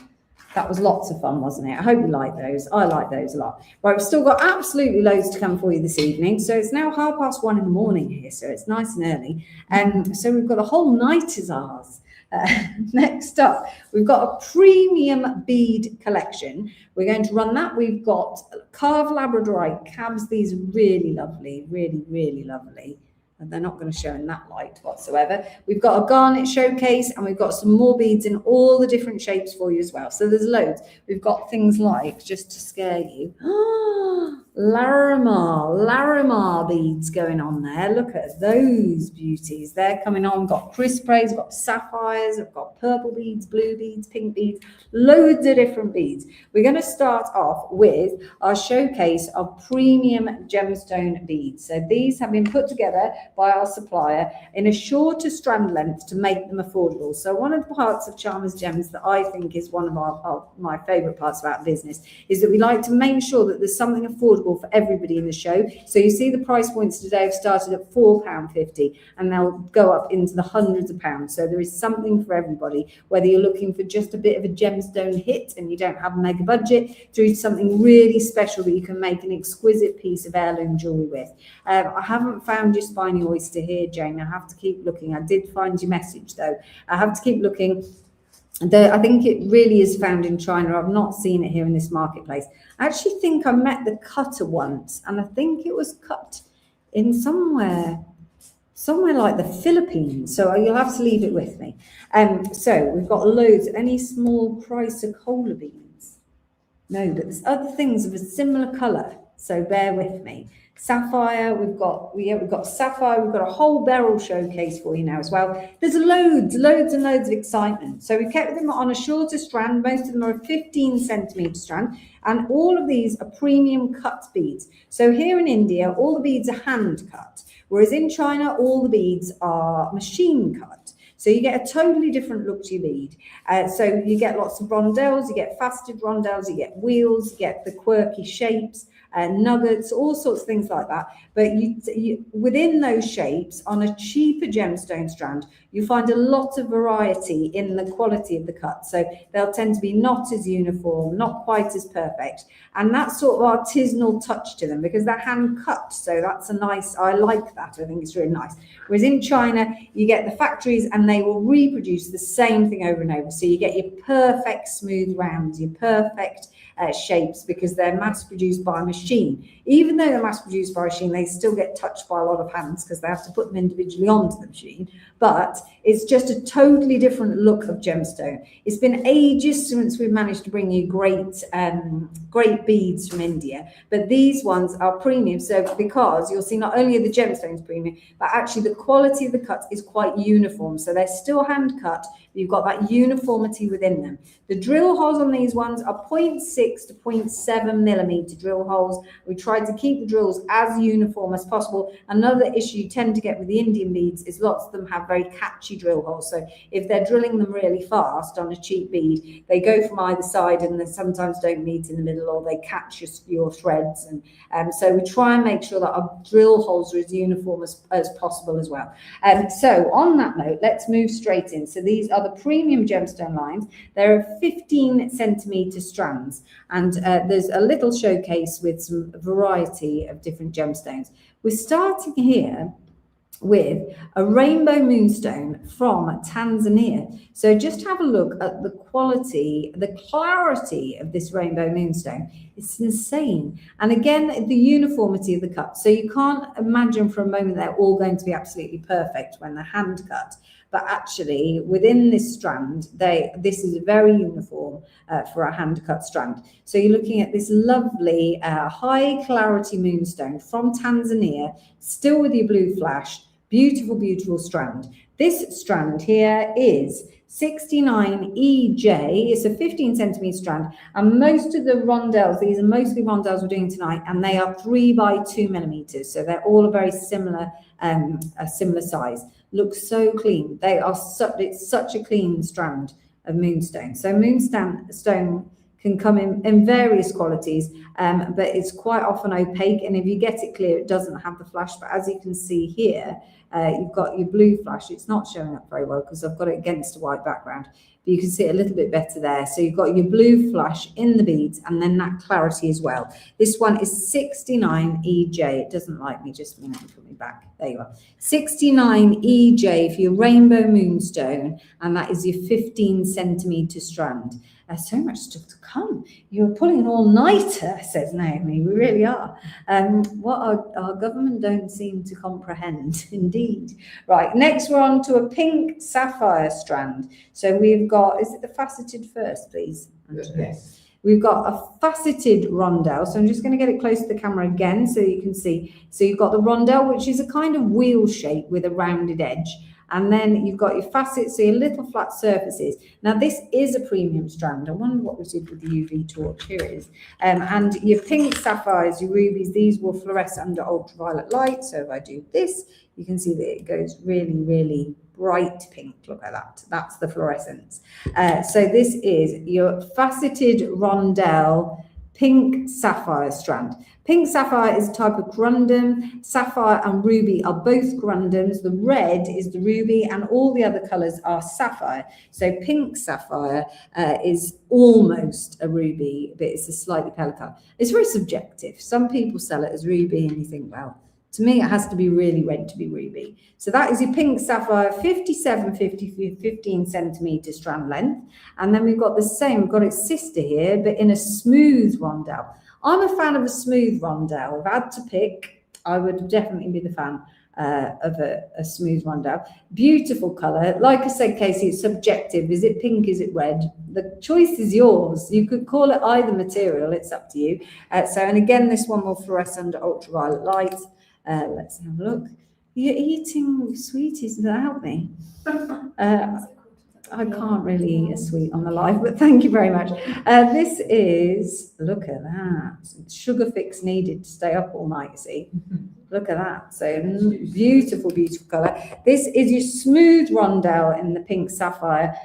That was lots of fun, wasn't it? I hope you like those. I like those a lot. Right, we've still got absolutely loads to come for you this evening. So it's now 1:30 in the morning here, so it's nice and early. And so we've got the whole night is ours. Next up, we've got a premium bead collection. We're going to run that. We've got carved labradorite cabs. These are really lovely, really, really lovely. And they're not going to show in that light whatsoever. We've got a garnet showcase, and we've got some more beads in all the different shapes for you as well. So there's loads. We've got things like, just to scare you, Larimar beads going on there. Look at those beauties. They're coming on. We've got chrysoprase, we've got sapphires, we've got purple beads, blue beads, pink beads, loads of different beads. We're going to start off with our showcase of premium gemstone beads. So these have been put together by our supplier in a shorter strand length to make them affordable. So one of the parts of Chalmers Gems that I think is one of my favourite parts about business is that we like to make sure that there's something affordable for everybody in the show. So you see the price points today have started at £4.50, and they'll go up into the hundreds of pounds. So there is something for everybody, whether you're looking for just a bit of a gemstone hit and you don't have a mega budget, through to something really special that you can make an exquisite piece of heirloom jewellery with. I haven't found your spiny oyster here, Jane. I have to keep looking. I did find your message though. I have to keep looking. I think it really is found in China. I've not seen it here in this marketplace. I actually think I met the cutter once, and I think it was cut in somewhere like the Philippines. So you'll have to leave it with me. So we've got loads. Any small chrysocolla beads? No, but there's other things of a similar colour. So bear with me. Sapphire, we've got sapphire, we've got a whole beryl showcase for you now as well. There's loads and loads of excitement. So we've kept them on a shorter strand. Most of them are a 15 centimetre strand, and all of these are premium cut beads. So here in India, all the beads are hand cut, whereas in China, all the beads are machine cut. So you get a totally different look to your bead. So you get lots of rondelles, you get faceted rondelles, you get wheels, you get the quirky shapes, nuggets, all sorts of things like that. But you within those shapes, on a cheaper gemstone strand, you find a lot of variety in the quality of the cut. So they'll tend to be not as uniform, not quite as perfect, and that sort of artisanal touch to them because they're hand cut. So that's a nice, I like that. I think it's really nice. Whereas in China, you get the factories and they will reproduce the same thing over and over. So you get your perfect smooth rounds, your perfect shapes, because they're mass produced by a machine. Even though they're mass produced by a machine, they still get touched by a lot of hands because they have to put them individually onto the machine. But it's just a totally different look of gemstone. It's been ages since we've managed to bring you great beads from India, but these ones are premium. So because you'll see not only are the gemstones premium, but actually the quality of the cut is quite uniform. So they're still hand cut. You've got that uniformity within them. The drill holes on these ones are 0.6 to 0.7 millimeter drill holes. holes. We tried to keep the drills as uniform as possible. Another issue you tend to get with the Indian beads is lots of them have very catchy drill holes. So if they're drilling them really fast on a cheap bead, they go from either side and they sometimes don't meet in the middle, or they catch your threads. And so we try and make sure that our drill holes are as uniform as possible as well. So on that note, let's move straight in. So these are the premium gemstone lines. There are 15 centimeter strands, and there's a little showcase with some variety of different gemstones. We're starting here with a rainbow moonstone from Tanzania. So just have a look at the quality, the clarity of this rainbow moonstone. It's insane. And again, the uniformity of the cut. So you can't imagine for a moment they're all going to be absolutely perfect when they're hand cut. But actually, within this strand, this is very uniform for a hand-cut strand. So you're looking at this lovely high clarity moonstone from Tanzania, still with your blue flash. Beautiful, beautiful strand. This strand here is 69 EJ. It's a 15 centimeter strand, and most of the rondelles, these are mostly rondelles we're doing tonight, and they are 3 by 2 millimeters. So they're all a very similar, a similar size. Looks so clean. It's such a clean strand of moonstone. So moonstone can come in various qualities, but it's quite often opaque. And if you get it clear, it doesn't have the flash. But as you can see here, you've got your blue flash. It's not showing up very well because I've got it against a white background. But you can see it a little bit better there. So you've got your blue flash in the beads and then that clarity as well. This one is 69 EJ. It doesn't like me, just a minute, put me back. There you are. 69 EJ for your rainbow moonstone, and that is your 15 centimeter strand. There's so much stuff to come. You're pulling an all-nighter, says Naomi. We really are. What our government don't seem to comprehend, indeed. Right, next we're on to a pink sapphire strand. So we've got, is it the faceted first, please? Yes. We've got a faceted rondelle. So I'm just going to get it close to the camera again so you can see. So you've got the rondelle, which is a kind of wheel shape with a rounded edge. And then you've got your facets, so your little flat surfaces. Now, this is a premium strand. I wonder what we did with the UV torch. Here it is. And your pink sapphires, your rubies, these will fluoresce under ultraviolet light. So if I do this, you can see that it goes really, really bright pink. Look at that. That's the fluorescence. So this is your faceted rondelle pink sapphire strand. Pink sapphire is a type of corundum. Sapphire and ruby are both corundums. The red is the ruby and all the other colours are sapphire. So pink sapphire is almost a ruby, but it's a slightly paler colour. It's very subjective. Some people sell it as ruby and you think, well, to me, it has to be really red to be ruby. So that is your pink sapphire, 5750 15 centimetre strand length. And then we've got the same, we've got its sister here, but in a smooth rondelle. I'm a fan of a smooth rondelle. If I had to pick, I would definitely be the fan of a smooth rondelle. Beautiful colour. Like I said, Casey, it's subjective. Is it pink? Is it red? The choice is yours. You could call it either material. It's up to you. And again, this one will fluoresce under ultraviolet light. Let's have a look. You're eating sweeties without me. I can't really eat a sweet on the live, but thank you very much. This is, look at that. Sugar fix needed to stay up all night, you see. Look at that. So beautiful, beautiful colour. This is your smooth rondelle in the pink sapphire,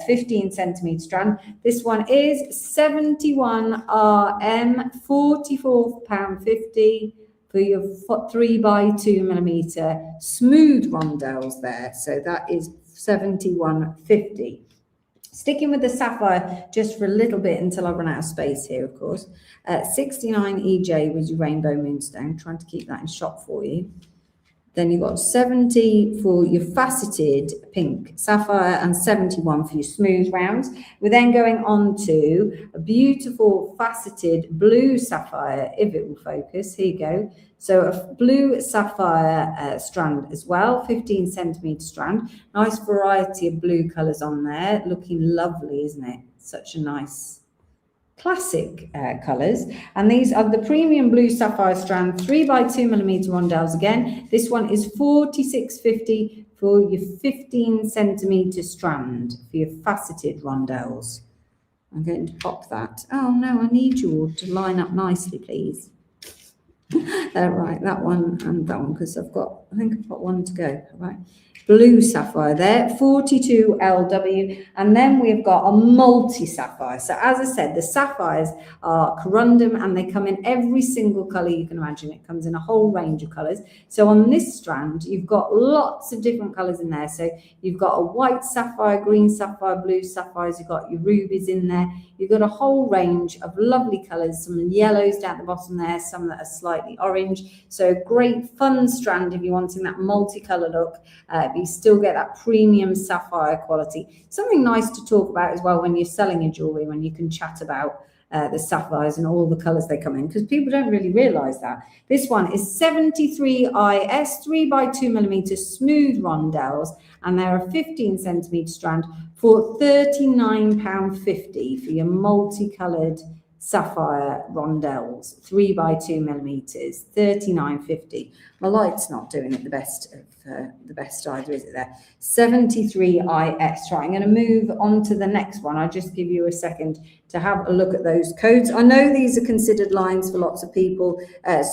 15 centimetre strand. This one is 71 RM, £44.50. For your 3 by 2 millimetre smooth rondelles there. So that is 71.50. Sticking with the sapphire just for a little bit until I run out of space here, of course. 69 EJ was your rainbow moonstone. Trying to keep that in shot for you. Then you've got 70 for your faceted pink sapphire and 71 for your smooth rounds. We're then going on to a beautiful faceted blue sapphire, if it will focus. Here you go. So a blue sapphire strand as well, 15 centimetre strand. Nice variety of blue colours on there. Looking lovely, isn't it? Such a nice classic colours. And these are the premium blue sapphire strand, 3 by 2 millimetre rondelles again. This one is 46.50 for your 15 centimetre strand for your faceted rondelles. I'm going to pop that. Oh no, I need you all to line up nicely, please. Right, that one and that one, because I think I've got one to go, right? Blue sapphire there, 42 LW, and then we've got a multi-sapphire. So as I said, the sapphires are corundum and they come in every single colour you can imagine. It comes in a whole range of colours. So on this strand, you've got lots of different colours in there. So you've got a white sapphire, green sapphire, blue sapphires, you've got your rubies in there. You've got a whole range of lovely colours, some yellows down the bottom there, some that are slightly orange. So great fun strand if you're wanting that multicolour look. But you still get that premium sapphire quality. Something nice to talk about as well when you're selling your jewellery, when you can chat about the sapphires and all the colours they come in, because people don't really realise that. This one is 73 IS 3x2mm smooth rondelles, and they're a 15cm strand for £39.50 for your multicoloured sapphire rondelles, 3x2mm, £39.50. My light's not doing it the best either, is it there? 73 IS. Right, I'm going to move on to the next one. I'll just give you a second to have a look at those codes. I know these are considered lines for lots of people,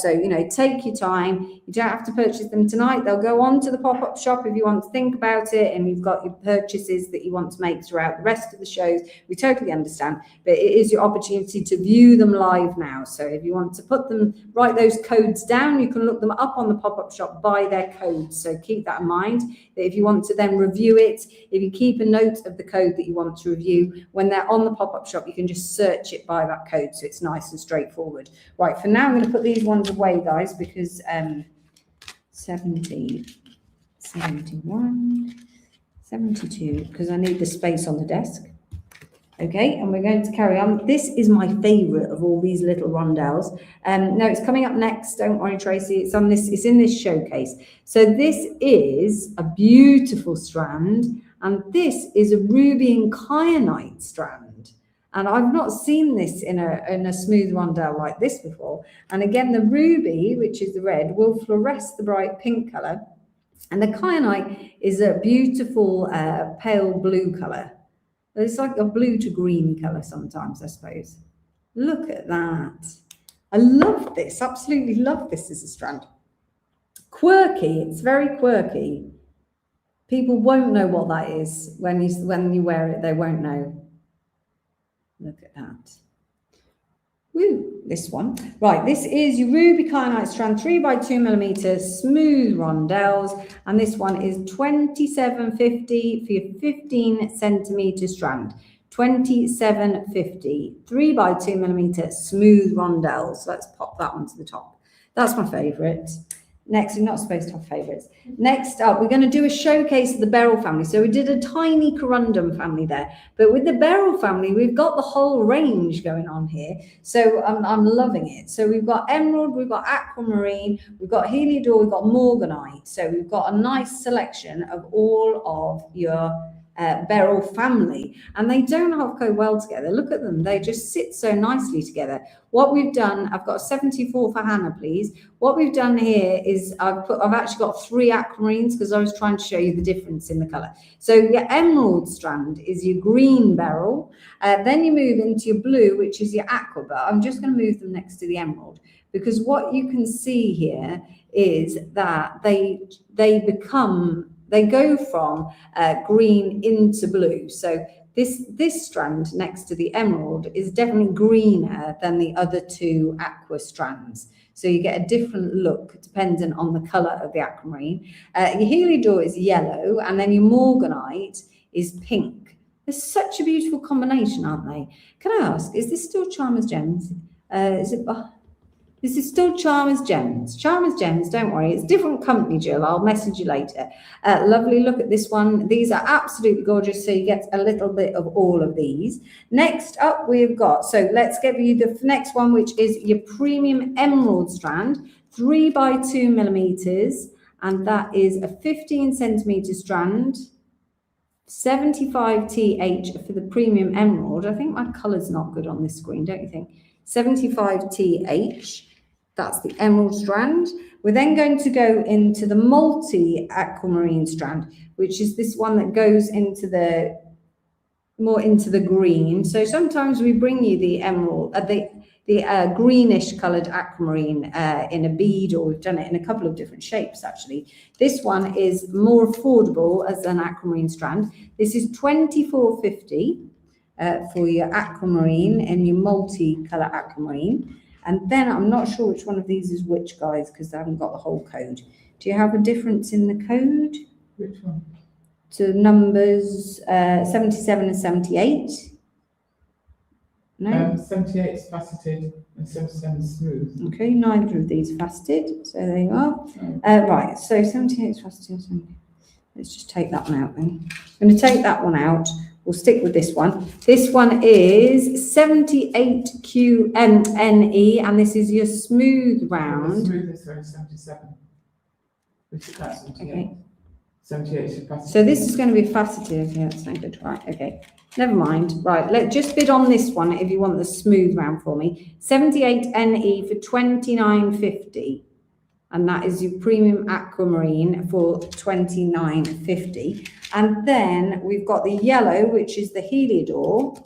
so, you know, take your time. You don't have to purchase them tonight. They'll go on to the pop-up shop if you want to think about it and you've got your purchases that you want to make throughout the rest of the shows. We totally understand, but it is your opportunity to view them live now. So if you want to write those codes down, you can look them up on the pop-up shop by their codes. So keep that in mind, that if you want to then review it, if you keep a note of the code that you want to review, when they're on the pop-up shop, you can just search it by that code, so it's nice and straightforward. Right, for now I'm going to put these ones away, guys, because 70, 71, 72, because I need the space on the desk. Okay, and we're going to carry on. This is my favourite of all these little rondelles. No, it's coming up next. Don't worry, Tracy. It's in this showcase. So this is a beautiful strand, and this is a ruby and kyanite strand. And I've not seen this in a smooth rondelle like this before. And again, the ruby, which is the red, will fluoresce the bright pink colour. And the kyanite is a beautiful pale blue colour. It's like a blue to green colour sometimes, I suppose. Look at that. I love this, absolutely love this as a strand. Quirky, it's very quirky. People won't know what that is. When you wear it, they won't know. Look at that. Woo, this one. Right, this is your ruby kyanite strand, 3x2mm, smooth rondelles, and this one is £27.50 for your 15cm strand. £27.50, 3x2mm, smooth rondelles. Let's pop that one to the top. That's my favourite. Next, we're not supposed to have favourites. Next up, we're going to do a showcase of the beryl family. So we did a tiny corundum family there, but with the beryl family, we've got the whole range going on here. So I'm loving it. So we've got emerald, we've got aquamarine, we've got heliodor, we've got morganite. So we've got a nice selection of all of your beryl family, and they don't half go well together. Look at them, they just sit so nicely together. What we've done, I've got a 74 for Hannah, please. What we've done here is I've actually got 3 aquamarines because I was trying to show you the difference in the color. So your emerald strand is your green beryl, then you move into your blue, which is your aqua, but I'm just going to move them next to the emerald, because what you can see here is that they go from green into blue. So this strand next to the emerald is definitely greener than the other 2 aqua strands. So you get a different look dependent on the colour of the aquamarine. Your heliodor is yellow, and then your morganite is pink. They're such a beautiful combination, aren't they? Can I ask, is this still Charmers Gems? This is still Charmers Gems. Charmers Gems, don't worry. It's a different company, Jill. I'll message you later. Lovely. Look at this one. These are absolutely gorgeous. So you get a little bit of all of these. Next up, we've got, so let's give you the next one, which is your premium emerald strand, 3x2mm. And that is a 15cm strand, 75 TH for the premium emerald. I think my colour's not good on this screen, don't you think? 75 TH. That's the emerald strand. We're then going to go into the multi aquamarine strand, which is this one that goes into more into the green. So sometimes we bring you the emerald, the greenish coloured aquamarine in a bead, or we've done it in a couple of different shapes actually. This one is more affordable as an aquamarine strand. This is $24.50 for your aquamarine and your multi-colour aquamarine. And then I'm not sure which one of these is which, guys, because I haven't got the whole code. Do you have a difference in the code? Which one? To numbers 77 and 78? No? 78 is faceted and 77 is smooth. Okay, neither of these faceted, so there you are. Right, so 78 is faceted. Let's just take that one out then. I'm going to take that one out. We'll stick with this one. This one is 78QNE, and this is your smooth round. Smooth is 77. Which is that 78. Okay. 78 is faceted. So this is going to be faceted. Yeah, that's no good. Right, okay. Never mind. Right, let's just bid on this one if you want the smooth round for me. 78NE for $29.50. And that is your premium aquamarine for $29.50. And then we've got the yellow, which is the Heliodor.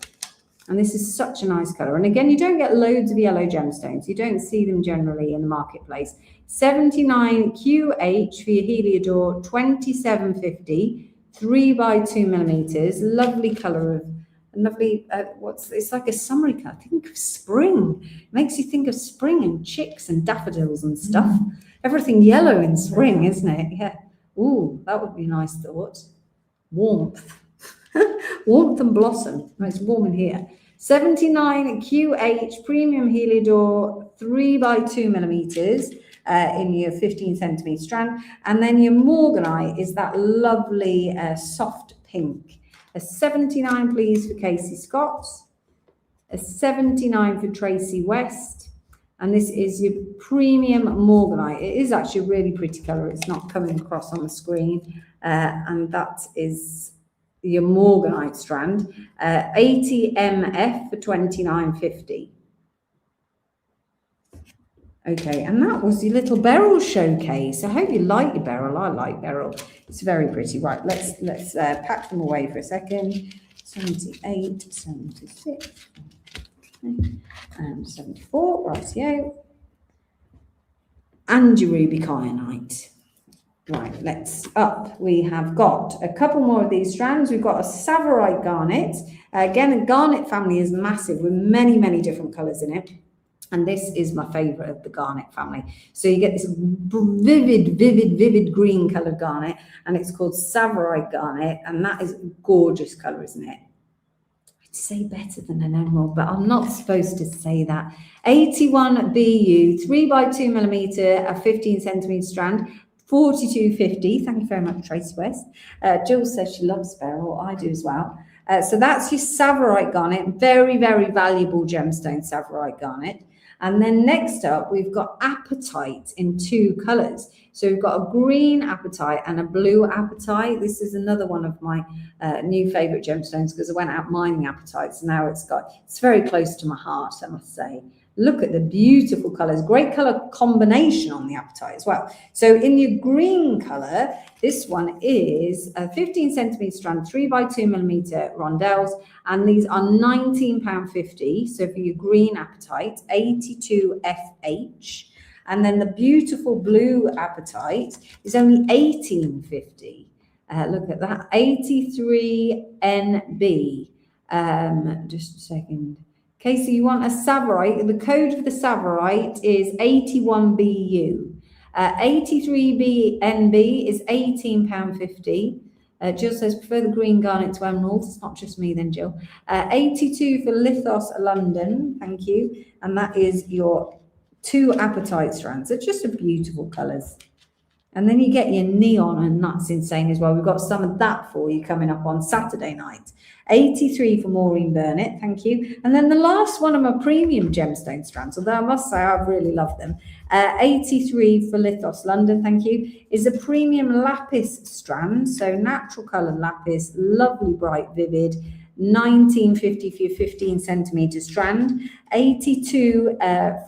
And this is such a nice colour. And again, you don't get loads of yellow gemstones. You don't see them generally in the marketplace. 79QH for your Heliodor, $27.50, 3x2 millimeters. Lovely colour of, lovely, it's like a summery colour. Think of spring. It makes you think of spring and chicks and daffodils and stuff. Everything yellow in spring, isn't it? Yeah. Ooh, that would be a nice thought. Warmth. Warmth and blossom. Oh, it's warm in here. 79QH premium Heliodor, 3x2 millimeters in your 15 centimetre strand. And then your Morganite is that lovely soft pink. A 79, please, for Casey Scott. A 79 for Tracy West. And this is your premium Morganite. It is actually a really pretty colour. It's not coming across on the screen. And that is your Morganite strand. 80MF for $29.50. Okay, and that was your little beryl showcase. I hope you like your beryl. I like beryl. It's very pretty. Right, let's pack them away for a second. 78, 76. And 74, rightio. And your ruby kyanite. Right, let's up. We have got a couple more of these strands. We've got a Savorite garnet. Again, the garnet family is massive with many, many different colours in it. And this is my favourite of the garnet family. So you get this vivid green coloured garnet, and it's called Savorite garnet, and that is a gorgeous colour, isn't it? Say better than an emerald, but I'm not supposed to say that. 81 BU, 3x2 millimeter, a 15 centimetre strand, $42.50. Thank you very much, Tracy West. Jill says she loves beryl. I do as well. So that's your Savorite garnet, very, very valuable gemstone Savorite garnet. And then next up, we've got apatite in two colours. So we've got a green apatite and a blue apatite. This is another one of my new favourite gemstones because I went out mining apatites. Now it's very close to my heart, I must say. Look at the beautiful colours. Great colour combination on the apatite as well. So in your green colour, this one is a 15 centimetre strand, 3x2 millimetre rondelles, and these are £19.50. So for your green apatite, 82FH. And then the beautiful blue apatite is only £18.50. Look at that, 83NB. Just a second. Casey, you want a Savorite. The code for the Savorite is 81BU. 83BNB is £18.50. Jill says, prefer the green garnet to emeralds. It's not just me then, Jill. 82 for Lithos London, thank you. And that is your two apatite strands. They're just beautiful colours. And then you get your neon, and that's insane as well. We've got some of that for you coming up on Saturday night. 83 for Maureen Burnett, thank you. And then the last one of my premium gemstone strands, although I must say I really love them, 83 for Lithos London, thank you, is a premium lapis strand. So natural colour lapis, lovely, bright, vivid. 1950 for your 15 centimetre strand. 82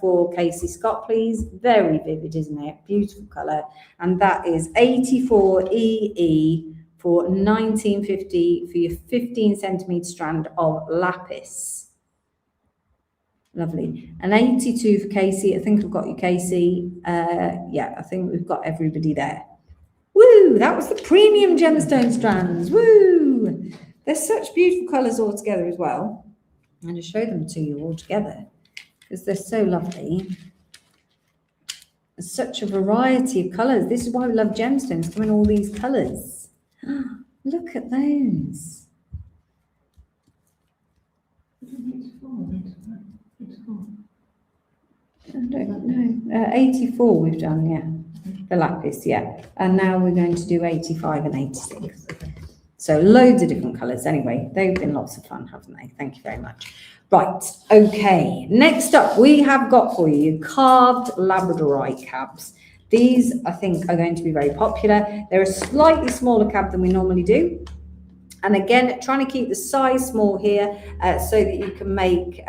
for Casey Scott, please. Very vivid, isn't it? Beautiful colour. And that is 84 EE for 1950 for your 15 centimetre strand of lapis. Lovely. And 82 for Casey. I think I've got you, Casey. Yeah, I think we've got everybody there. Woo! That was the premium gemstone strands. Woo! They're such beautiful colours all together as well. I'm going to show them to you all together because they're so lovely. There's such a variety of colours. This is why we love gemstones, come in all these colours. Look at those. I don't know. 84 we've done, yeah. The lapis, yeah. And now we're going to do 85 and 86. So loads of different colours. Anyway, they've been lots of fun, haven't they? Thank you very much. Right, okay. Next up, we have got for you carved labradorite cabs. These, I think, are going to be very popular. They're a slightly smaller cab than we normally do. And again, trying to keep the size small here so that you can make,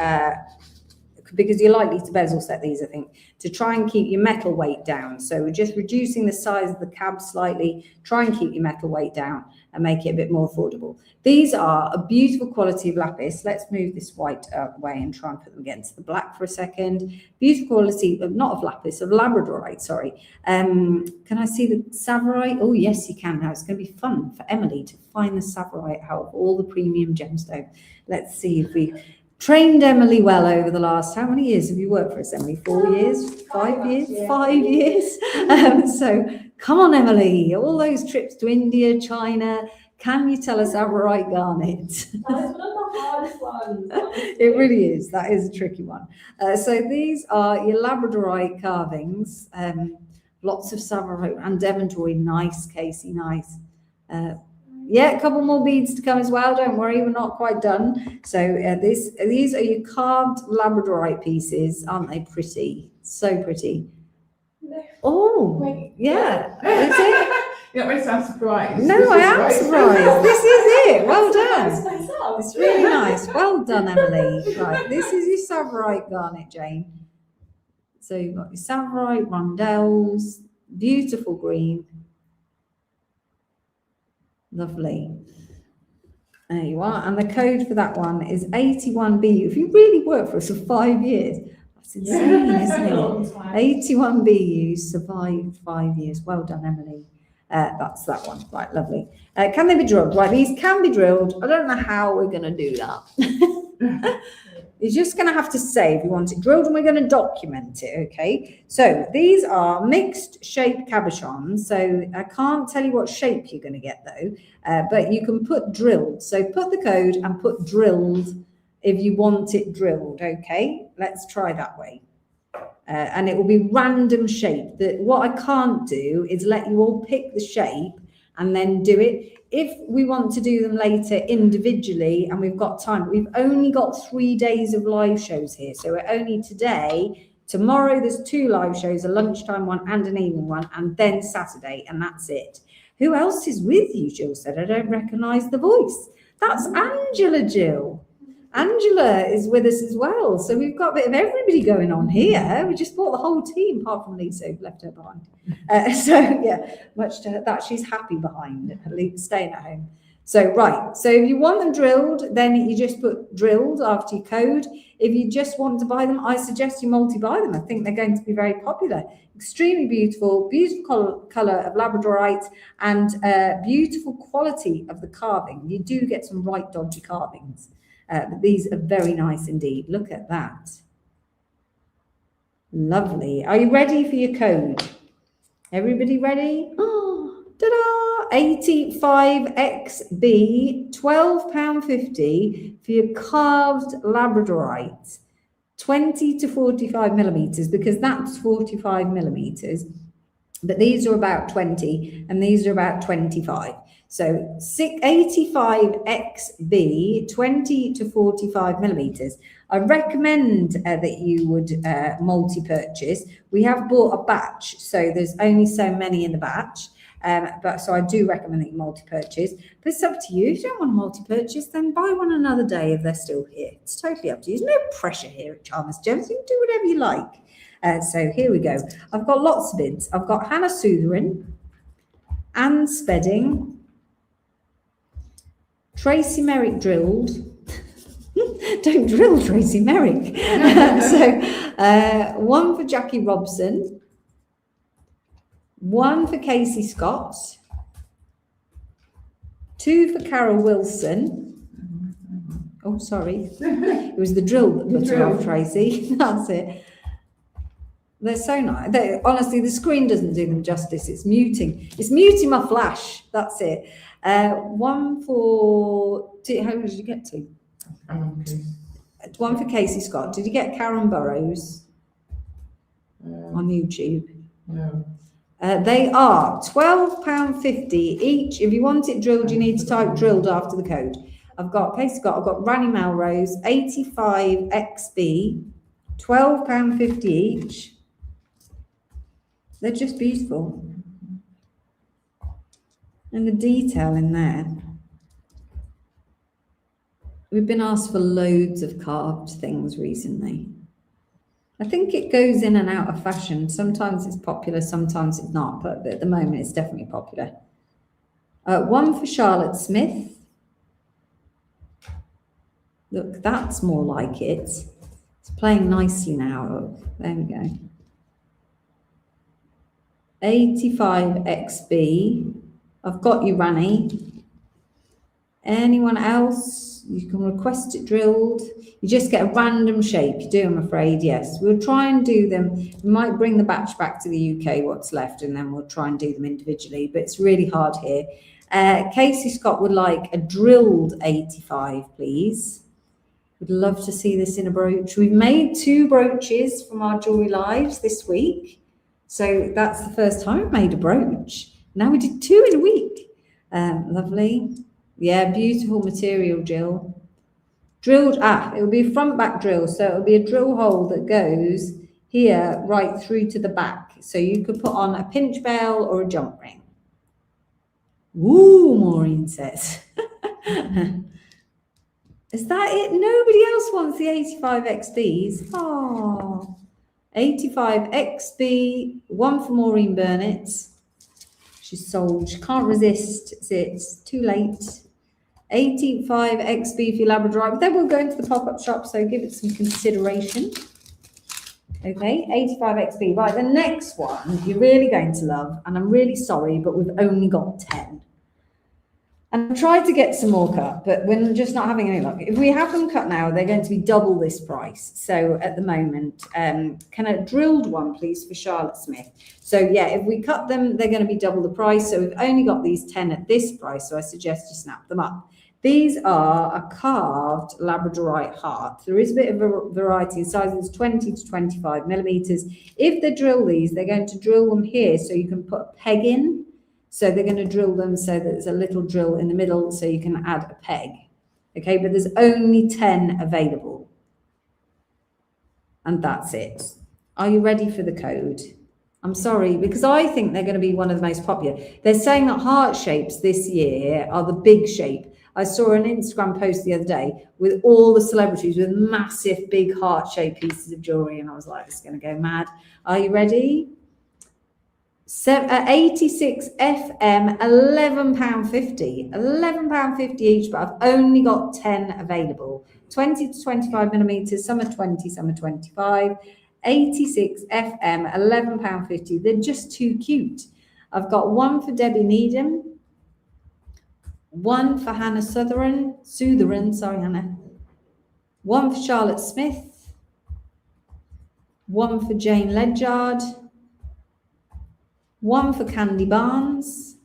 because you're likely to bezel set these, I think, to try and keep your metal weight down. So we're just reducing the size of the cab slightly, try and keep your metal weight down and make it a bit more affordable. These are a beautiful quality of lapis. Let's move this white away and try and put them against the black for a second. Beautiful quality, not of lapis, of labradorite, sorry. Can I see the Tsavorite? Oh, yes, you can now. It's going to be fun for Emily to find the Tsavorite out of all the premium gemstones. Let's see if we trained Emily well over the last, how many years have you worked for us, Emily? 4 years? 5 years? Yeah. 5 years? So come on, Emily, all those trips to India, China, can you tell us Tsavorite garnet? That is one of the hardest ones. It really is. That is a tricky one. So these are your labradorite carvings. Lots of Tsavorite and Devon joy. Nice, Casey, nice. Yeah, a couple more beads to come as well. Don't worry, we're not quite done. So these are your carved labradorite pieces. Aren't they pretty? So pretty. No. Oh, Wait. yeah. Is it? You don't make sound surprised. No, This I is am right. surprised. This is it. Well done. Myself. It's really nice. Well done, Emily. Right, this is your Tsavorite garnet, Jane. So you've got your Tsavorite rondelles, beautiful green. Lovely. There you are. And the code for that one is 81BU. If you really work for us for 5 years, that's insane, isn't it? 81BU survived 5 years. Well done, Emily. That's that one. Right, lovely. Can they be drilled? Right, these can be drilled. I don't know how we're going to do that. You're just going to have to say if you want it drilled, and we're going to document it, okay? So these are mixed shape cabochons. So I can't tell you what shape you're going to get, though, but you can put drilled. So put the code and put drilled if you want it drilled, okay? Let's try that way. And it will be random shape. What I can't do is let you all pick the shape and then do it. If we want to do them later individually and we've got time, we've only got 3 days of live shows here. So we're only today, tomorrow there's 2 live shows, a lunchtime one and an evening one, and then Saturday, and that's it. Who else is with you, Jill said? I don't recognise the voice. That's Angela, Jill. Angela is with us as well. So we've got a bit of everybody going on here. We just brought the whole team, apart from Lisa, who left her behind. So yeah, much to her, that she's happy behind, staying at home. So right, so if you want them drilled, then you just put drilled after your code. If you just want to buy them, I suggest you multi-buy them. I think they're going to be very popular. Extremely beautiful, beautiful colour of labradorite and beautiful quality of the carving. You do get some right dodgy carvings. But these are very nice indeed. Look at that. Lovely. Are you ready for your code? Everybody ready? Oh, ta-da! 85XB, £12.50 for your carved labradorite. 20 to 45 millimeters, because that's 45 millimeters. But these are about 20 and these are about 25. So 85XB, 20 to 45 millimeters. I recommend that you would multi-purchase. We have bought a batch, so there's only so many in the batch. But so I do recommend that you multi-purchase. But it's up to you. If you don't want to multi-purchase, then buy one another day if they're still here. It's totally up to you. There's no pressure here at Chalmers Gems. You can do whatever you like. So here we go. I've got lots of bids. I've got Hannah Sutherin, Anne Spedding, Tracy Merrick drilled. Don't drill Tracy Merrick. So, one for Jackie Robson, one for Casey Scott, two for Carol Wilson. Oh, sorry. It was the drill that put her off, Tracy. That's it. They're so nice. Honestly, the screen doesn't do them justice. It's muting. It's muting my flash. That's it. One for... How did you get to? One for Casey Scott. Did you get Karen Burrows on YouTube? No. They are £12.50 each. If you want it drilled, you need to type drilled after the code. I've got Casey Scott, I've got Ranny Melrose, 85 XB, £12.50 each. They're just beautiful. And the detail in there. We've been asked for loads of carved things recently. I think it goes in and out of fashion. Sometimes it's popular, sometimes it's not, but at the moment it's definitely popular. One for Charlotte Smith. Look, that's more like it. It's playing nicely now. Look, there we go. 85 XB. I've got you, Ranny. Anyone else? You can request it drilled. You just get a random shape. You do, I'm afraid, yes. We'll try and do them. We might bring the batch back to the UK, what's left, and then we'll try and do them individually, but it's really hard here. Casey Scott would like a drilled 85, please. Would love to see this in a brooch. We've made 2 brooches from our Jewelry Lives this week. So that's the first time we've made a brooch. Now we did 2 in a week. Lovely. Yeah, beautiful material, Jill. Drilled, it will be a front back drill. So it'll be a drill hole that goes here right through to the back. So you could put on a pinch bell or a jump ring. Ooh, Maureen says. Is that it? Nobody else wants the 85 XBs. Oh, 85 XB, one for Maureen Burnett. She's sold. She can't resist. It's too late. 85 XB for your Labradorite. But then we'll go into the pop-up shop, so give it some consideration. Okay, 85 XB. Right, the next one you're really going to love, and I'm really sorry, but we've only got 10. And I tried to get some more cut, but we're just not having any luck. If we have them cut now, they're going to be double this price. So at the moment, can a drilled one, please, for Charlotte Smith? So yeah, if we cut them, they're going to be double the price. So we've only got these 10 at this price, so I suggest you snap them up. These are a carved Labradorite heart. There is a bit of a variety in sizes, 20 to 25 millimeters. If they drill these, they're going to drill them here so you can put a peg in. So they're going to drill them so that there's a little drill in the middle so you can add a peg. Okay, but there's only 10 available. And that's it. Are you ready for the code? I'm sorry, because I think they're going to be one of the most popular. They're saying that heart shapes this year are the big shape. I saw an Instagram post the other day with all the celebrities with massive big heart-shaped pieces of jewellery, and I was like, it's going to go mad. Are you ready? 86 FM, £11.50. £11.50 each, but I've only got 10 available. 20 to 25 millimeters, some are 20, some are 25. 86 FM, £11.50. They're just too cute. I've got one for Debbie Needham, one for Hannah Sutheran, sorry, Hannah. One for Charlotte Smith, one for Jane Ledyard, one for Candy Barnes,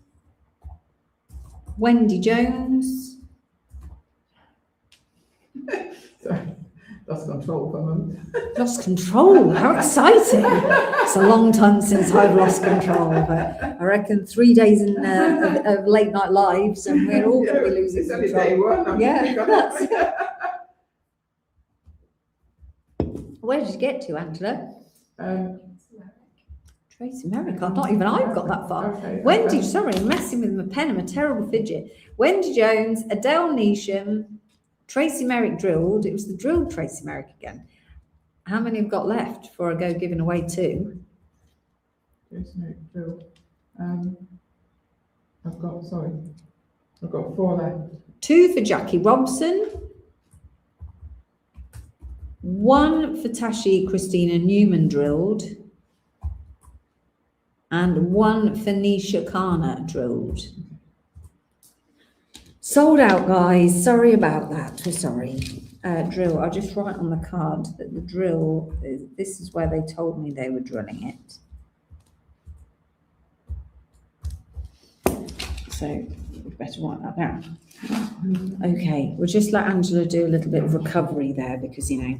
Wendy Jones. Sorry, lost control for a moment. Lost control, how exciting. It's a long time since I've lost control, but I reckon 3 days of late night lives and we're all going to be losing it's only control. day one. Yeah, that's it. Where did you get to, Angela? Tracy Merrick, not even I've got that far. Okay, Wendy, okay. sorry, messing with my pen, I'm a terrible fidget. Wendy Jones, Adele Neesham, Tracy Merrick drilled. It was the drilled Tracy Merrick again. How many have got left before I go giving away 2? I've got 4 left. 2 for Jackie Robson. one for Tashi Christina Newman drilled, and one for Nisha Kana drilled. Sold out, guys. Sorry about that. We're sorry. Drill. I'll just write on the card that the drill, this is where they told me they were drilling it. So we better write that down. Okay, we'll just let Angela do a little bit of recovery there because, you know,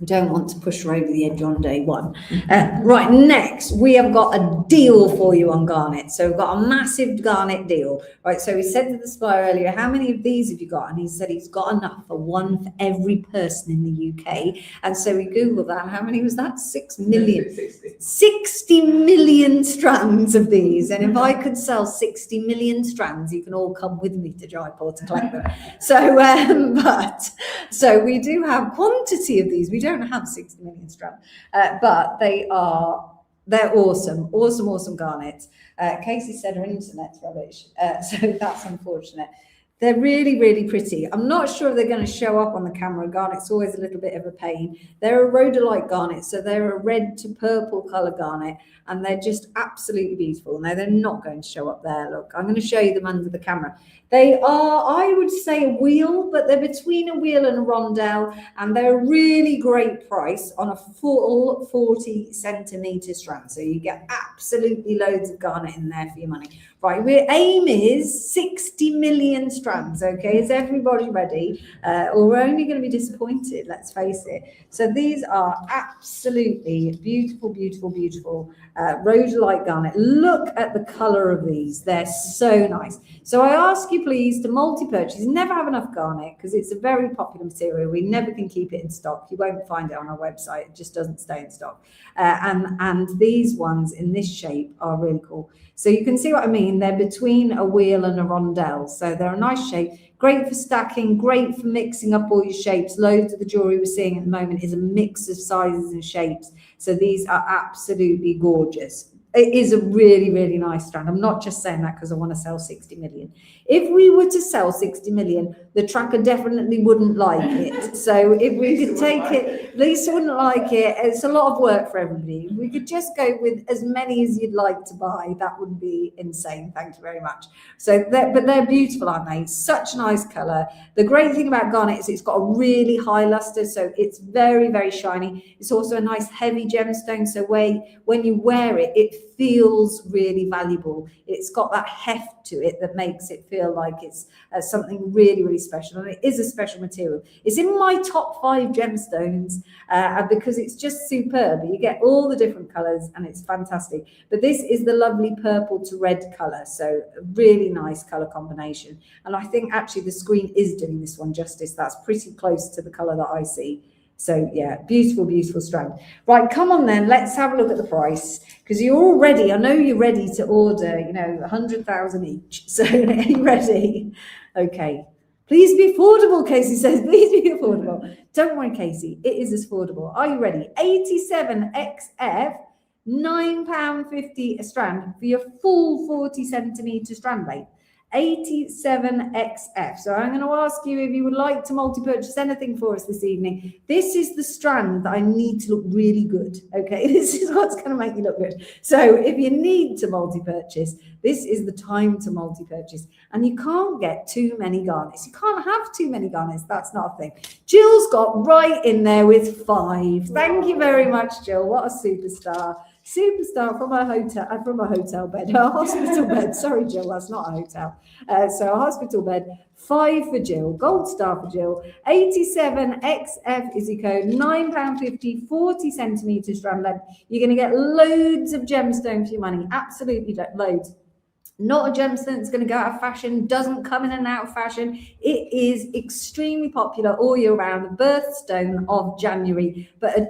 we don't want to push her over the edge on day one. Right, next, we have got a deal for you on garnet. So we've got a massive garnet deal. Right, so we said to the supplier earlier, how many of these have you got? And he said he's got enough for one for every person in the UK. And so we Googled that. How many was that? 6 million. 60 million strands of these. And if I could sell 60 million strands, you can all come with me to Jaipur to collect them. So we do have quantity of these. We don't have 60 million strands, but they're awesome garnets. Casey said her internet's rubbish, so that's unfortunate. They're really pretty. I'm not sure if they're going to show up on the camera. Garnet's always a little bit of a pain. They're a rhodolite garnet, so they're a red to purple colour garnet, and they're just absolutely beautiful. Now, they're not going to show up there. Look, I'm going to show you them under the camera. They are, I would say, a wheel, but they're between a wheel and a rondelle, and they're a really great price on a full 40 centimetre strand. So you get absolutely loads of garnet in there for your money. Right, our aim is 60 million strands, okay? Is everybody ready? Or we're only going to be disappointed, let's face it. So these are absolutely beautiful rhodolite garnet. Look at the colour of these. They're so nice. So I ask you please to multi-purchase. Never have enough garnet because it's a very popular material. We never can keep it in stock. You won't find it on our website. It just doesn't stay in stock. And these ones in this shape are really cool. So you can see what I mean. They're between a wheel and a rondelle. So they're a nice shape. Great for stacking, great for mixing up all your shapes. Loads of the jewelry we're seeing at the moment is a mix of sizes and shapes. So these are absolutely gorgeous. It is a really nice strand. I'm not just saying that because I want to sell 60 million. If we were to sell 60 million, the tracker definitely wouldn't like it. So if we could take it, Lisa wouldn't like it. It's a lot of work for everybody. If we could just go with as many as you'd like to buy, that would be insane. Thank you very much. So, but they're beautiful, aren't they? Such a nice colour. The great thing about garnet is it's got a really high luster, so it's very shiny. It's also a nice heavy gemstone, so when you wear it, it feels really valuable. It's got that heft to it that makes it feel like it's something really special, and it is a special material. It's in my top 5 gemstones because it's just superb. You get all the different colours and it's fantastic. But this is the lovely purple to red colour, so a really nice colour combination. And I think actually the screen is doing this one justice. That's pretty close to the colour that I see. So yeah, beautiful strand. Right, come on then, let's have a look at the price, because you're all ready. I know you're ready to order, 100,000 each. So are you ready? Okay. Please be affordable, Casey says. Please be affordable. Don't worry, Casey. It is affordable. Are you ready? 87 XF, £9.50 a strand for your full 40 centimetre strand length. 87 XF. So I'm going to ask you if you would like to multi-purchase anything for us this evening. This is the strand that I need to look really good. Okay, this is what's going to make you look good. So if you need to multi-purchase, this is the time to multi-purchase. And you can't get too many garnets. You can't have too many garnets. That's not a thing. Jill's got right in there with 5. Thank you very much, Jill. What a superstar. Superstar from a hotel bed, a hospital bed. Sorry, Jill, that's not a hotel. So a hospital bed, 5 for Jill, gold star for Jill. 87 XF is your code, £9.50, 40 centimetre strand length. You're going to get loads of gemstone for your money, absolutely loads. Not a gemstone that's going to go out of fashion, doesn't come in and out of fashion. It is extremely popular all year round, the birthstone of January. But a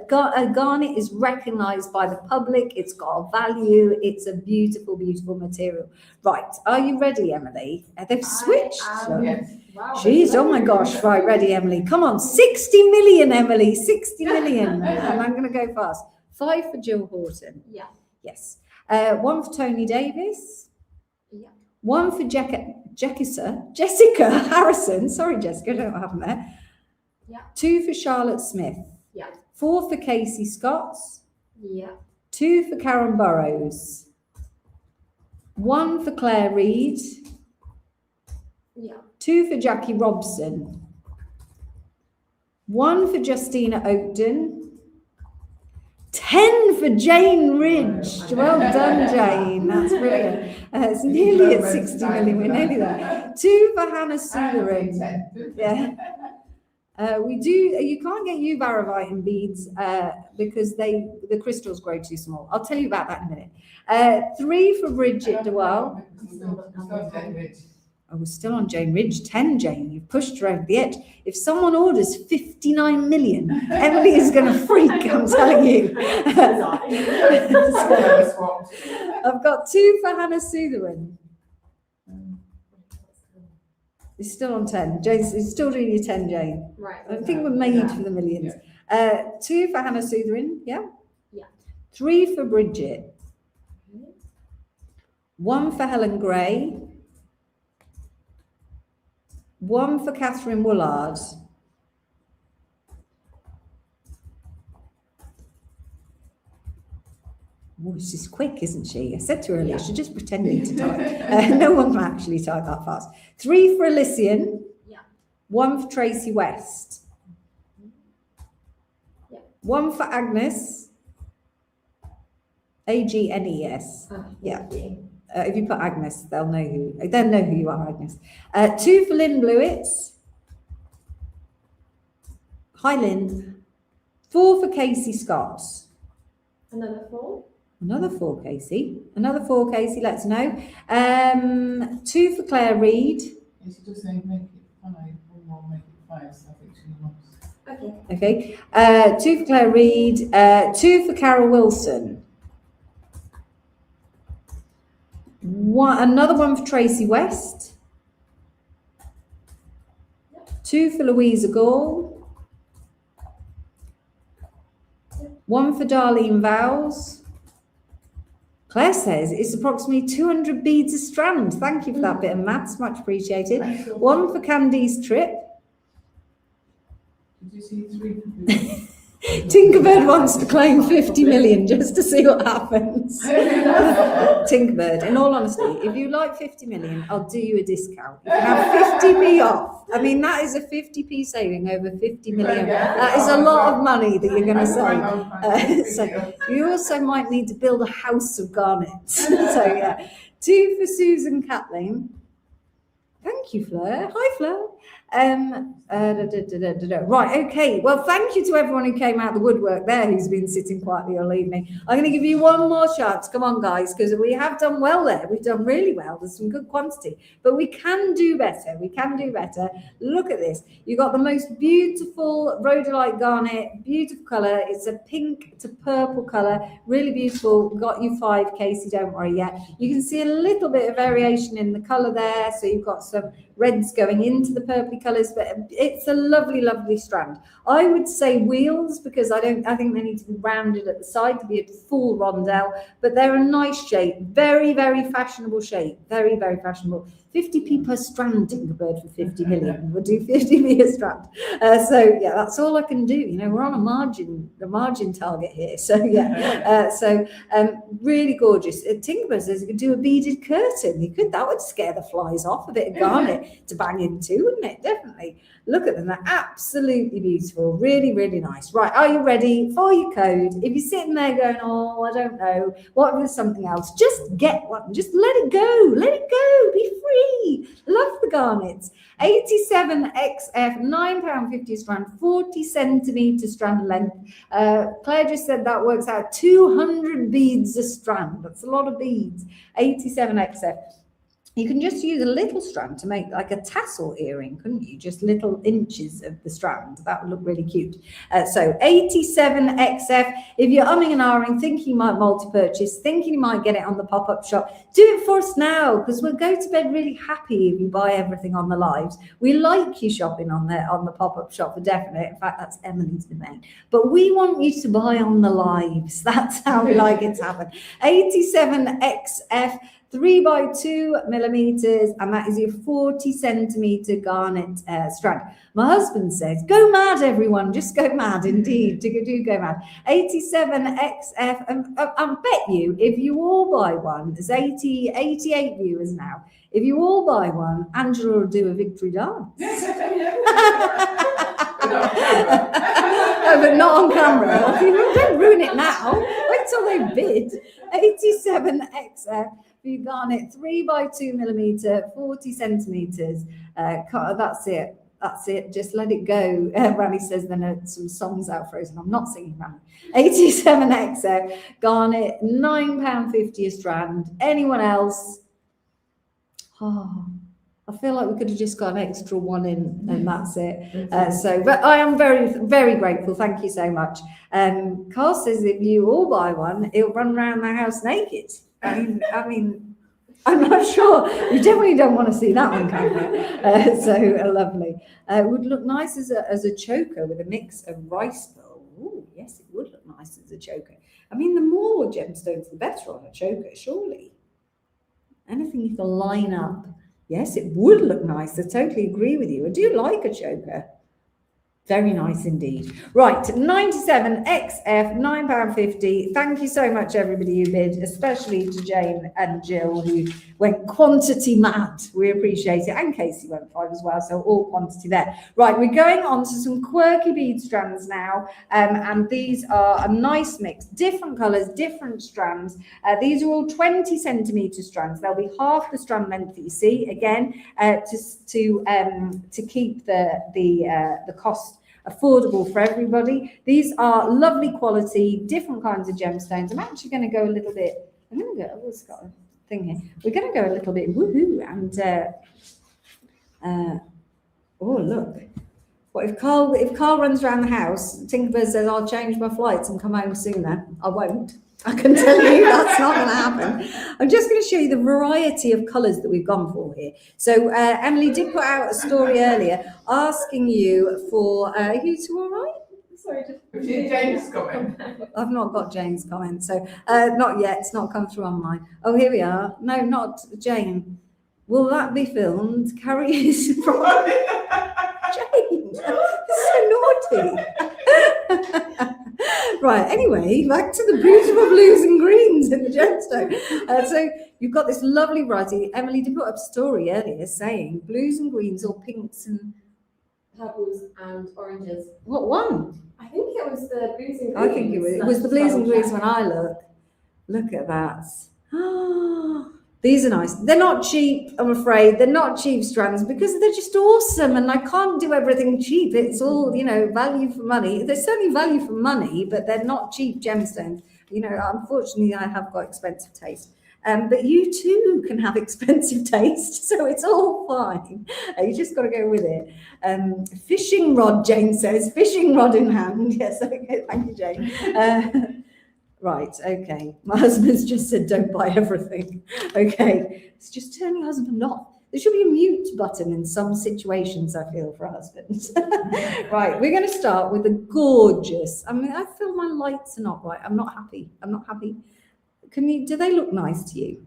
garnet is recognised by the public. It's got a value. It's a beautiful material. Right, are you ready, Emily? They've switched. Yes. Wow, Jeez, oh my gosh. Right, ready, Emily. Come on, 60 million, Emily, 60 million. And I'm going to go fast. 5 for Jill Horton. Yeah. Yes. 1 for Tony Davis. Yeah. 1 for Jessica Harrison. Sorry, Jessica, I don't know what happened there. Yeah. 2 for Charlotte Smith. Yeah. 4 for Casey Scotts. Yeah. 2 for Karen Burrows. 1 for Claire Reid. Yeah. 2 for Jackie Robson. 1 for Justina Oakden. 10 for Jane Ridge. Well done, Jane. That's brilliant. It's nearly at 60 million. We're nearly there. 2 for Hannah Sutherin. Yeah. You can't get Uvarovite in beads because the crystals grow too small. I'll tell you about that in a minute. 3 for Bridget Dewell. Oh, we're still on Jane Ridge. 10, Jane. You've pushed her over the edge. If someone orders 59 million, Emily is going to freak, I'm telling you. So, I've got 2 for Hannah Sutherin. It's still on 10. Jane's still doing your 10, Jane. Right. I think we're made for the millions. 2 for Hannah Sutherin, yeah? Yeah. 3 for Bridget. 1 for Helen Gray. 1 for Catherine Woolard. Oh, she's quick, isn't she? I said to her earlier, she's just pretending to type. No one can actually type that fast. 3 for Elysian. Yeah. 1 for Tracy West. Yeah. 1 for Agnes. Agnes. Yeah. If you put Agnes, they'll know who you are, Agnes. 2 for Lynn Blewitts. Hi, Lynn. 4 for Casey Scotts. Another 4. Another 4, Casey. Another 4, Casey. Let's know. 2 for Claire Reid. You should just say make it 5. 1 more, make it 5. So I think she lost. Okay. Okay. 2 for Claire Reid. 2 for Carol Wilson. Another 1 for Tracy West. 2 for Louisa Gall. 1 for Darlene Vowles. Claire says it's approximately 200 beads a strand. Thank you for that bit of maths, much appreciated. 1 for Candy's Trip. Did you see 3? Tinkerbird wants to claim 50 million just to see what happens. Tinkerbird, in all honesty, if you like 50 million, I'll do you a discount. You can have 50p off. I mean, that is a 50p saving over 50 million. That is a lot of money that you're going to save. So you also might need to build a house of garnets. So yeah, 2 for Susan Catling. Thank you, Fleur. Hi, Fleur. Right, okay. Well, thank you to everyone who came out of the woodwork there, who's been sitting quietly all evening. I'm going to give you one more chance. Come on, guys, because we have done well there. We've done really well. There's some good quantity, but we can do better. We can do better. Look at this. You've got the most beautiful rhodolite garnet, beautiful colour. It's a pink to purple colour, really beautiful. Got you 5, Casey, don't worry yet. You can see a little bit of variation in the colour there. So you've got some reds going into the purpley colours, but it's a lovely, lovely strand. I would say wheels because I think they need to be rounded at the side to be a full rondelle, but they're a nice shape, very, very fashionable shape, very, very fashionable. 50p per strand, Tinkerbird, for 50 million. We'll do 50p a strand. So yeah, that's all I can do. You know, we're on the margin target here. So yeah, really gorgeous. Tinkerbird says you could do a beaded curtain. You could, that would scare the flies off. A bit of garnet to bang into, wouldn't it? Definitely. Look at them. They're absolutely beautiful. Really, really nice. Right, are you ready for your code? If you're sitting there going, oh, I don't know, what if there's something else? Just get one. Just let it go. Let it go. Be free. Love the garnets. 87 XF, £9.50 a strand, 40 centimetre strand length. Claire just said that works out 200 beads a strand. That's a lot of beads. 87 XF. You can just use a little strand to make like a tassel earring, couldn't you? Just little inches of the strand. That would look really cute. So 87 XF. If you're umming and ahhing, thinking you might multi-purchase, thinking you might get it on the pop-up shop, do it for us now, because we'll go to bed really happy if you buy everything on the lives. We like you shopping on the pop-up shop for definite. In fact, that's Emily's domain. But we want you to buy on the lives. That's how we like it to happen. 87 XF. 3 by 2 millimeters, and that is your 40 centimeter garnet strand. My husband says, go mad, everyone, just go mad, indeed, do go mad. 87 XF, and I bet you, if you all buy one, there's 88 viewers now, if you all buy one, Angela will do a victory dance. No, but not on camera. Don't ruin it now. Wait till they bid. 87 XF. You garnet 3 by 2 millimeter, 40 centimeters. That's it. That's it. Just let it go. Rani says then some songs out frozen. I'm not singing Rani. 87 XF. Garnet £9.50 a strand. Anyone else? Oh, I feel like we could have just got an extra one in, and that's it. But I am very, very grateful. Thank you so much. Carl says if you all buy one, it'll run around the house naked. I mean, I'm not sure. You definitely don't want to see that on camera. Lovely. It would look nice as a choker with a mix of rice bowl. Oh, yes, it would look nice as a choker. I mean, the more gemstones, the better on a choker, surely. Anything you can line up. Yes, it would look nice. I totally agree with you. I do like a choker. Very nice indeed. Right, 97 XF, £9.50. Thank you so much, everybody who bid, especially to Jane and Jill, who went quantity mad. We appreciate it. And Casey went 5 as well, so all quantity there. Right, we're going on to some quirky bead strands now, and these are a nice mix. Different colours, different strands. These are all 20 centimetre strands. They'll be half the strand length that you see, again, to keep the cost affordable for everybody. These are lovely quality, different kinds of gemstones. I'm actually going to go a little bit, it's got a thing here. We're going to go a little bit woohoo and oh look. What if Carl runs around the house, Tinkerbird says I'll change my flights and come home sooner? I won't. I can tell you that's not going to happen. I'm just going to show you the variety of colours that we've gone for here. So Emily did put out a story earlier asking you for, are you two all right? Sorry, just James' comment. I've not got Jane's comment, so not yet. It's not come through on mine. Oh, here we are. No, not Jane. Will that be filmed? Carrie is from Jane. So naughty. Right, anyway, back to the beautiful blues and greens in the gemstone. So you've got this lovely variety. Emily did put up a story earlier saying blues and greens or pinks and purples and oranges. what one? I think it was the blues and greens. I think it was the blues and greens when I look. Look at that. These are nice. They're not cheap, I'm afraid. They're not cheap strands because they're just awesome, and I can't do everything cheap. It's all, value for money. There's certainly value for money, but they're not cheap gemstones. Unfortunately, I have got expensive taste. But you too can have expensive taste, so it's all fine. You just got to go with it. Fishing rod, Jane says. Fishing rod in hand. Yes, okay, thank you, Jane. Right, okay. My husband's just said don't buy everything. Okay, it's just turn your husband off. There should be a mute button in some situations, I feel, for husbands. Right, we're going to start with a gorgeous, I feel my lights are not right. I'm not happy. Do they look nice to you?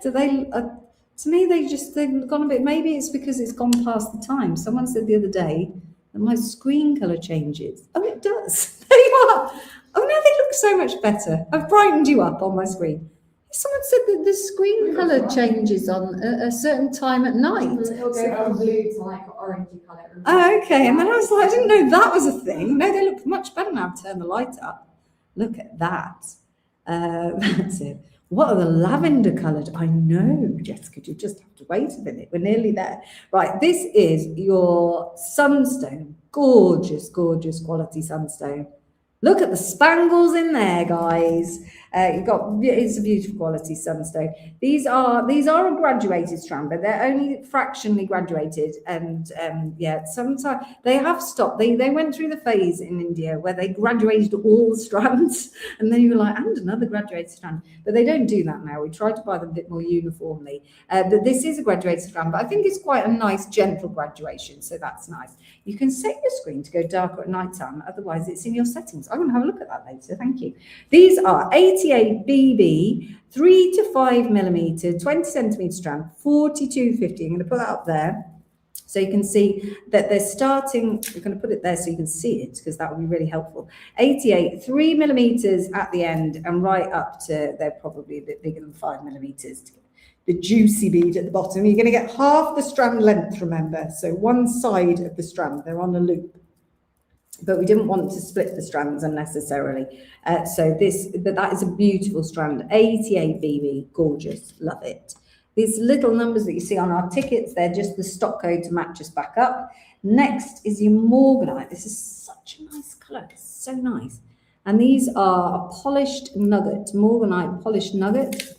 Do they, to me, they've gone a bit, maybe it's because it's gone past the time. Someone said the other day that my screen colour changes. Oh, it does. There you are. Oh, now they look so much better. I've brightened you up on my screen. Someone said that the screen colour changes on a certain time at night. It'll go from blue to like an orangey colour. Oh, okay. And then I was like, I didn't know that was a thing. No, they look much better now. I've turned the light up. Look at that. That's it. What are the lavender coloured? I know, Jessica, you just have to wait a minute. We're nearly there. Right, this is your sunstone. Gorgeous, gorgeous quality sunstone. Look at the spangles in there, guys. It's a beautiful quality sunstone. These are a graduated strand, but they're only fractionally graduated. And sometimes they have stopped. They went through the phase in India where they graduated all the strands, and then you were like, and another graduated strand. But they don't do that now. We try to buy them a bit more uniformly. But this is a graduated strand, but I think it's quite a nice, gentle graduation, so that's nice. You can set your screen to go darker at night time, otherwise it's in your settings. I'm going to have a look at that later, thank you. These are 80 88 BB, 3 to 5 millimeter, 20 centimeter strand, 42.50. I'm going to put that up there so you can see that they're starting. We're going to put it there so you can see it, because that would be really helpful. 88, 3 millimeters at the end, and right up to, they're probably a bit bigger than 5 millimeters to get the juicy bead at the bottom. You're going to get half the strand length, remember, so one side of the strand, they're on a loop. But we didn't want to split the strands unnecessarily. But that is a beautiful strand. 88 BB, gorgeous, love it. These little numbers that you see on our tickets, they're just the stock code to match us back up. Next is your morganite. This is such a nice colour, it's so nice. And these are a polished nugget, morganite polished nugget.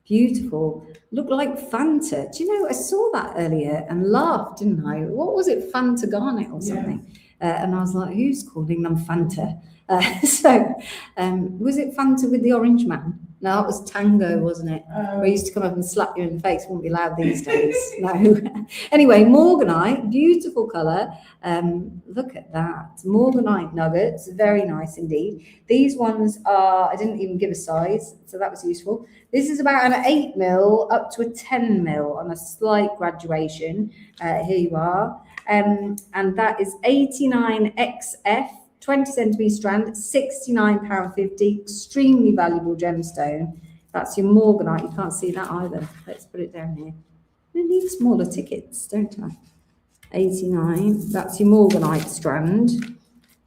Beautiful, look like Fanta. Do you know, I saw that earlier and laughed, didn't I? What was it, Fanta Garnet or something? Yeah. And I was like, who's calling them Fanta? Was it Fanta with the orange man? No, that was Tango, wasn't it? Where he used to come up and slap you in the face. Wouldn't be allowed these days. No. Anyway, morganite, beautiful colour. Look at that. Morganite nuggets, very nice indeed. These ones are, I didn't even give a size, so that was useful. This is about an 8 mil up to a 10 mil on a slight graduation. Here you are. And that is 89 XF, 20 centimetre strand, £69.50, extremely valuable gemstone. That's your morganite. You can't see that either. Let's put it down here. I need smaller tickets, don't I? 89, that's your morganite strand.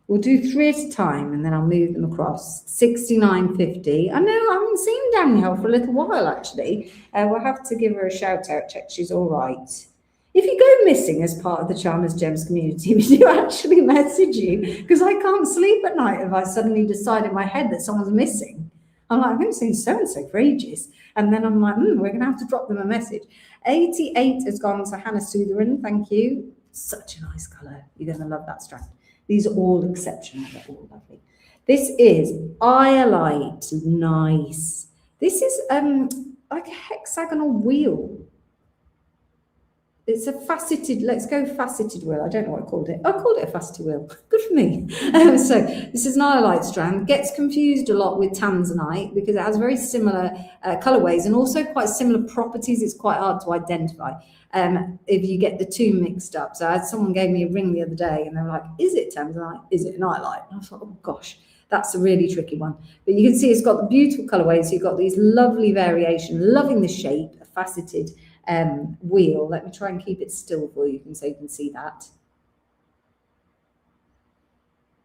We'll do 3 at a time and then I'll move them across. 69.50. I know, I haven't seen Danielle for a little while actually. We'll have to give her a shout out, check she's all right. If you go missing as part of the Charmers Gems community, we do actually message you, because I can't sleep at night if I suddenly decide in my head that someone's missing. I'm like, I haven't seen so-and-so for ages. And then I'm like, we're going to have to drop them a message. 88 has gone to Hannah Sutheran, thank you. Such a nice colour. You're going to love that strand. These are all exceptional, they're all lovely. This is Iolite, nice. This is like a hexagonal wheel. It's a faceted, let's go faceted wheel. I don't know what I called it. I called it a faceted wheel. Good for me. So this is an iolite strand. Gets confused a lot with tanzanite because it has very similar colorways and also quite similar properties. It's quite hard to identify if you get the two mixed up. So I had someone gave me a ring the other day and they were like, is it tanzanite? Is it an iolite? And I thought, oh gosh, that's a really tricky one. But you can see it's got the beautiful colorways. So you've got these lovely variation, loving the shape, a faceted wheel. Let me try and keep it still for you so you can see that.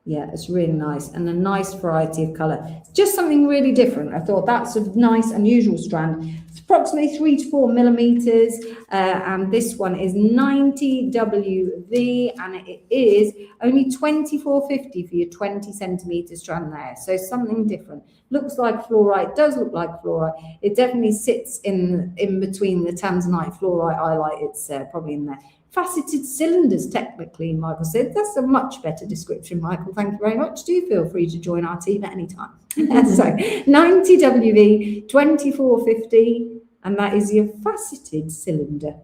Yeah, it's really nice and a nice variety of color. It's just something really different. I thought that's a nice unusual strand. It's approximately 3 to 4 millimeters and this one is 90 WV and it is only 24.50 for your 20 centimeter strand there. So something different. Looks like fluorite, does look like fluorite. It definitely sits in between the tanzanite, fluorite, iolite. It's probably in there. Faceted cylinders, technically, Michael said. That's a much better description, Michael. Thank you very much. Do feel free to join our team at any time. So 90 WV, 24.50, and that is your faceted cylinder.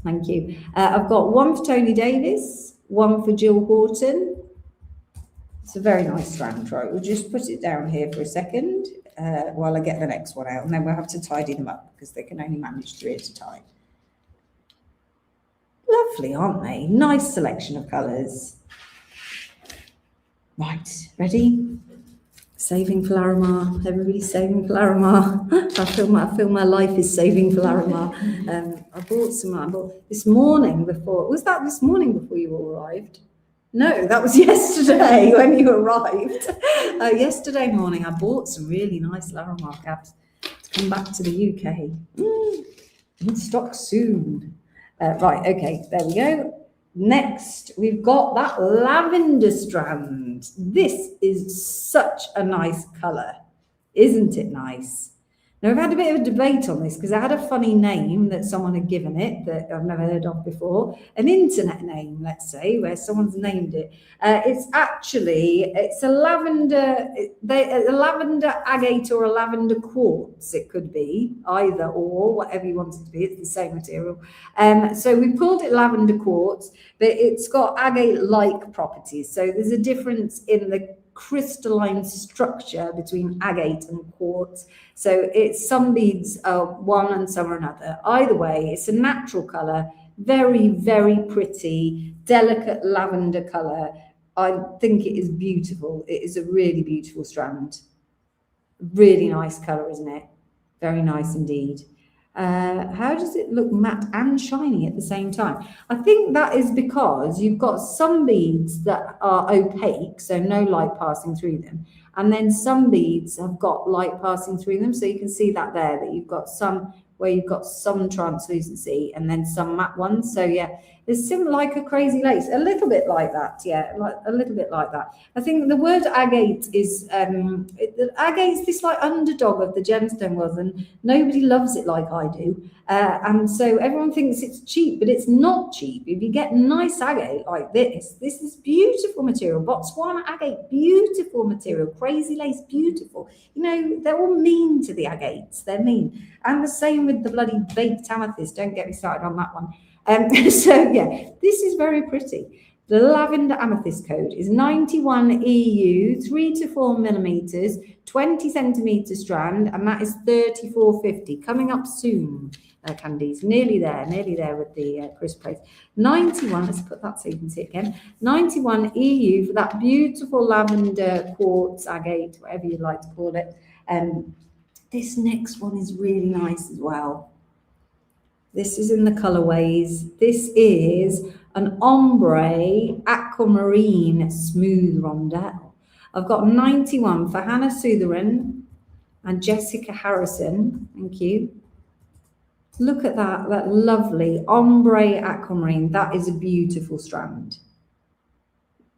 Thank you. I've got one for Tony Davis, one for Jill Horton. It's a very nice strand, right? We'll just put it down here for a second while I get the next one out, and then we'll have to tidy them up because they can only manage 3 at a time. Lovely, aren't they? Nice selection of colours. Right, ready? Saving for Larimar. Everybody's saving for Larimar. I feel my life is saving for Larimar. I bought this morning before. Was that this morning before you all arrived? No, that was yesterday when you arrived. Yesterday morning, I bought some really nice Larimar caps to come back to the UK. In stock soon. Right, okay, there we go. Next, we've got that lavender strand. This is such a nice colour. Isn't it nice? Now, we've had a bit of a debate on this because it had a funny name that someone had given it that I've never heard of before. An internet name, let's say, where someone's named it. It's a lavender agate or a lavender quartz. It could be either or, whatever you want it to be. It's the same material. So we called it lavender quartz, but it's got agate-like properties. So there's a difference in the crystalline structure between agate and quartz. So it's some beads are one and some are another. Either way, it's a natural colour, very, very pretty, delicate lavender colour. I think it is beautiful. It is a really beautiful strand. Really nice colour, isn't it? Very nice indeed. How does it look matte and shiny at the same time? I think that is because you've got some beads that are opaque, so no light passing through them, and then some beads have got light passing through them. So you can see that there, that you've got some where you've got some translucency and then some matte ones. So yeah, it's similar, like a crazy lace, a little bit like that. Yeah, like a little bit like that. I think the word agate is agate's this like underdog of the gemstone world, and nobody loves it like I do. And so everyone thinks it's cheap, but it's not cheap. If you get nice agate like this is beautiful material. Botswana agate, beautiful material. Crazy lace, beautiful. You know, they're all mean to the agates. They're mean. And the same with the bloody baked amethyst. Don't get me started on that one. So yeah, this is very pretty. The lavender amethyst code is 91 EU, 3 to 4 millimeters, 20 centimeter strand, and that is 34.50. Coming up soon, Candies. Nearly there with the crisp place. 91. Let's put that so you can see it again. 91 EU for that beautiful lavender quartz agate, whatever you like to call it. This next one is really nice as well. This is in the colorways. This is an ombre aquamarine smooth rondelle. I've got 91 for Hannah Sutheran and Jessica Harrison. Thank you. Look at that lovely ombre aquamarine. That is a beautiful strand.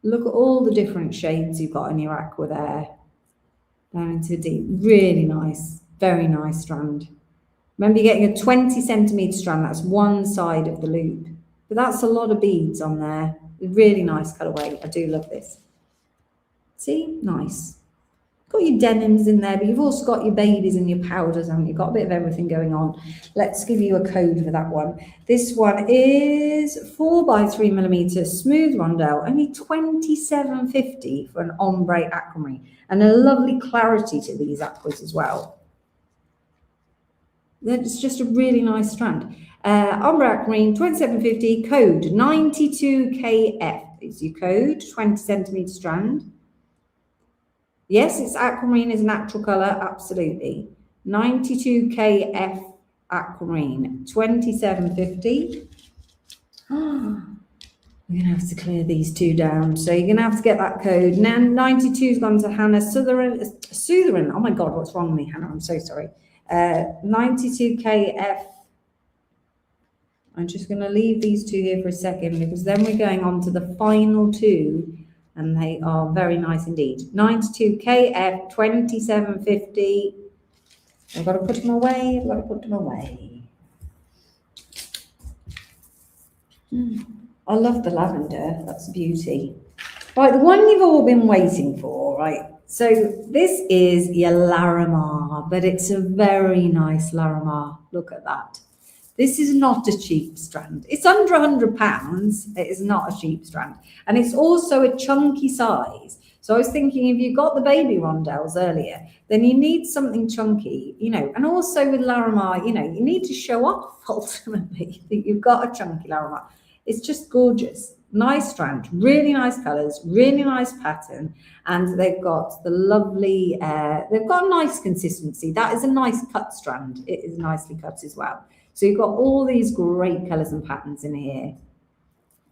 Look at all the different shades you've got in your aqua there. Down into deep. Really nice. Very nice strand. Remember, you're getting a 20 centimeter strand. That's one side of the loop. But that's a lot of beads on there. Really nice colourway. I do love this. See? Nice. Got your denims in there, but you've also got your babies and your powders, haven't you? Got a bit of everything going on. Let's give you a code for that one. This one is 4 by 3 millimeter smooth rondelle, only 27.50 for an ombre aquamarine, and a lovely clarity to these aquas as well. It's just a really nice strand. Ombre aquamarine, 27.50, code 92KF is your code, 20 centimeter strand. Yes, it's aquamarine is a natural colour, absolutely. 92KF aquamarine, 27.50. We're going to have to clear these two down. So you're going to have to get that code. Now 92's gone to Hannah Sutheran. Oh my God, what's wrong with me, Hannah? I'm so sorry. 92KF. I'm just going to leave these two here for a second, because then we're going on to the final two, and they are very nice indeed. 92KF, 27.50. I've got to put them away. I've got to put them away. I love the lavender. That's beauty. Right, the one you've all been waiting for, right? So this is your Larimar, but it's a very nice Larimar. Look at that. This is not a cheap strand. It's under £100. It is not a cheap strand. And it's also a chunky size. So I was thinking, if you got the baby rondelles earlier, then you need something chunky, you know. And also with Larimar, you know, you need to show off ultimately that you've got a chunky Larimar. It's just gorgeous. Nice strand, really nice colours, really nice pattern, and they've got the lovely, they've got a nice consistency. That is a nice cut strand. It is nicely cut as well. So you've got all these great colours and patterns in here.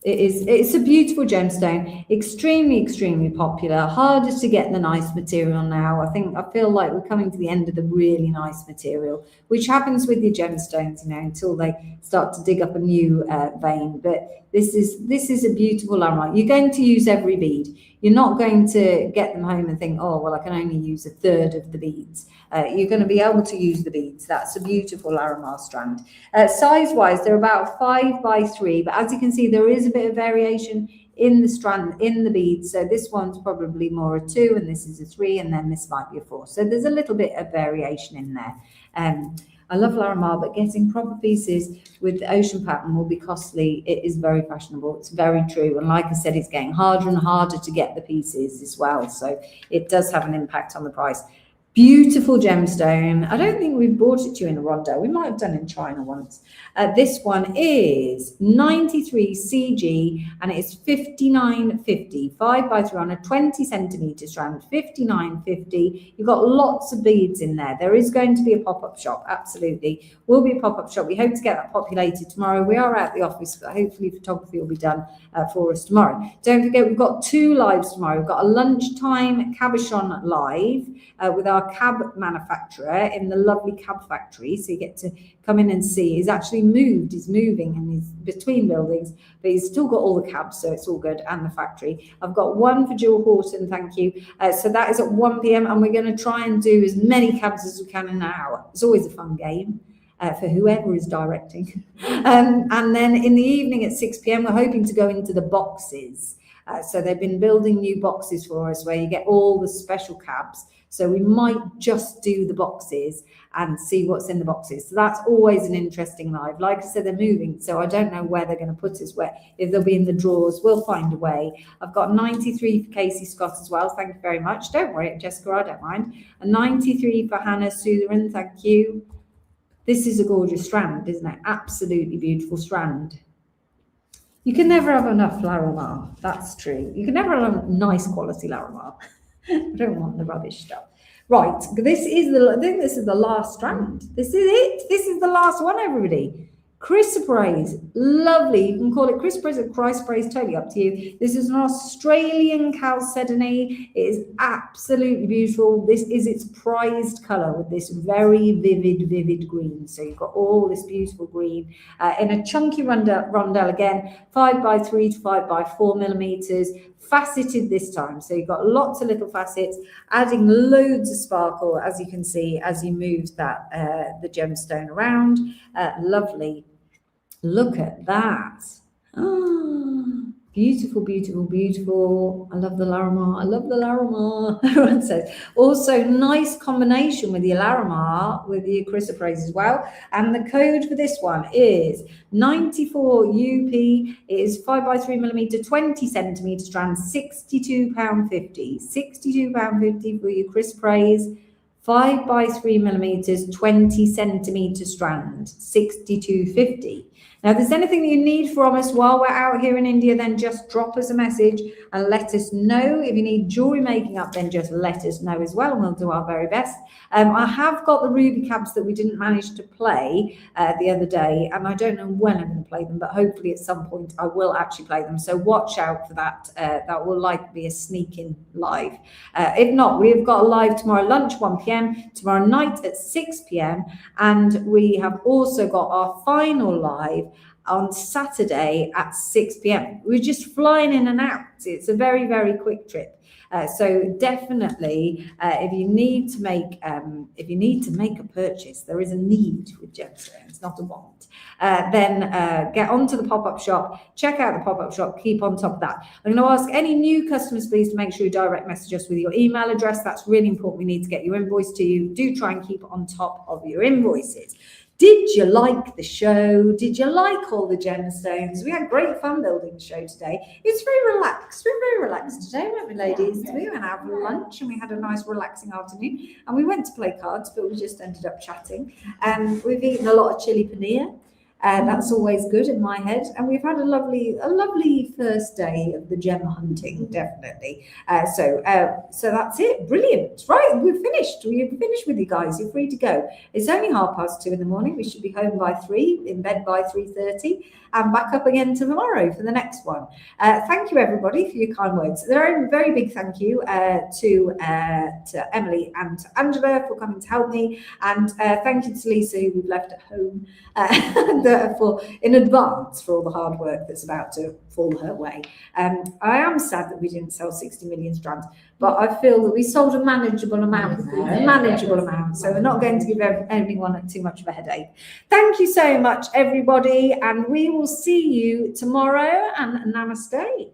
It's a beautiful gemstone, extremely popular, harder to get the nice material now. I feel like we're coming to the end of the really nice material, which happens with your gemstones, you know, until they start to dig up a new vein. But this is a beautiful Larimar. You're going to use every bead. You're not going to get them home and think, oh, well, I can only use a third of the beads. You're going to be able to use the beads. That's a beautiful Larimar strand. Size-wise, they're about 5 by 3, but as you can see, there is a bit of variation in the strand, in the beads. So this one's probably more a 2, and this is a 3, and then this might be a 4. So there's a little bit of variation in there. I love Larimar, but getting proper pieces with the ocean pattern will be costly. It is very fashionable. It's very true. And like I said, it's getting harder and harder to get the pieces as well. So it does have an impact on the price. Beautiful gemstone. I don't think we've bought it to you in a rondo. We might have done in China once. This one is 93 CG and it is 59.50. 5x3 on a 20 centimetre strand, 59.50. You've got lots of beads in there. There is going to be a pop-up shop, absolutely. Will be a pop-up shop. We hope to get that populated tomorrow. We are at the office, but hopefully photography will be done for us tomorrow. Don't forget, we've got 2 lives tomorrow. We've got a lunchtime Cabochon live with our cab manufacturer in the lovely cab factory. So you get to come in and see. He's actually moved. He's moving and he's between buildings, but he's still got all the cabs, so it's all good, and the factory. I've got one for Jill Horton, thank you. So that is at 1 p.m. and we're going to try and do as many cabs as we can in an hour. It's always a fun game. For whoever is directing. And then in the evening at 6 p.m, we're hoping to go into the boxes. So they've been building new boxes for us where you get all the special cabs. So we might just do the boxes and see what's in the boxes. So that's always an interesting live. Like I said, they're moving, so I don't know where they're going to put us, where, if they'll be in the drawers, we'll find a way. I've got 93 for Casey Scott as well. Thank you very much. Don't worry, Jessica, I don't mind. A 93 for Hannah Sutheran. Thank you. This is a gorgeous strand, isn't it? Absolutely beautiful strand. You can never have enough Larimar. That's true. You can never have nice quality Larimar. I don't want the rubbish stuff. Right, this is I think this is the last strand. This is it. This is the last one, everybody. Chrysoprase, lovely. You can call it chrysoprase or chrysoprase, totally up to you. This is an Australian chalcedony. It is absolutely beautiful. This is its prized colour with this very vivid green. So you've got all this beautiful green in a chunky rondelle again, 5x3 to 5x4 millimetres. Faceted this time, so you've got lots of little facets, adding loads of sparkle, as you can see as you move that the gemstone around. Lovely. Look at that. Oh, beautiful. I love the Larimar. Everyone says. Also, nice combination with your Larimar, with your chrysoprase as well. And the code for this one is 94 UP. It is 5x3 millimetre, 20 centimetre strand, £62.50. £62.50 for your chrysoprase. 5x3 millimetres, 20 centimetre strand, £62.50. Now, if there's anything that you need from us while we're out here in India, then just drop us a message and let us know. If you need jewellery making up, then just let us know as well, and we'll do our very best. I have got the ruby cabs that we didn't manage to play the other day, and I don't know when I'm going to play them, but hopefully at some point I will actually play them. So watch out for that. That will likely be a sneak in live. If not, we've got a live tomorrow lunch, 1 p.m, tomorrow night at 6 p.m, and we have also got our final live on Saturday at 6 p.m. We're just flying in and out. It's a very quick trip. So definitely, if you need to make a purchase, there is a need with gemstones, not a want. Then get onto the pop-up shop, check out the pop-up shop, keep on top of that. I'm going to ask any new customers, please, to make sure you direct message us with your email address. That's really important. We need to get your invoice to you. Do try and keep on top of your invoices. Did you like the show? Did you like all the gemstones? We had great fun building the show today. It's very relaxed. We're very relaxed today, weren't we, ladies? We went out for lunch and we had a nice relaxing afternoon. And we went to play cards, but we just ended up chatting. And we've eaten a lot of chili paneer. That's always good in my head. And we've had a lovely first day of the gem hunting, definitely. So that's it. Brilliant. Right, we've finished. We've finished with you guys. You're free to go. It's only 2:30 in the morning. We should be home by 3, in bed by 3:30, and back up again tomorrow for the next one. Thank you, everybody, for your kind words. A very big thank you to Emily and to Angela for coming to help me. And thank you to Lisa, who we've left at home. In advance for all the hard work that's about to fall her way. I am sad that we didn't sell 60 million strands, but I feel that we sold a manageable amount there, so we're not going to give anyone too much of a headache. Thank you so much, everybody, and we will see you tomorrow, and namaste.